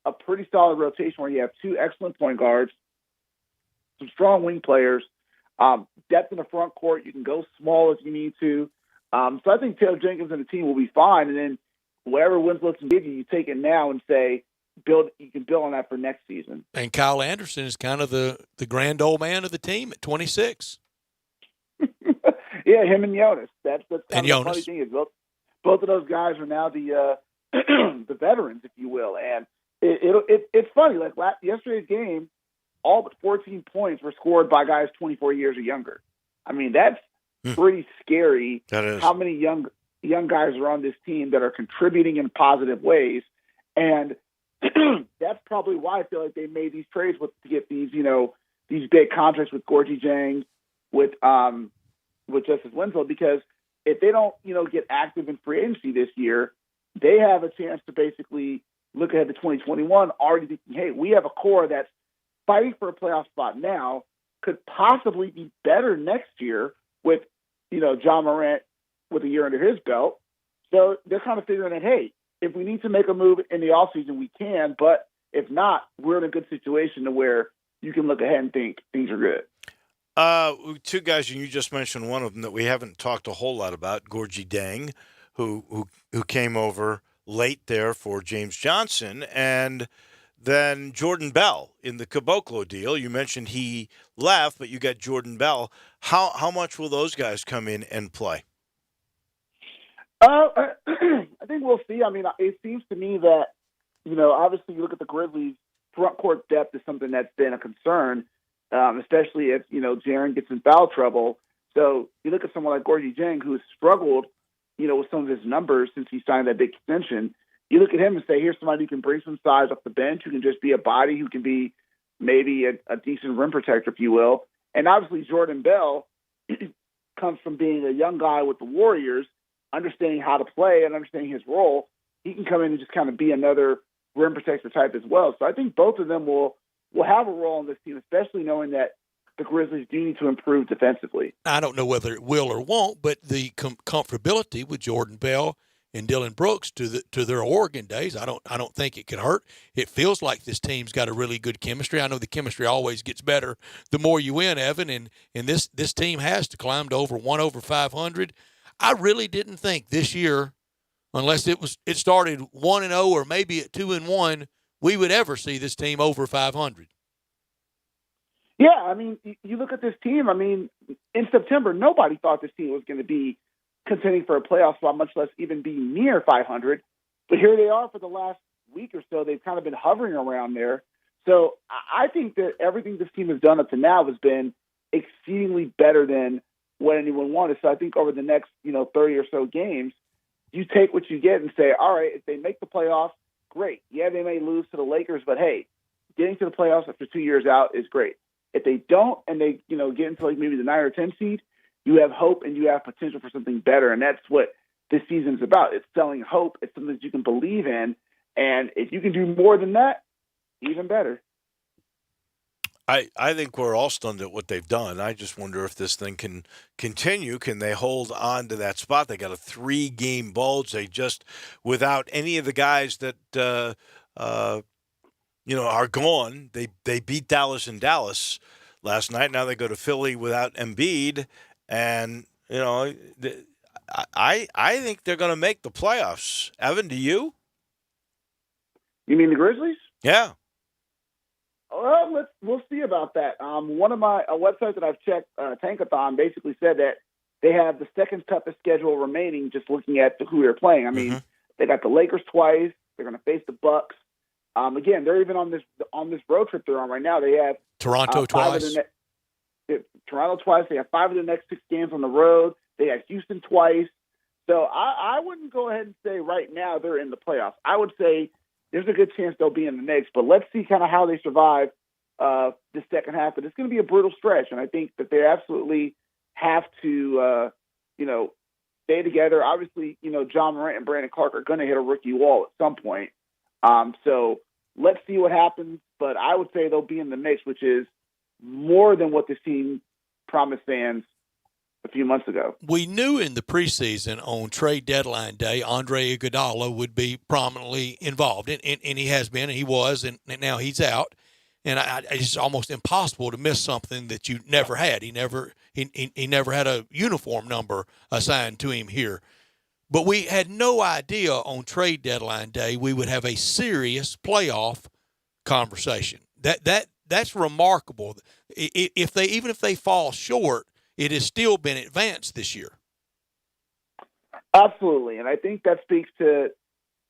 a pretty solid rotation where you have 2 excellent point guards, some strong wing players, depth in the front court. You can go small if you need to. So I think Taylor Jenkins and the team will be fine. And then whatever Winslow can give you, you take it now and say, you can build on that for next season. And Kyle Anderson is kind of the grand old man of the team at 26. Yeah, him and Jonas. That's kind of the funny thing is, both of those guys are now the the veterans, if you will. And it's funny. Like yesterday's game, all but 14 points were scored by guys 24 years or younger. That's pretty scary. That is. How many young guys are on this team that are contributing in positive ways. And that's probably why I feel like they made these trades to get these, these big contracts with Gorgie Jang, with Justice Winslow, because if they don't, get active in free agency this year, they have a chance to basically look ahead to 2021 already thinking, hey, we have a core that's fighting for a playoff spot now, could possibly be better next year with, John Morant with a year under his belt. So they're kind of figuring that, hey, if we need to make a move in the offseason, we can, but if not, we're in a good situation to where you can look ahead and think things are good. 2 guys, and you just mentioned one of them that we haven't talked a whole lot about, Gorgie Dang, who came over late there for James Johnson, and then Jordan Bell in the Caboclo deal. You mentioned he left, but you got Jordan Bell. How much will those guys come in and play? I think we'll see. It seems to me that, obviously you look at the Grizzlies, front court depth is something that's been a concern. Especially if, Jaren gets in foul trouble. So you look at someone like Gorgie Jang, who has struggled, with some of his numbers since he signed that big extension. You look at him and say, here's somebody who can bring some size off the bench, who can just be a body, who can be maybe a decent rim protector, if you will. And obviously Jordan Bell comes from being a young guy with the Warriors, understanding how to play and understanding his role. He can come in and just kind of be another rim protector type as well. So I think both of them will have a role in this team, especially knowing that the Grizzlies do need to improve defensively. I don't know whether it will or won't, but the comfortability with Jordan Bell and Dylan Brooks to their Oregon days, I don't think it could hurt. It feels like this team's got a really good chemistry. I know the chemistry always gets better the more you win, Evan, and this team has to climb to over 500. I really didn't think this year, unless it started 1-0 or maybe at 2-1, we would ever see this team over 500. Yeah, I mean, you look at this team. I mean, in September, nobody thought this team was going to be contending for a playoff spot, much less even be near 500. But here they are for the last week or so. They've kind of been hovering around there. So I think that everything this team has done up to now has been exceedingly better than what anyone wanted. So I think over the next, 30 or so games, you take what you get and say, all right, if they make the playoffs, great. Yeah, they may lose to the Lakers, but hey, getting to the playoffs after 2 years out is great. If they don't and they, get into like maybe the 9 or 10 seed, you have hope and you have potential for something better. And that's what this season is about. It's selling hope. It's something that you can believe in. And if you can do more than that, even better. I think we're all stunned at what they've done. I just wonder if this thing can continue. Can they hold on to that spot? They got a 3-game bulge. They just, without any of the guys that, are gone, they beat Dallas in Dallas last night. Now they go to Philly without Embiid. And, I think they're going to make the playoffs. Evan, do you? You mean the Grizzlies? Yeah. Well, we'll see about that. One of my websites that I've checked, Tankathon, basically said that they have the second toughest schedule remaining. Just looking at who they're playing, I mean, they got the Lakers twice. They're going to face the Bucks. Again, they're even on this road trip they're on right now. They have Toronto twice. Toronto twice. They have 5 of the next 6 games on the road. They have Houston twice. So I wouldn't go ahead and say right now they're in the playoffs. I would say there's a good chance they'll be in the mix, but let's see kind of how they survive the second half. But it's going to be a brutal stretch, and I think that they absolutely have to, stay together. Obviously, John Morant and Brandon Clark are going to hit a rookie wall at some point. So let's see what happens, but I would say they'll be in the mix, which is more than what this team promised fans a few months ago. We knew in the preseason on trade deadline day, Andre Iguodala would be prominently involved, and he has been, and he was, and now he's out. And it's almost impossible to miss something that you never had. He never had a uniform number assigned to him here. But we had no idea on trade deadline day we would have a serious playoff conversation. That's remarkable. If they fall short, it has still been advanced this year. Absolutely. And I think that speaks to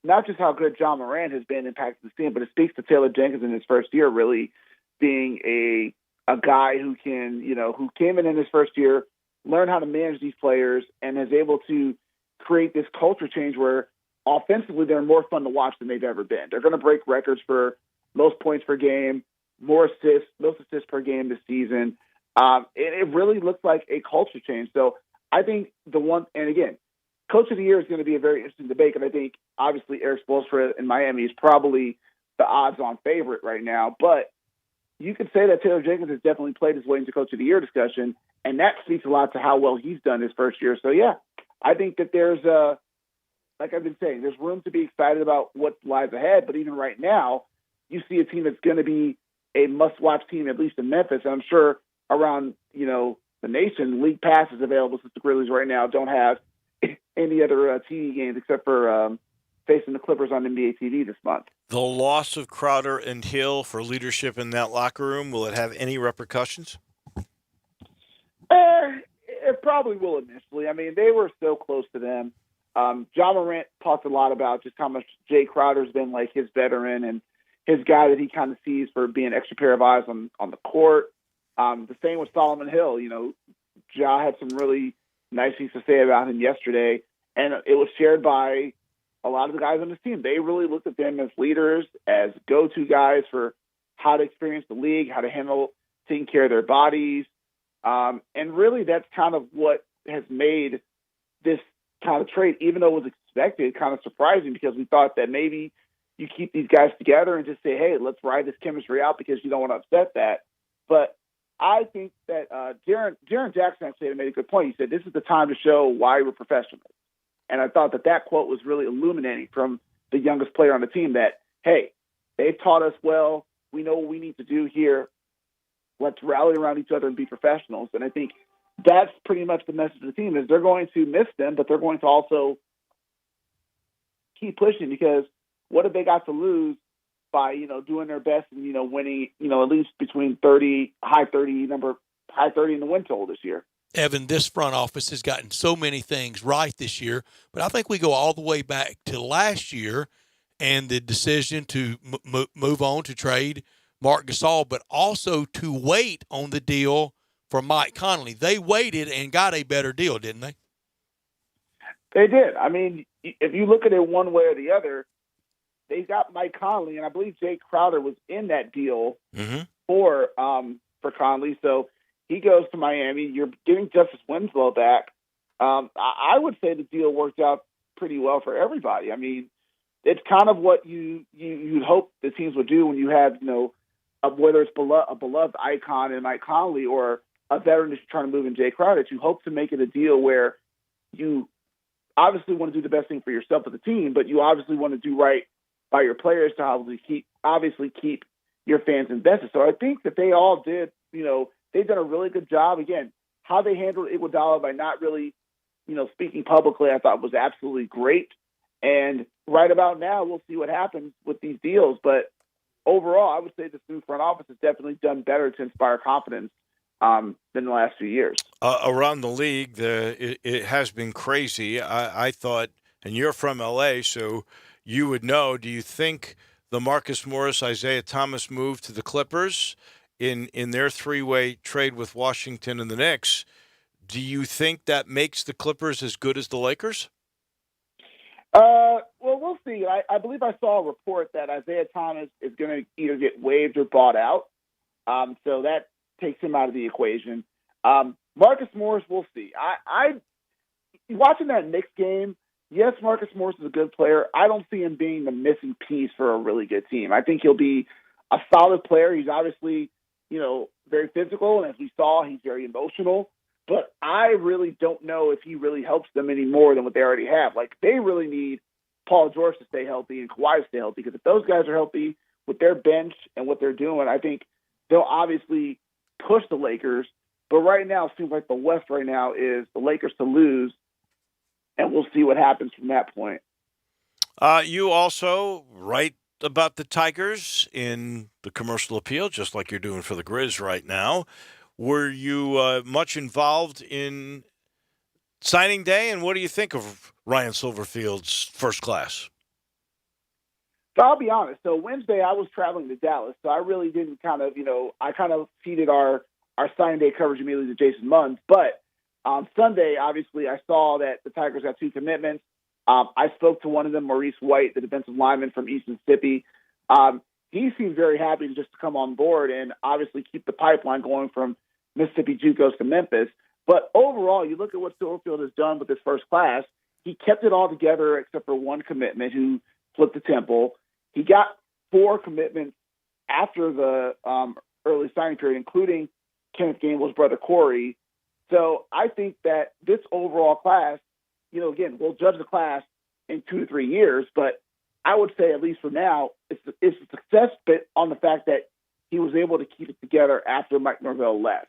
not just how good John Morant has been impacting the team, but it speaks to Taylor Jenkins in his first year really being a guy who can, who came in his first year, learn how to manage these players, and is able to create this culture change where offensively they're more fun to watch than they've ever been. They're going to break records for most points per game, most assists per game this season. It really looks like a culture change. So I think and again, Coach of the Year is going to be a very interesting debate, and I think obviously Eric Spoelstra in Miami is probably the odds-on favorite right now. But you could say that Taylor Jenkins has definitely played his way into Coach of the Year discussion, and that speaks a lot to how well he's done his first year. So yeah, I think that there's like I've been saying, there's room to be excited about what lies ahead. But even right now, you see a team that's going to be a must-watch team, at least in Memphis. And I'm sure around the nation, League Pass is available since the Grizzlies right now don't have any other TV games except for facing the Clippers on NBA TV this month. The loss of Crowder and Hill for leadership in that locker room, will it have any repercussions? It probably will initially. I mean, they were so close to them. John Morant talked a lot about just how much Jay Crowder's been like his veteran and his guy that he kind of sees for being an extra pair of eyes on the court. The same with Solomon Hill. Ja had some really nice things to say about him yesterday, and it was shared by a lot of the guys on this team. They really looked at them as leaders, as go-to guys for how to experience the league, how to handle taking care of their bodies. And really that's kind of what has made this kind of trade, even though it was expected, kind of surprising, because we thought that maybe you keep these guys together and just say, hey, let's ride this chemistry out because you don't want to upset that. But I think that Jaren Jackson actually made a good point. He said, this is the time to show why we're professionals. And I thought that quote was really illuminating from the youngest player on the team that, hey, they've taught us well. We know what we need to do here. Let's rally around each other and be professionals. And I think that's pretty much the message of the team is they're going to miss them, but they're going to also keep pushing because what have they got to lose by, doing their best and, winning, at least between high 30 in the win total this year. Evan, this front office has gotten so many things right this year, but I think we go all the way back to last year and the decision to move on to trade Marc Gasol, but also to wait on the deal for Mike Conley. They waited and got a better deal, didn't they? They did. I mean, if you look at it one way or the other, they got Mike Conley, and I believe Jay Crowder was in that deal for Conley. So he goes to Miami. You're getting Justice Winslow back. I would say the deal worked out pretty well for everybody. I mean, it's kind of what you'd hope the teams would do when you have, whether it's a beloved icon in Mike Conley or a veteran that's trying to move in Jay Crowder. You hope to make it a deal where you obviously want to do the best thing for yourself and the team, but you obviously want to do right by your players to obviously keep your fans invested. So I think that they all did, they've done a really good job. Again, how they handled Iguodala by not really, speaking publicly, I thought was absolutely great. And right about now, we'll see what happens with these deals. But overall, I would say this new front office has definitely done better to inspire confidence than the last few years. Around the league, it has been crazy. I thought, and you're from L.A., so you would know, do you think the Marcus Morris, Isaiah Thomas move to the Clippers in their three-way trade with Washington and the Knicks, do you think that makes the Clippers as good as the Lakers? Well, we'll see. I believe I saw a report that Isaiah Thomas is going to either get waived or bought out. So that takes him out of the equation. Marcus Morris, we'll see. I watching that Knicks game, yes, Marcus Morris is a good player. I don't see him being the missing piece for a really good team. I think he'll be a solid player. He's obviously, very physical, and as we saw, he's very emotional. But I really don't know if he really helps them any more than what they already have. Like, they really need Paul George to stay healthy and Kawhi to stay healthy, because if those guys are healthy with their bench and what they're doing, I think they'll obviously push the Lakers. But right now, it seems like the West right now is the Lakers to lose, and we'll see what happens from that point. You also write about the Tigers in the Commercial Appeal, just like you're doing for the Grizz right now. Were you much involved in signing day, and what do you think of Ryan Silverfield's first class? So I'll be honest. So Wednesday I was traveling to Dallas, so I really didn't I kind of feeded our signing day coverage immediately to Jason Munns. But on Sunday, obviously, I saw that the Tigers got 2 commitments. I spoke to one of them, Maurice White, the defensive lineman from East Mississippi. He seemed very happy to come on board and obviously keep the pipeline going from Mississippi JUCOs to Memphis. But overall, you look at what Silverfield has done with his first class. He kept it all together except for one commitment who flipped to Temple. He got 4 commitments after the early signing period, including Kenneth Gainwell's brother Corey. So I think that this overall class, again, we'll judge the class in 2 to 3 years, but I would say, at least for now, it's a success bit on the fact that he was able to keep it together after Mike Norvell left.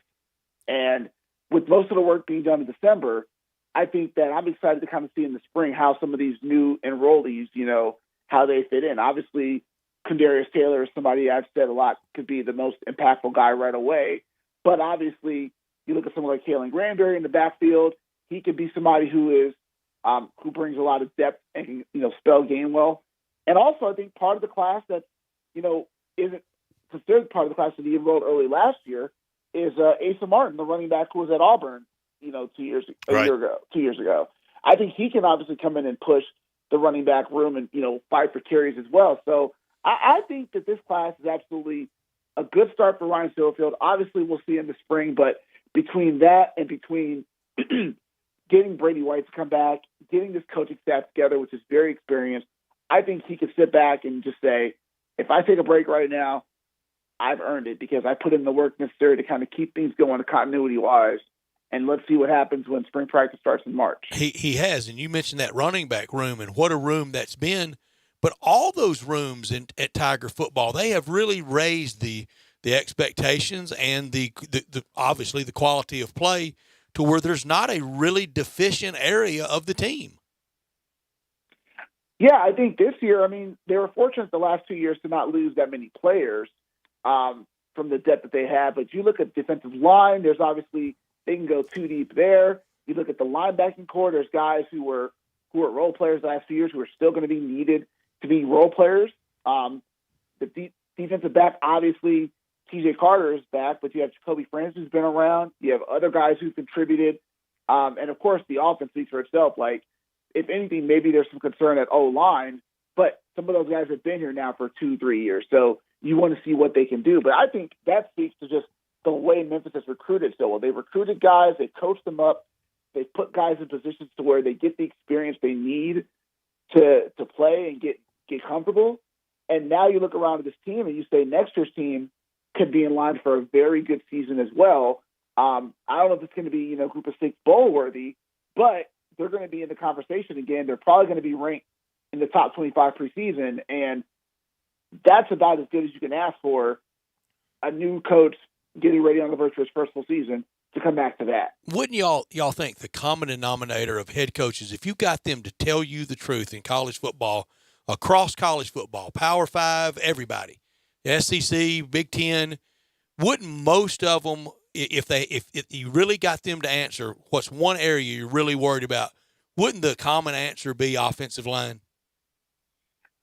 And with most of the work being done in December, I think that I'm excited to kind of see in the spring how some of these new enrollees, how they fit in. Obviously, Kendarius Taylor is somebody I've said a lot could be the most impactful guy right away. But obviously, you look at someone like Kalen Granberry in the backfield, he could be somebody who brings a lot of depth and can, spell game well. And also, I think part of the class that, isn't considered part of the class that he enrolled early last year is Asa Martin, the running back who was at Auburn, 2 years ago. I think he can obviously come in and push the running back room and, fight for carries as well. So I think that this class is absolutely a good start for Ryan Silverfield. Obviously, we'll see in the spring, but between that and between getting Brady White to come back, getting this coaching staff together, which is very experienced, I think he could sit back and just say, if I take a break right now, I've earned it because I put in the work necessary to kind of keep things going continuity-wise, and let's see what happens when spring practice starts in March. He has, and you mentioned that running back room and what a room that's been. But all those rooms at Tiger football, they have really raised the expectations and the obviously the quality of play to where there's not a really deficient area of the team. Yeah, I think this year, I mean, they were fortunate the last 2 years to not lose that many players from the depth that they have. But you look at defensive line, there's obviously they can go too deep there. You look at the linebacking core, there's guys who were role players the last few years who are still going to be needed to be role players. The defensive back, obviously, TJ Carter is back, but you have Jacoby Francis who's been around. You have other guys who've contributed. And, of course, the offense speaks for itself. Like, if anything, maybe there's some concern at O-line, but some of those guys have been here now for 2-3 years. So you want to see what they can do. But I think that speaks to just the way Memphis has recruited so well. They recruited guys, they coached them up, they put guys in positions to where they get the experience they need to play and get comfortable. And now you look around at this team and you say next year's team could be in line for a very good season as well. I don't know if it's going to be, Group of Six bowl worthy, but they're going to be in the conversation again. They're probably going to be ranked in the top 25 preseason, and that's about as good as you can ask for a new coach getting ready on the verge of his first full season to come back to that. Wouldn't y'all think the common denominator of head coaches, if you got them to tell you the truth in college football, across college football, Power 5, everybody, the SEC, Big Ten, wouldn't most of them, if you really got them to answer what's one area you're really worried about, wouldn't the common answer be offensive line?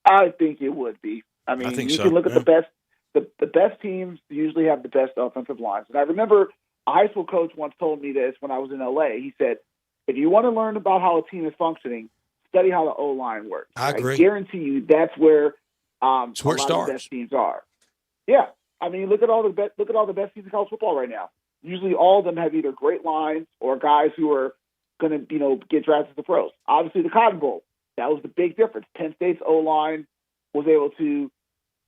I think it would be. I mean, you can look at the best. The best teams usually have the best offensive lines. And I remember a high school coach once told me this when I was in L.A. He said, if you want to learn about how a team is functioning, study how the O-line works. I agree. I guarantee you that's where a lot of the best teams are. Yeah. I mean, look at all the best teams in college football right now. Usually all of them have either great lines or guys who are going to, get drafted to the pros. Obviously, the Cotton Bowl, that was the big difference. Penn State's O-line was able to,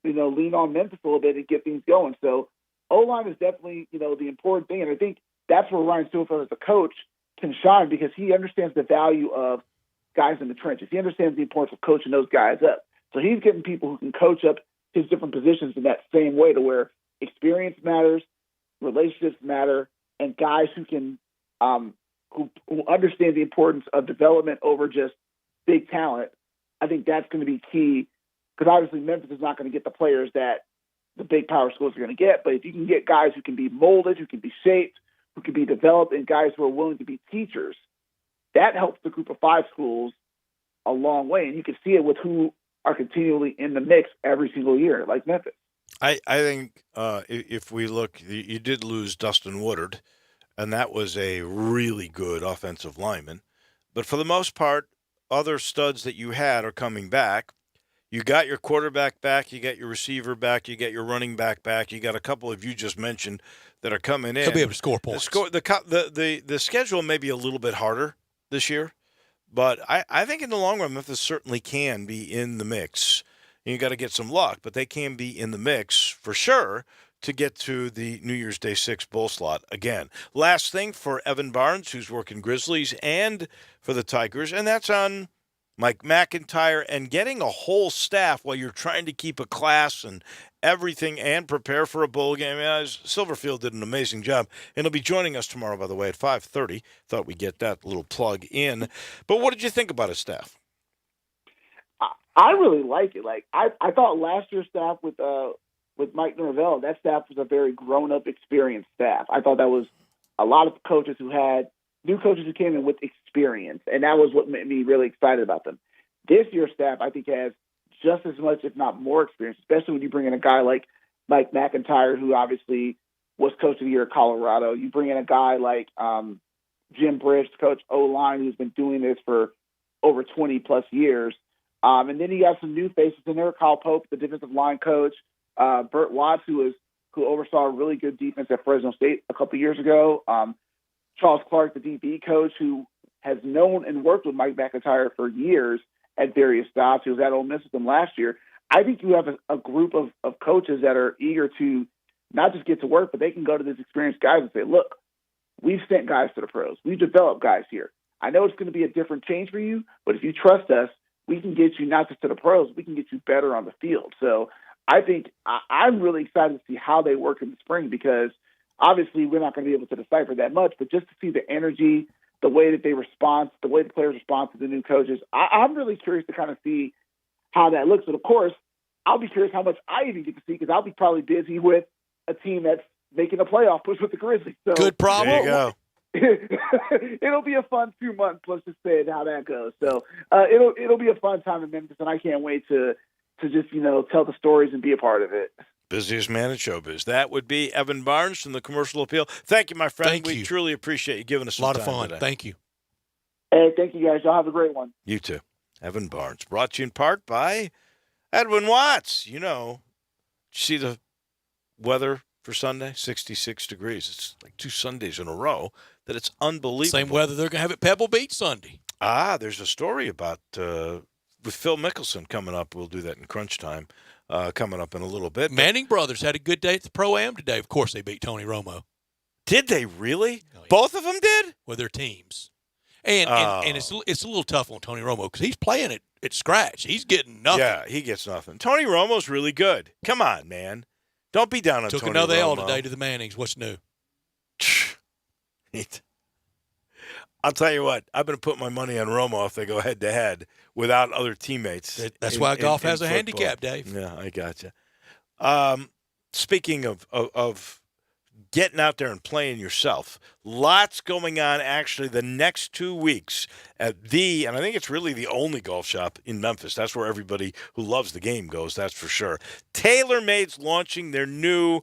lean on Memphis a little bit and get things going. So O-line is definitely, the important thing. And I think that's where Ryan Steelfield as a coach can shine because he understands the value of guys in the trenches. He understands the importance of coaching those guys up. So he's getting people who can coach up his different positions in that same way to where experience matters, relationships matter, and guys who can who understand the importance of development over just big talent. I think that's going to be key because obviously Memphis is not going to get the players that the big power schools are going to get. But if you can get guys who can be molded, who can be shaped, who can be developed, and guys who are willing to be teachers, that helps the Group of 5 schools a long way. And you can see it with who are continually in the mix every single year, like Memphis. I think if we look, you did lose Dustin Woodard, and that was a really good offensive lineman. But for the most part, other studs that you had are coming back. You got your quarterback back, you got your receiver back, you got your running back back, you got a couple of you just mentioned that are coming in. He'll be able to score points. The schedule may be a little bit harder this year, but I think in the long run, Memphis certainly can be in the mix. You got to get some luck, but they can be in the mix for sure to get to the New Year's Day 6 bowl slot again. Last thing for Evan Barnes, who's working Grizzlies and for the Tigers, and that's on Mike McIntyre and getting a whole staff while you're trying to keep a class and everything and prepare for a bowl game. Silverfield did an amazing job, and he'll be joining us tomorrow, by the way, at 5:30. Thought we'd get that little plug in. But what did you think about his staff? I really like it. Like I thought last year's staff with Mike Norvell, that staff was a very grown-up, experienced staff. I thought that was a lot of coaches who had new coaches who came in with experience, and that was what made me really excited about them. This year's staff, I think, has just as much, if not more, experience, especially when you bring in a guy like Mike McIntyre, who obviously was coach of the year at Colorado. You bring in a guy like Jim Brish, coach O-line, who's been doing this for over 20-plus years. And then you got some new faces in there, Kyle Pope, the defensive line coach, Burt Watts, who oversaw a really good defense at Fresno State a couple years ago, Charles Clark, the DB coach, who has known and worked with Mike McIntyre for years at various stops. He was at Ole Miss with them last year. I think you have a group of coaches that are eager to not just get to work, but they can go to these experienced guys and say, look, we've sent guys to the pros. We've developed guys here. I know it's going to be a different change for you, but if you trust us, we can get you not just to the pros, we can get you better on the field. So I think I'm really excited to see how they work in the spring because obviously we're not going to be able to decipher that much, but just to see the energy, the way that they respond, the way the players respond to the new coaches. I'm really curious to kind of see how that looks. But of course, I'll be curious how much I even get to see, because I'll be probably busy with a team that's making a playoff push with the Grizzlies. So good problem. There you go. It'll be a fun 2 months. Let's just say how that goes. So it'll be a fun time in Memphis, and I can't wait to just tell the stories and be a part of it. Busiest man in showbiz. That would be Evan Barnes from the Commercial Appeal. Thank you, my friend. Thank we you. truly appreciate you giving us A lot some of time fun. today. Thank you. Hey, thank you guys. Y'all have a great one. You too. Evan Barnes, brought to you in part by Edwin Watts. See the weather for Sunday? 66 degrees. It's like 2 Sundays in a row that it's unbelievable. Same weather they're going to have at Pebble Beach Sunday. There's a story about with Phil Mickelson coming up. We'll do that in crunch time coming up in a little bit. Manning brothers had a good day at the Pro-Am today. Of course, they beat Tony Romo. Did they really? Oh, yeah. Both of them did? With their teams. And it's a little tough on Tony Romo because he's playing it at scratch. He's getting nothing. Yeah, he gets nothing. Tony Romo's really good. Come on, man. Don't be down on Took Tony another Romo. L today to the Mannings. What's new? I'll tell you what. I'm going to put my money on Romo if they go head-to-head without other teammates. That's why golf has a football. handicap, Dave. Yeah, I gotcha. Speaking of getting out there and playing yourself, lots going on actually the next 2 weeks at and I think it's really the only golf shop in Memphis. That's where everybody who loves the game goes, that's for sure. TaylorMade's launching their new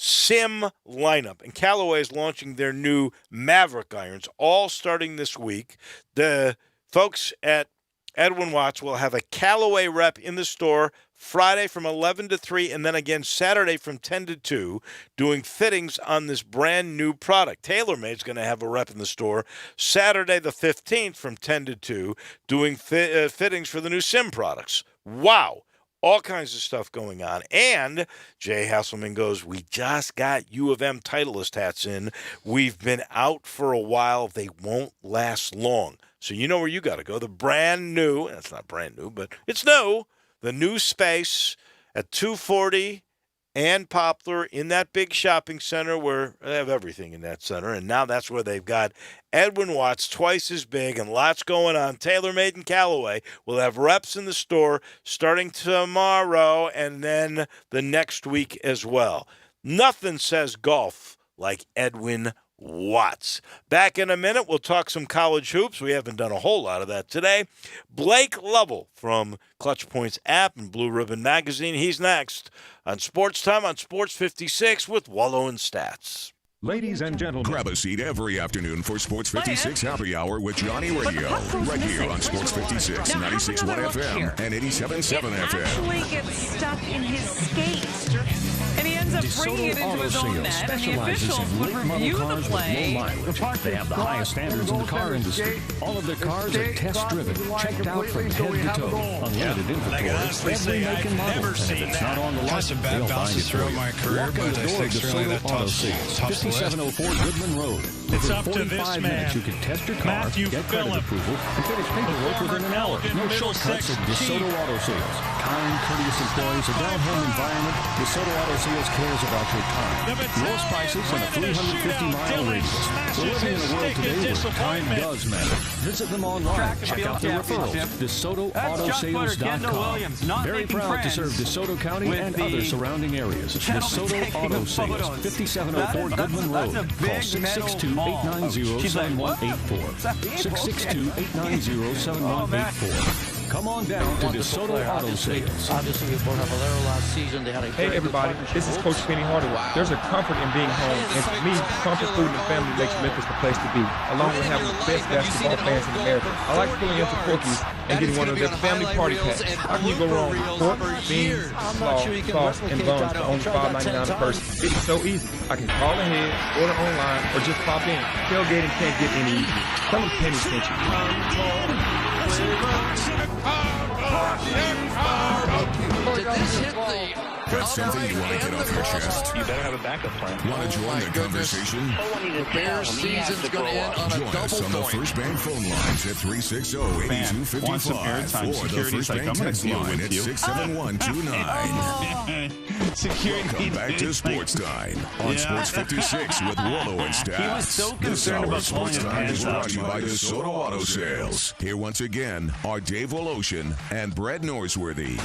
Sim lineup, and Callaway is launching their new Maverick irons, all starting this week. The folks at Edwin Watts will have a Callaway rep in the store Friday from 11 to 3, and then again Saturday from 10 to 2, doing fittings on this brand new product. TaylorMade's going to have a rep in the store Saturday the 15th from 10 to 2, doing fittings for the new Sim products. Wow. All kinds of stuff going on. And Jay Hasselman goes, we just got U of M Titleist hats in. We've been out for a while. They won't last long. So you know where you got to go. The brand new, that's not brand new, but it's new, the new space at 240 and Poplar in that big shopping center where they have everything in that center. And now that's where they've got Edwin Watts, twice as big, and lots going on. TaylorMade and Callaway will have reps in the store starting tomorrow and then the next week as well. Nothing says golf like Edwin Watts. Back in a minute, we'll talk some college hoops. We haven't done a whole lot of that today. Blake Lovell from Clutch Points app and Blue Ribbon Magazine. He's next on Sports Time on Sports 56 with Wolo and Stats. Ladies and gentlemen, grab a seat every afternoon for Sports 56 Happy Hour with Johnny Radio, right here on Sports 56, 96.1 FM and 87.7 FM. Actually gets stuck in his skates, and he ends up bringing it into his own net, and the officials would review the play. They have the highest standards in the car industry. All of their cars are test-driven, checked out from head to toe. Unlimited inventory, every make and model. And if it's not on the lot, they'll find it for you. Walk in the door of DeSoto Auto Sales, 5704 Goodman Road. It's Within up to this 45 man, minutes, you can test your car, Matthew get credit Phillip, approval, and finish paperwork within an hour. No shortcuts at DeSoto Auto Sales. Kind, courteous employees, a down-home environment. DeSoto Auto Sales cares about your time. Lowest prices and a 350-mile radius. We're living in a world today where time does matter. Visit them online. Check out their referrals. DeSotoAutoSales.com. Very proud to serve DeSoto County and other surrounding areas. DeSoto Auto Sales, 5704 Goodman Road. Call 662-890-7184. 662-890-7184. Come on down to DeSoto Auto Sales. Obviously, we both have a little last season. They had a Hey everybody, this is Coach Penny Hardaway. There's a comfort in being home, and to me, comfort food and family makes Memphis the place to be, along with having the best basketball fans in America. I like pulling into Porky's and getting one of their family party packs. How can you go wrong with pork, beans, slaw, sauce, and buns for only $5.99 a person? It's so easy. I can call ahead, order online, or just pop in. Tailgating can't get any easier. Tell them Penny sent you. Did this hit the Got something you want to get off your chest? You better have a backup plan. Want to join the conversation? The Bears season's going to end on a Join us on the First Bank phone lines at 360-8255 or the First Bank text line at 67129. Welcome back to Sportstime on Sports 56 with Wolo and Stats. He was so concerned about pulling his Sportstime is pants brought up. to you by DeSoto Auto Sales. Here once again are Dave Woloshin and Brett Norsworthy.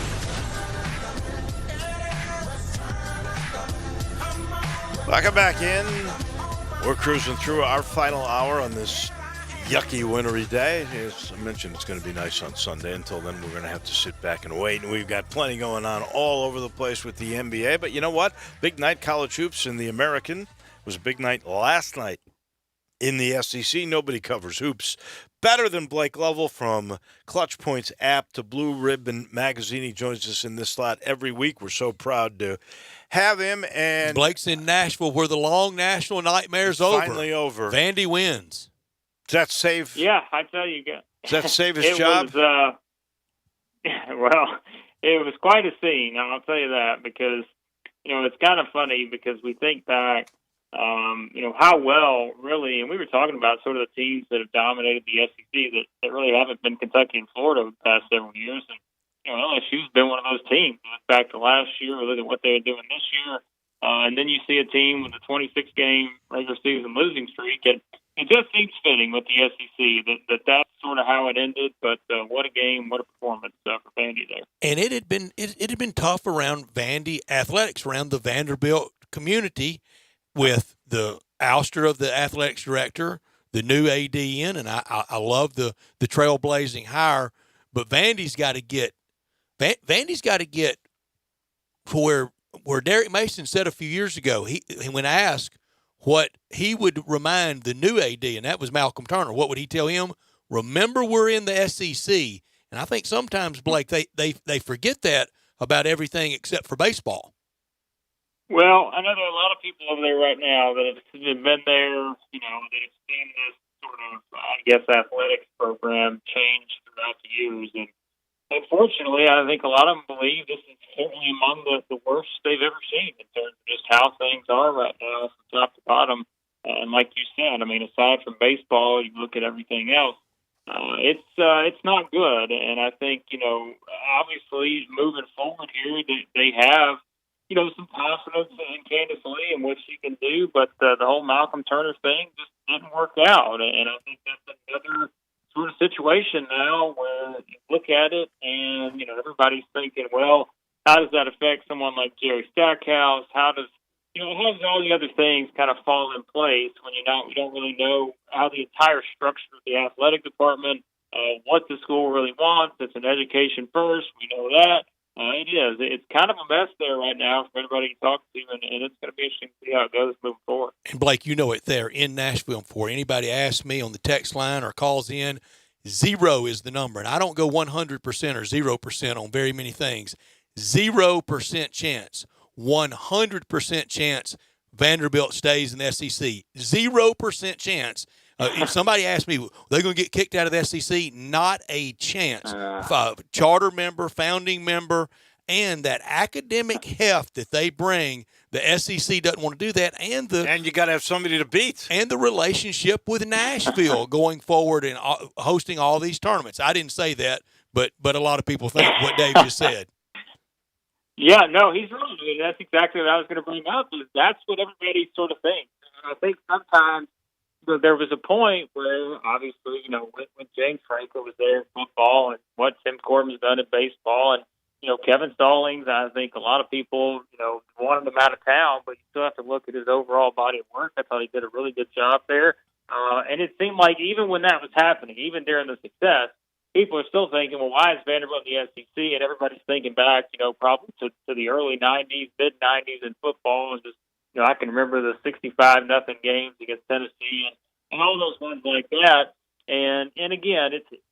Welcome back in. We're cruising through our final hour on this yucky, wintry day. As I mentioned, it's going to be nice on Sunday. Until then, we're going to have to sit back and wait. And we've got plenty going on all over the place with the NBA. But you know what? Big night college hoops in the American. It was a big night last night in the SEC. Nobody covers hoops better than Blake Lovell from Clutch Points app to Blue Ribbon Magazine. He joins us in this slot every week. We're so proud to have him. And Blake's in Nashville where the long national nightmare's over. Finally over. Vandy wins. Does that save? Yeah, I tell you. Does that save his it job? Was, well, it was quite a scene. I'll tell you that because, it's kind of funny because we think back, how well really, and we were talking about sort of the teams that have dominated the SEC that really haven't been Kentucky and Florida over the past several years. And, LSU's been one of those teams. Back to last year, look at what they're doing this year. And then you see a team with a 26-game regular season losing streak. And it just seems fitting with the SEC that's sort of how it ended. But what a game, what a performance for Vandy there. And it had been tough around Vandy athletics, around the Vanderbilt community, with the ouster of the athletics director, the new AD in, and I love the trailblazing hire. But Vandy's got to get to where Derek Mason said a few years ago. He when asked what he would remind the new AD, and that was Malcolm Turner, what would he tell him? Remember, we're in the SEC. And I think sometimes, Blake, they forget that about everything except for baseball. Well, I know there are a lot of people over there right now that have been there, that have seen this sort of, athletics program change throughout the years. And unfortunately, I think a lot of them believe this is certainly among the worst they've ever seen in terms of just how things are right now from top to bottom. And like you said, aside from baseball, you look at everything else. It's not good. And I think, obviously moving forward here, they have, some confidence in Candace Lee and what she can do, but the whole Malcolm Turner thing just didn't work out. And I think that's another sort of situation now where you look at it and, everybody's thinking, well, how does that affect someone like Jerry Stackhouse? How does all the other things kind of fall in place when we don't really know how the entire structure of the athletic department, what the school really wants. It's an education first. We know that. It is. It's kind of a mess there right now for everybody to talk to, and it's going to be interesting to see how it goes moving forward. And, Blake, you know it there in Nashville. For anybody asks me on the text line or calls in, 0 is the number. And I don't go 100% or 0% on very many things. 0% chance, 100% chance Vanderbilt stays in the SEC. 0% chance. If somebody asks me, they're going to get kicked out of the SEC, not a chance. Charter member, founding member, and that academic heft that they bring, the SEC doesn't want to do that. And you got to have somebody to beat. And the relationship with Nashville going forward and hosting all these tournaments. I didn't say that, but a lot of people think what Dave just said. Yeah, no, he's right. That's exactly what I was going to bring up. Is that's what everybody sort of thinks. And I think sometimes there was a point where, obviously, when James Franco was there in football and what Tim Corbin's done in baseball, and Kevin Stallings, I think a lot of people, wanted him out of town, but you still have to look at his overall body of work. I thought he did a really good job there. And it seemed like even when that was happening, even during the success, people are still thinking, well, why is Vanderbilt in the SEC? And everybody's thinking back, probably to the early 90s, mid-90s in football. And just, I can remember the 65-0 games against Tennessee and all those ones like that. And again,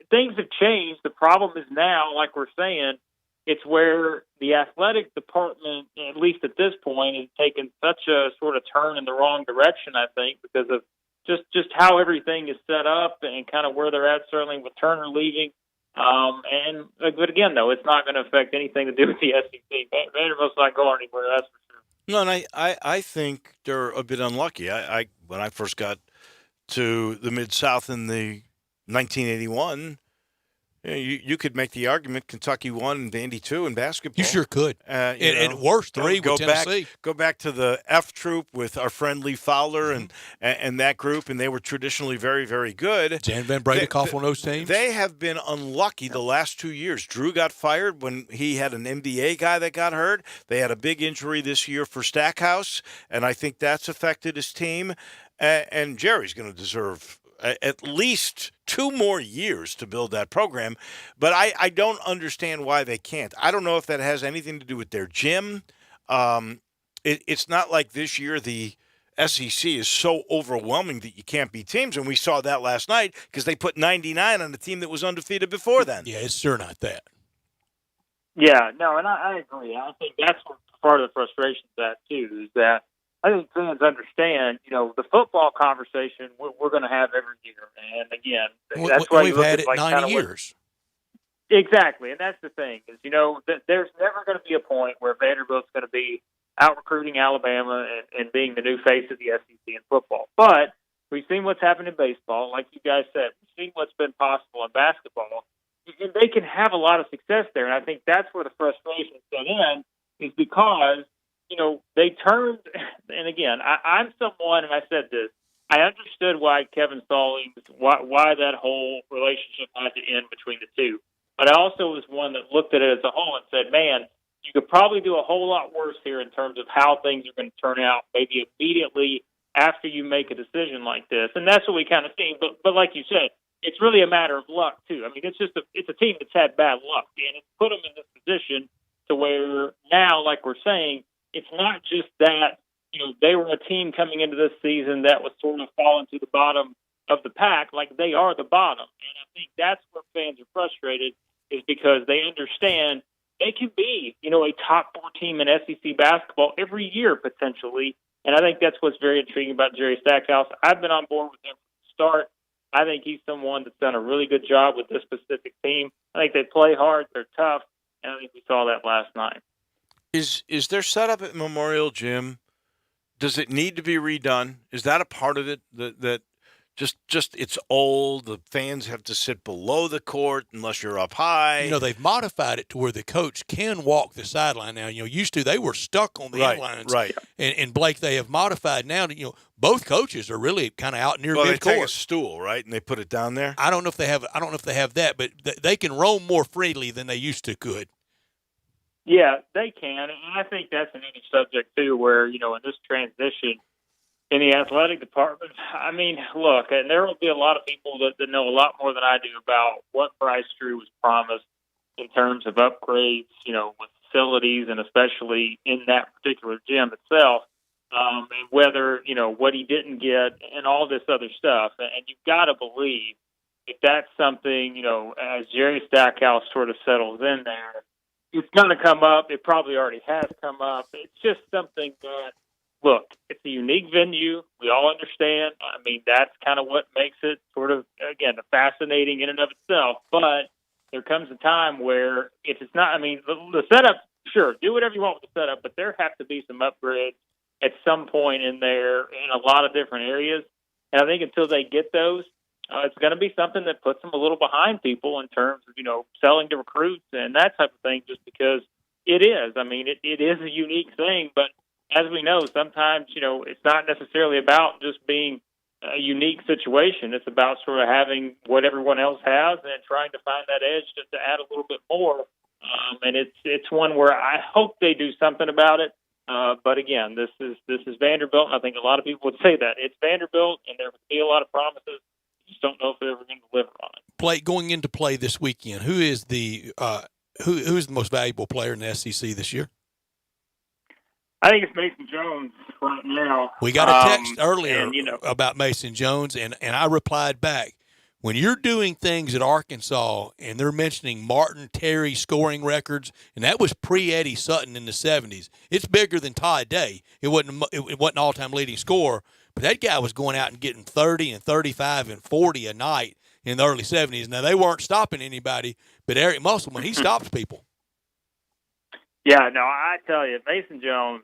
things have changed. The problem is now, like we're saying, it's where the athletic department, at least at this point, has taken such a sort of turn in the wrong direction, I think, because of just how everything is set up and kind of where they're at, certainly with Turner leaving. But again, though, it's not going to affect anything to do with the SEC. Vanderbilt's not going anywhere, that's for sure. No, and I think they're a bit unlucky. I when I first got to the Mid-South in the 1981, you could make the argument Kentucky won and Vandy 2 in basketball. You sure could. And worse, 3 with Tennessee. Go back to the F Troop with our friend Lee Fowler and that group, and they were traditionally very, very good. Jan Van Bredekoff on those teams. They have been unlucky the last 2 years. Drew got fired when he had an NBA guy that got hurt. They had a big injury this year for Stackhouse, and I think that's affected his team. And Jerry's going to deserve at least 2 more years to build that program. But I don't understand why they can't. I don't know if that has anything to do with their gym. It's not like this year the SEC is so overwhelming that you can't beat teams. And we saw that last night because they put 99 on the team that was undefeated before then. Yeah, it's sure not that. Yeah, no, and I agree. I think that's where part of the frustration is at, too, is that I think fans understand, the football conversation we're going to have every year. And again, that's why we've had it 90 years. Exactly. And that's the thing is, there's never going to be a point where Vanderbilt's going to be out recruiting Alabama and being the new face of the SEC in football. But we've seen what's happened in baseball. Like you guys said, we've seen what's been possible in basketball. And they can have a lot of success there. And I think that's where the frustration set in is because they turned, and again, I'm someone, and I said this, I understood why Kevin Stallings, why that whole relationship had to end between the two. But I also was one that looked at it as a whole and said, man, you could probably do a whole lot worse here in terms of how things are going to turn out maybe immediately after you make a decision like this. And that's what we kind of see. But like you said, it's really a matter of luck, too. I mean, it's a team that's had bad luck, and it's put them in this position to where now, like we're saying, it's not just that, they were a team coming into this season that was sort of falling to the bottom of the pack, like they are the bottom. And I think that's where fans are frustrated is because they understand they can be, a top 4 team in SEC basketball every year potentially. And I think that's what's very intriguing about Jerry Stackhouse. I've been on board with him from the start. I think he's someone that's done a really good job with this specific team. I think they play hard, they're tough, and I think we saw that last night. Is their setup at Memorial Gym, does it need to be redone? Is that a part of it that just it's old, the fans have to sit below the court unless you're up high? They've modified it to where the coach can walk the sideline now. Used to they were stuck on the end lines. Right. And Blake, they have modified now to, both coaches are really kind of out near midcourt. They take a stool, right, and they put it down there? I don't know if they have that, but they can roam more freely than they used to could. Yeah, they can, and I think that's an interesting subject too. Where in this transition in the athletic department, I mean, look, and there will be a lot of people that know a lot more than I do about what Bryce Drew was promised in terms of upgrades, with facilities and especially in that particular gym itself, and whether what he didn't get and all this other stuff. And you've got to believe if that's something as Jerry Stackhouse sort of settles in there. It's going to come up. It probably already has come up. It's just something that, look, it's a unique venue. We all understand. I mean, that's kind of what makes it sort of, again, fascinating in and of itself. But there comes a time where if it's not, I mean, the setup, sure, do whatever you want with the setup, but there have to be some upgrades at some point in there in a lot of different areas. And I think until they get those, it's going to be something that puts them a little behind people in terms of, selling to recruits and that type of thing, just because it is. I mean, it is a unique thing, but as we know, sometimes, it's not necessarily about just being a unique situation. It's about sort of having what everyone else has and trying to find that edge to add a little bit more. And it's one where I hope they do something about it. But again, this is Vanderbilt. And I think a lot of people would say that it's Vanderbilt, and there would be a lot of promises. Just don't know if they're ever going to deliver on it. Going into play this weekend, who is the who's the most valuable player in the SEC this year? I think it's Mason Jones right now. We got a text earlier about Mason Jones, and I replied back. When you're doing things at Arkansas and they're mentioning Martin Terry scoring records, and that was pre-Eddie Sutton in the 70s, it's bigger than Todd Day. It wasn't all-time leading scorer, but that guy was going out and getting 30 and 35 and 40 a night. in the early 70s. Now, they weren't stopping anybody, but Eric Musselman, he stopped people. Yeah, no, I tell you, Mason Jones,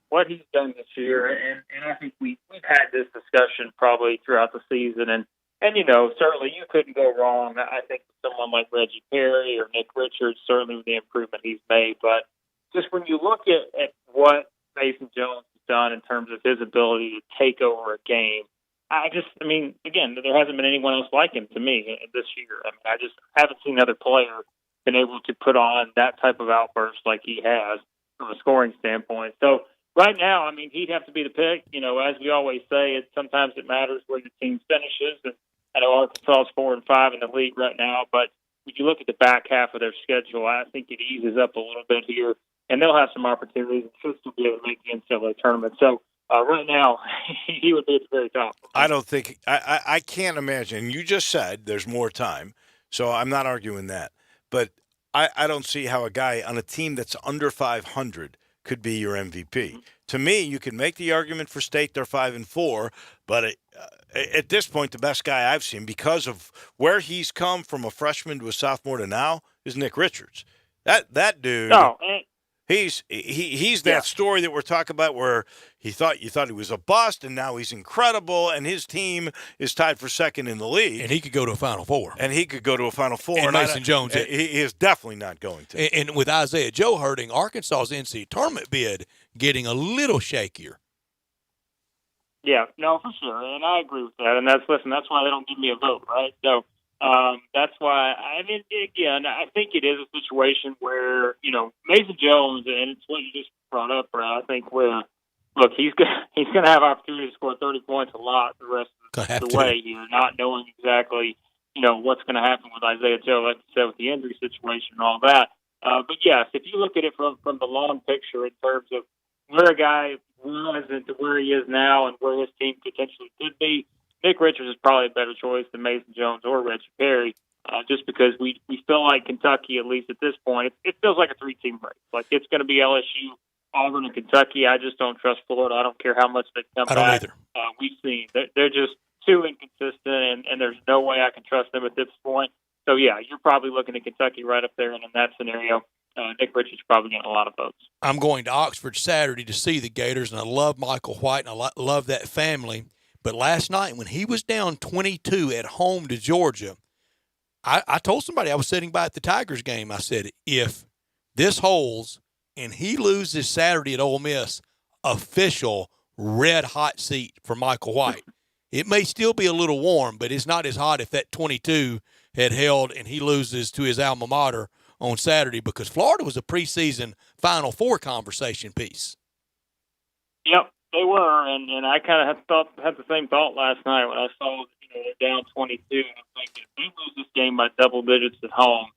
what he's done this year, and I think we've had this discussion probably throughout the season, and certainly you couldn't go wrong. I think someone like Reggie Perry or Nick Richards, certainly with the improvement he's made, but just when you look at what Mason Jones has done in terms of his ability to take over a game, again, there hasn't been anyone else like him to me this year. I just haven't seen another player been able to put on that type of outburst like he has from a scoring standpoint. So right now, he'd have to be the pick. As we always say, sometimes it matters where your team finishes. And I know Arkansas is 4-5 in the league right now, but if you look at the back half of their schedule, I think it eases up a little bit here, and they'll have some opportunities and should still be able to make the NCAA tournament. So right now, he would be at the very top. I don't think I can't imagine. You just said there's more time, so I'm not arguing that. But I don't see how a guy on a team that's under 500 could be your MVP. Mm-hmm. To me, you can make the argument for State they're 5-4, but at this point, the best guy I've seen, because of where he's come from a freshman to a sophomore to now, is Nick Richards. That dude. No. He's that story that we're talking about where you thought he was a bust, and now he's incredible, and his team is tied for second in the league. And he could go to a Final Four. And Mason Jones. He is definitely not going to. And with Isaiah Joe hurting, Arkansas's NCAA tournament bid getting a little shakier. Yeah, no, for sure, and I agree with that. And that's why they don't give me a vote, right? So that's why, again, I think it is a situation where, Mason Jones, and it's what you just brought up, Brad, I think where, look, he's going to have opportunity to score 30 points a lot the rest of the way here, not knowing exactly, what's going to happen with Isaiah Joe, like you said, with the injury situation and all that. But, yes, if you look at it from the long picture in terms of where a guy was and to where he is now and where his team potentially could be, Nick Richards is probably a better choice than Mason Jones or Reggie Perry, just because we feel like Kentucky, at least at this point, it feels like a three-team race. Like it's going to be LSU, Auburn, and Kentucky. I just don't trust Florida. I don't care how much they come back. I don't either. We've seen they're just too inconsistent, and there's no way I can trust them at this point. So, yeah, you're probably looking at Kentucky right up there, and in that scenario, Nick Richards probably getting a lot of votes. I'm going to Oxford Saturday to see the Gators, and I love Michael White, and I love that family. But last night, when he was down 22 at home to Georgia, I told somebody I was sitting by at the Tigers game. I said, if this holds and he loses Saturday at Ole Miss, official red hot seat for Michael White. It may still be a little warm, but it's not as hot if that 22 had held and he loses to his alma mater on Saturday, because Florida was a preseason Final Four conversation piece. Yep. They were, and I kind of had the same thought last night when I saw they're down 22. And I'm thinking, if they lose this game by double digits at home,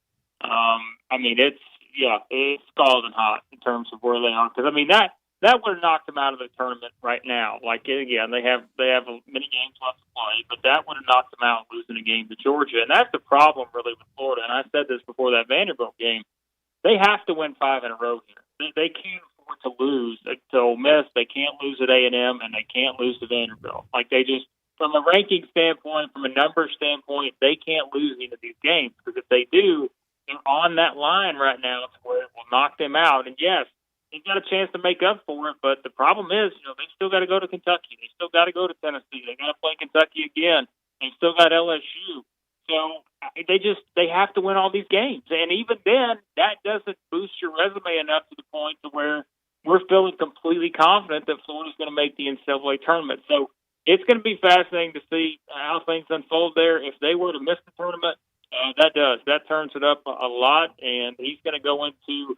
it's scalding hot in terms of where they are. Because that would have knocked them out of the tournament right now. Like again, they have many games left to play, but that would have knocked them out losing a game to Georgia, and that's the problem really with Florida. And I said this before that Vanderbilt game, they have to win 5 in a row here. They can't to lose to Ole Miss, they can't lose at A&M, and they can't lose to Vanderbilt. Like they just, from a ranking standpoint, from a numbers standpoint, they can't lose any of these games, because if they do, they're on that line right now to where it will knock them out. And yes, they've got a chance to make up for it, but the problem is, they've still got to go to Kentucky, they still got to go to Tennessee, they got to play Kentucky again, they still got LSU. So they have to win all these games, and even then, that doesn't boost your resume enough to the point to where we're feeling completely confident that Florida's going to make the NCAA tournament. So it's going to be fascinating to see how things unfold there. If they were to miss the tournament, that turns it up a lot, and he's going to go into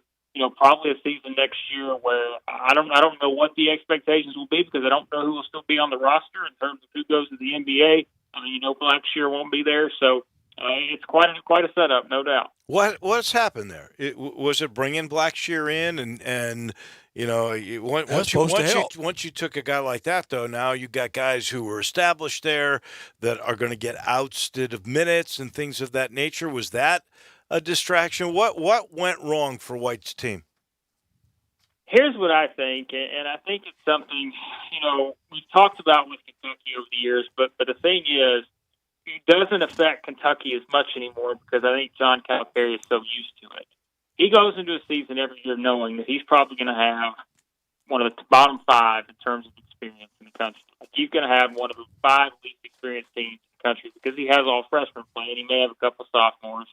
probably a season next year where I don't know what the expectations will be, because I don't know who will still be on the roster in terms of who goes to the NBA. Blackshear won't be there, so it's quite a setup, no doubt. What's happened there? Was it bringing Blackshear in and once you took a guy like that, though, now you got guys who were established there that are going to get ousted of minutes and things of that nature. Was that a distraction? What went wrong for White's team? Here's what I think, and I think it's something we've talked about with Kentucky over the years. But the thing is, it doesn't affect Kentucky as much anymore because I think John Calipari is so used to it. He goes into a season every year knowing that he's probably going to have one of the bottom 5 in terms of experience in the country. Like, he's going to have one of the 5 least experienced teams in the country because he has all freshmen playing. He may have a couple of sophomores.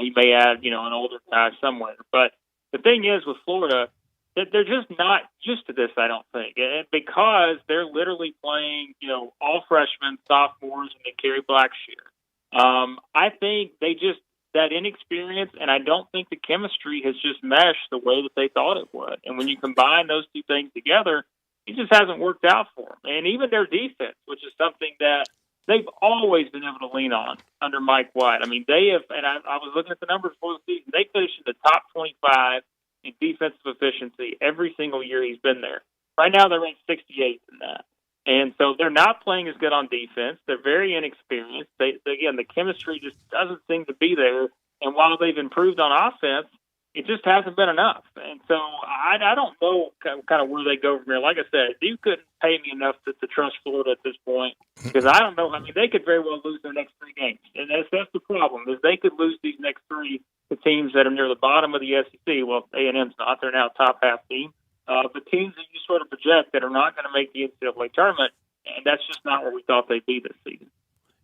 He may add, an older guy somewhere. But the thing is with Florida, that they're just not used to this, I don't think. And because they're literally playing, all freshmen, sophomores, and they carry Blackshear. I think that inexperience, and I don't think the chemistry has just meshed the way that they thought it would. And when you combine those two things together, it just hasn't worked out for them. And even their defense, which is something that they've always been able to lean on under Mike White. I mean, they have, and I was looking at the numbers for the season, they finished in the top 25 in defensive efficiency every single year he's been there. Right now, they're ranked 68th in that. And so they're not playing as good on defense. They're very inexperienced. Again, the chemistry just doesn't seem to be there. And while they've improved on offense, it just hasn't been enough. And so I don't know kind of where they go from here. Like I said, you couldn't pay me enough to trust Florida at this point because I don't know. I mean, they could very well lose their next 3 games. And that's the problem, is they could lose these next 3 to teams that are near the bottom of the SEC. Well, A&M's not. They're now top half team. But teams that you sort of project that are not going to make the NCAA tournament, and that's just not where we thought they'd be this season.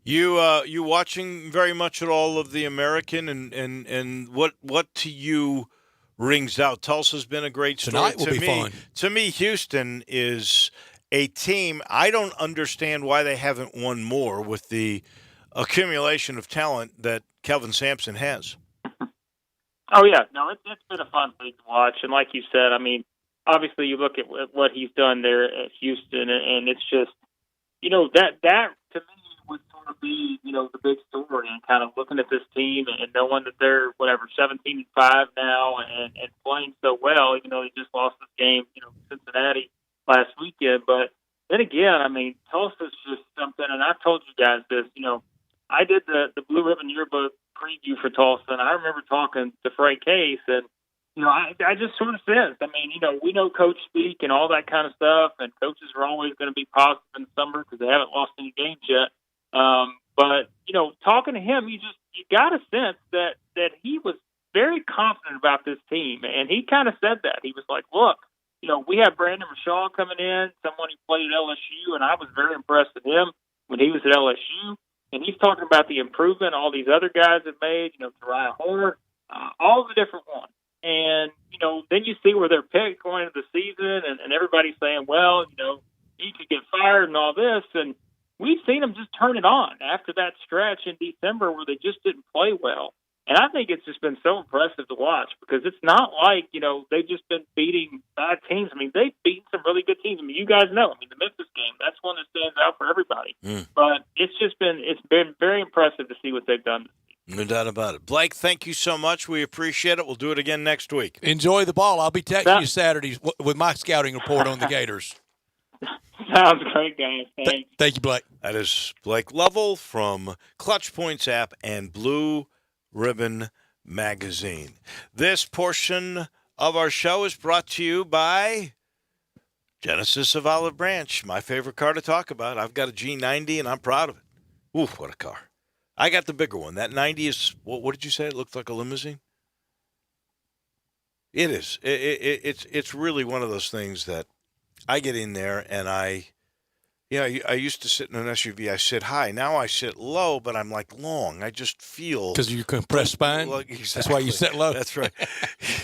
You watching very much at all of the American, and what to you rings out? Tulsa's been a great story. Tonight will be fun. To me, Houston is a team. I don't understand why they haven't won more with the accumulation of talent that Kelvin Sampson has. Oh, yeah. No, it's been a fun league to watch. And like you said, I mean, obviously you look at what he's done there at Houston, and it's just, that to me would sort of be, the big story, and kind of looking at this team and knowing that they're, 17-5 now and playing so well, even though they just lost this game, Cincinnati last weekend. But then again, I mean, Tulsa's just something, and I've told you guys this, I did the Blue Ribbon Yearbook preview for Tulsa, and I remember talking to Frank Case, and I just sort of sensed. I mean, we know coach speak and all that kind of stuff, and coaches are always going to be positive in the summer because they haven't lost any games yet. But talking to him, you got a sense that he was very confident about this team, and he kind of said that. He was like, "Look, we have Brandon Rashaw coming in, someone who played at LSU, and I was very impressed with him when he was at LSU." And he's talking about the improvement all these other guys have made, Tariah Horn, all the different ones. And, then you see where they're picked going into the season, and everybody's saying, well, he could get fired and all this. And we've seen them just turn it on after that stretch in December where they just didn't play well. And I think it's just been so impressive to watch because it's not like, they've just been beating bad teams. I mean, they've beaten some really good teams. I mean, you guys know. I mean, the Memphis game, that's one that stands out for everybody. But it's been very impressive to see what they've done. No doubt about it. Blake, thank you so much. We appreciate it. We'll do it again next week. Enjoy the ball. I'll be texting you Saturdays with my scouting report on the Gators. Sounds great, guys. Thanks. Thank you, Blake. That is Blake Lovell from Clutch Points app and Blue Ribbon Magazine. This portion of our show is brought to you by Genesis of Olive Branch, my favorite car to talk about. I've got a G90, and I'm proud of it. Ooh, what a car. I got the bigger one. That 90 is, what did you say? It looked like a limousine? It is. It's really one of those things that I get in there and I used to sit in an SUV. I sit high. Now I sit low, but I'm like long. I just feel. Because of your compressed spine? Exactly. That's why you sit low? That's right.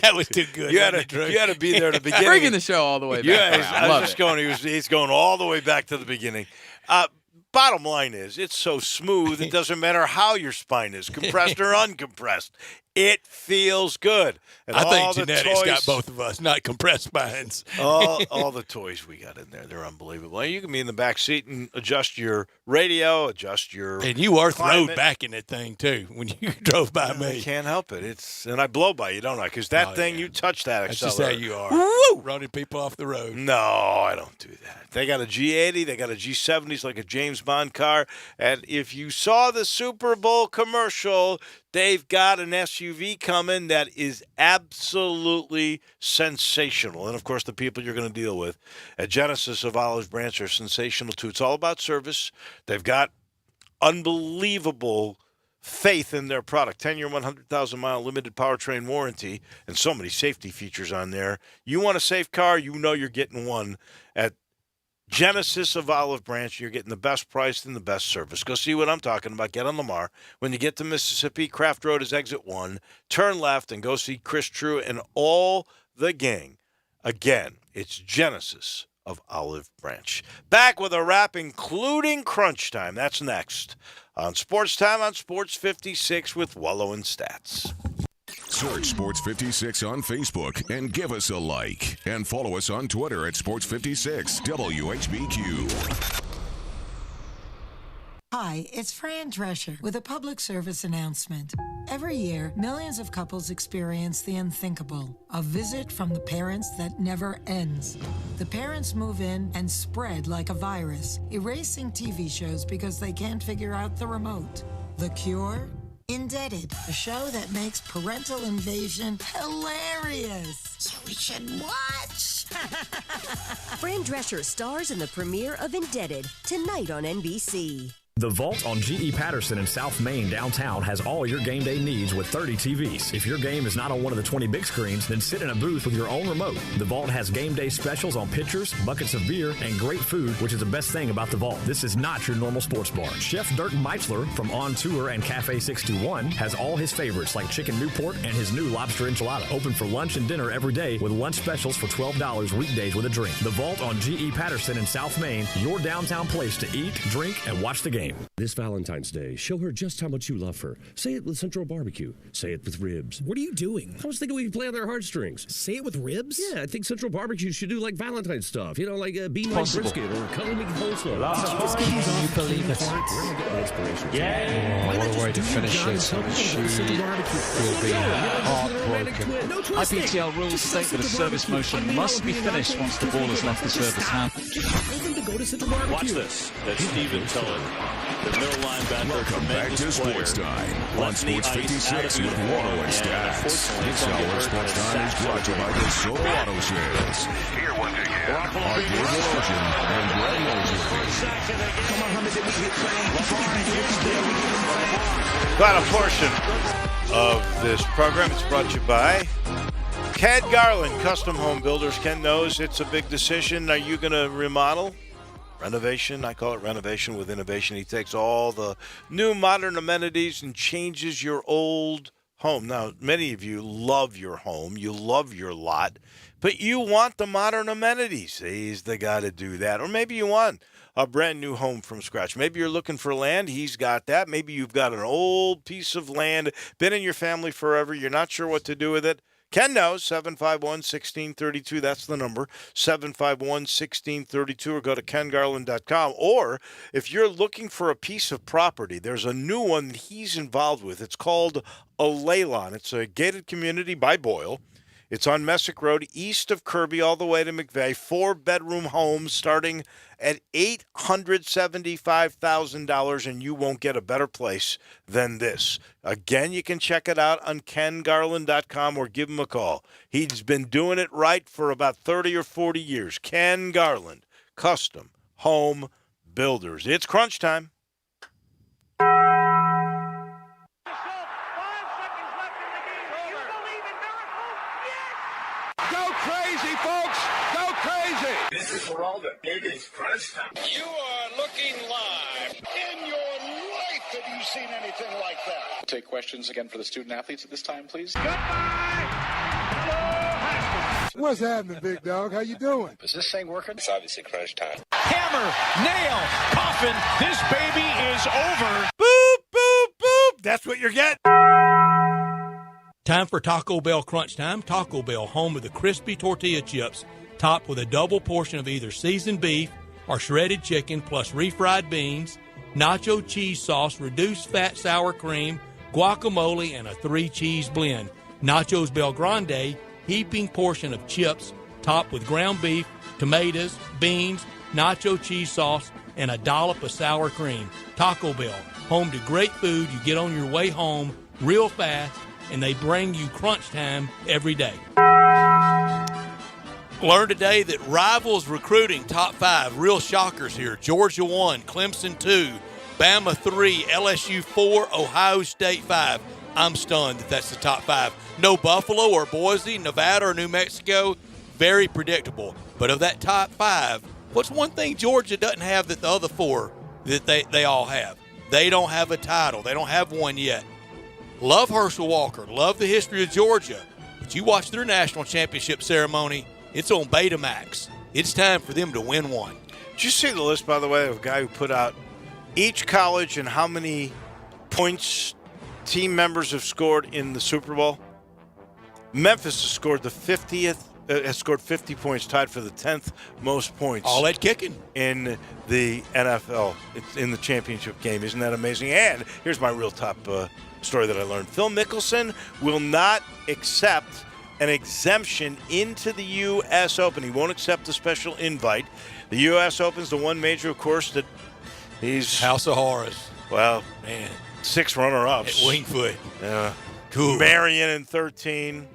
That was too good. You had to be there at the beginning. Bringing the show all the way back. He's going all the way back to the beginning. Bottom line is, it's so smooth, it doesn't matter how your spine is, compressed or uncompressed. It feels good. And I think genetics got both of us, not compressed spines. all the toys we got in there, they're unbelievable. You can be in the back seat and adjust your radio, adjust your And you were throwed back in that thing, too, when you drove by me. I can't help it. And I blow by you, don't I? Because that thing, you touch that That's accelerator. just how you are. Woo! Running people off the road. No, I don't do that. They got a G80. They got a G70s like a James Bond car. And if you saw the Super Bowl commercial, they've got an SUV coming that is absolutely sensational. And, of course, the people you're going to deal with at Genesis of Olive Branch are sensational, too. It's all about service. They've got unbelievable faith in their product. 10-year, 100,000-mile limited powertrain warranty, and so many safety features on there. You want a safe car, you know you're getting one at Genesis of Olive Branch. You're getting the best price and the best service. Go see what I'm talking about. Get on Lamar. When you get to Mississippi, Craft Road is exit 1. Turn left and go see Chris True and all the gang. Again, it's Genesis of Olive Branch. Back with a wrap, including Crunch Time. That's next on Sports Time on Sports 56 with Wolo and Stats. Search Sports 56 on Facebook and give us a like. And follow us on Twitter at Sports 56 WHBQ. Hi, it's Fran Drescher with a public service announcement. Every year, millions of couples experience the unthinkable, a visit from the parents that never ends. The parents move in and spread like a virus, erasing TV shows because they can't figure out the remote. The cure? Indebted, a show that makes parental invasion hilarious. So we should watch. Fran Drescher stars in the premiere of Indebted tonight on NBC. The Vault on G.E. Patterson in South Main downtown has all your game day needs with 30 TVs. If your game is not on one of the 20 big screens, then sit in a booth with your own remote. The Vault has game day specials on pitchers, buckets of beer, and great food, which is the best thing about the Vault. This is not your normal sports bar. Chef Dirk Meitzler from On Tour and Cafe 621 has all his favorites like Chicken Newport and his new lobster enchilada. Open for lunch and dinner every day with lunch specials for $12 weekdays with a drink. The Vault on G.E. Patterson in South Main, your downtown place to eat, drink, and watch the game. This Valentine's Day, show her just how much you love her. Say it with Central Barbecue. Say it with ribs. What are you doing? I was thinking we could play on their heartstrings. Say it with ribs? Yeah, I think Central Barbecue should do like Valentine's stuff. You know, like bean like brisket or cuddle me coleslaw. You believe it? Where am I getting the inspiration? Yeah. What a way to finish this. She will be heartbroken. IPTL rules state that a service motion must be finished once the ball has left the service half. Watch this. That's Steven Tullen, the middle linebacker. Welcome back to Sports Time on Sports 56 with Wolo and Stats. This hour of Sports Time is brought to you by the Soto Auto Sales. Here once again are David Ocean and Greg Got a portion of this program. It's brought to you by Ken Garland, Custom Home Builders. Ken knows it's a big decision. Are you going to remodel? Renovation, I call it renovation with innovation. He takes all the new modern amenities and changes your old home. Now, many of you love your home. You love your lot, but you want the modern amenities. He's the guy to do that. Or maybe you want a brand new home from scratch. Maybe you're looking for land. He's got that. Maybe you've got an old piece of land, been in your family forever. You're not sure what to do with it. Ken knows, 751-1632. That's the number, 751-1632, or go to kengarland.com. Or if you're looking for a piece of property, there's a new one that he's involved with. It's called Alaylon. It's a gated community by Boyle. It's on Messick Road, east of Kirby, all the way to McVeigh. 4-bedroom homes starting at $875,000, and you won't get a better place than this. Again, you can check it out on kengarland.com or give him a call. He's been doing it right for about 30 or 40 years. Ken Garland, Custom Home Builders. It's crunch time. This is Geraldo. It is crunch time. You are looking live. In your life have you seen anything like that? Take questions again for the student athletes at this time, please. What's happening, big dog? How you doing? Is this thing working? It's obviously crunch time. Hammer, nail, coffin. This baby is over. Boop, boop, boop. That's what you're getting. Time for Taco Bell Crunch Time. Taco Bell, home of the crispy tortilla chips, topped with a double portion of either seasoned beef or shredded chicken, plus refried beans, nacho cheese sauce, reduced fat sour cream, guacamole, and a 3-cheese blend. Nachos Bel Grande, heaping portion of chips, topped with ground beef, tomatoes, beans, nacho cheese sauce, and a dollop of sour cream. Taco Bell, home to great food you get on your way home real fast, and they bring you crunch time every day. Learn today that Rivals Recruiting top 5, real shockers here. Georgia 1, Clemson 2, Bama 3, LSU 4, Ohio State 5. I'm stunned that that's the top 5. No Buffalo or Boise, Nevada or New Mexico. Very predictable. But of that top 5, what's one thing Georgia doesn't have that the other 4 that they all have? They don't have a title. They don't have one yet. Love Herschel Walker. Love the history of Georgia. But you watch their national championship ceremony, it's on Betamax. It's time for them to win one. Did you see the list, by the way, of a guy who put out each college and how many points team members have scored in the Super Bowl? Memphis has scored the 50th. Has scored 50 points, tied for the 10th most points. All that kicking in the NFL. It's in the championship game. Isn't that amazing? And here's my real top story that I learned. Phil Mickelson will not accept an exemption into the U.S. Open. He won't accept the special invite. The U.S. Open's the one major, of course, that he's House of Horrors. Well, man, 6 runner-ups. At Wingfoot. Yeah. Cool. Marion in 13.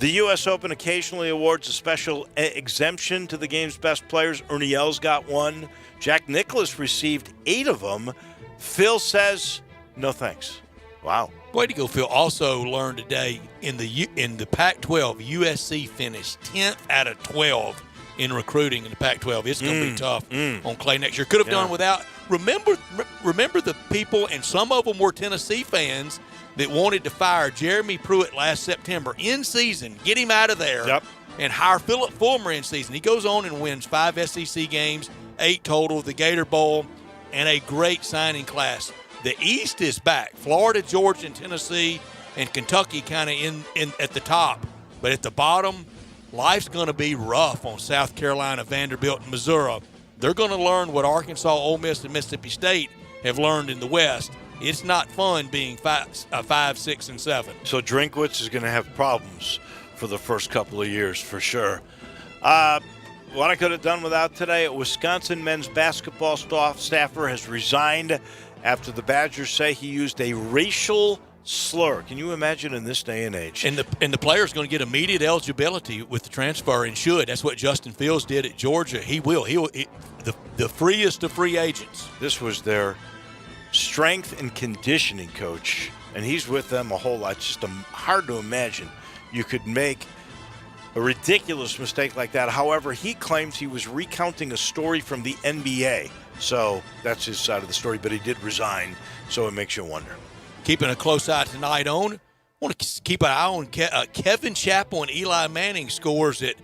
The U.S. Open occasionally awards a special exemption to the game's best players. Ernie Els got one. Jack Nicklaus received 8 of them. Phil says, no thanks. Wow. Way to go, Phil. Also learned today in the Pac-12, USC finished 10th out of 12 in recruiting in the Pac-12. It's going to be tough on Clay next year. Could have done without. Remember the people, and some of them were Tennessee fans, that wanted to fire Jeremy Pruitt last September in season, get him out of there, and hire Philip Fulmer in season. He goes on and wins 5 SEC games, 8 total, the Gator Bowl, and a great signing class. The East is back. Florida, Georgia, and Tennessee, and Kentucky kind of in at the top. But at the bottom, life's going to be rough on South Carolina, Vanderbilt, and Missouri. They're going to learn what Arkansas, Ole Miss, and Mississippi State have learned in the West. It's not fun being 5, 6, and 7. So Drinkwitz is going to have problems for the first couple of years, for sure. What I could have done without today, a Wisconsin men's basketball staffer has resigned after the Badgers say he used a racial slur. Can you imagine in this day and age? And the player's going to get immediate eligibility with the transfer and should. That's what Justin Fields did at Georgia. He will. The freest of free agents. This was their strength and conditioning coach, and he's with them a whole lot. It's just hard to imagine you could make a ridiculous mistake like that. However, he claims he was recounting a story from the NBA. So that's his side of the story, but he did resign, so it makes you wonder. Keeping a close eye tonight on, I want to keep an eye on Kevin Chappell and Eli Manning scores at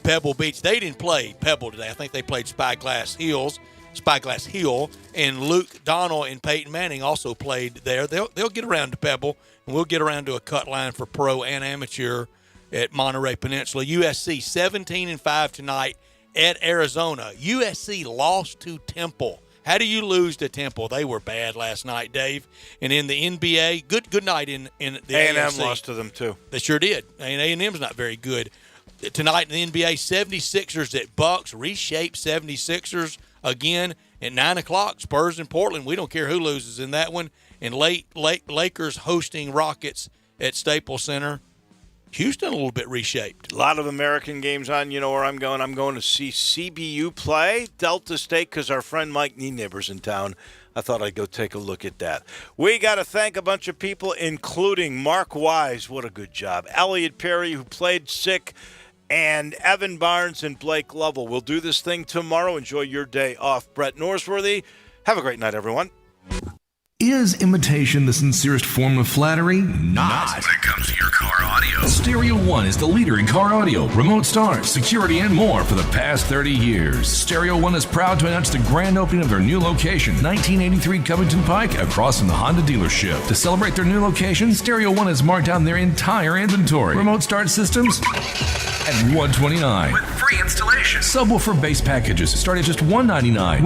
Pebble Beach. They didn't play Pebble today. I think they played Spyglass Hill, and Luke Donald and Peyton Manning also played there. They'll get around to Pebble, and we'll get around to a cut line for pro and amateur at Monterey Peninsula. USC 17-5 tonight at Arizona. USC lost to Temple. How do you lose to Temple? They were bad last night, Dave. And in the NBA, good night in the A&M AFC. lost to them too. They sure did. And A&M's not very good. Tonight in the NBA, 76ers at Bucks, reshaped 76ers again at 9 o'clock. Spurs in Portland. We don't care who loses in that one. And Lakers hosting Rockets at Staples Center. Houston a little bit reshaped. A lot of American games on. You know where I'm going? I'm going to see CBU play Delta State because our friend Mike Nienaber's in town. I thought I'd go take a look at that. We got to thank a bunch of people, including Mark Wise. What a good job. Elliot Perry, who played sick, and Evan Barnes and Blake Lovell. We'll do this thing tomorrow. Enjoy your day off. Brett Norsworthy. Have a great night, everyone. Is imitation the sincerest form of flattery? Not. When it comes to your car audio. Stereo One is the leader in car audio, remote start, security, and more for the past 30 years. Stereo One is proud to announce the grand opening of their new location, 1983 Covington Pike, across from the Honda dealership. To celebrate their new location, Stereo One has marked down their entire inventory. Remote start systems at $129. With free installation. Subwoofer base packages start at just $199.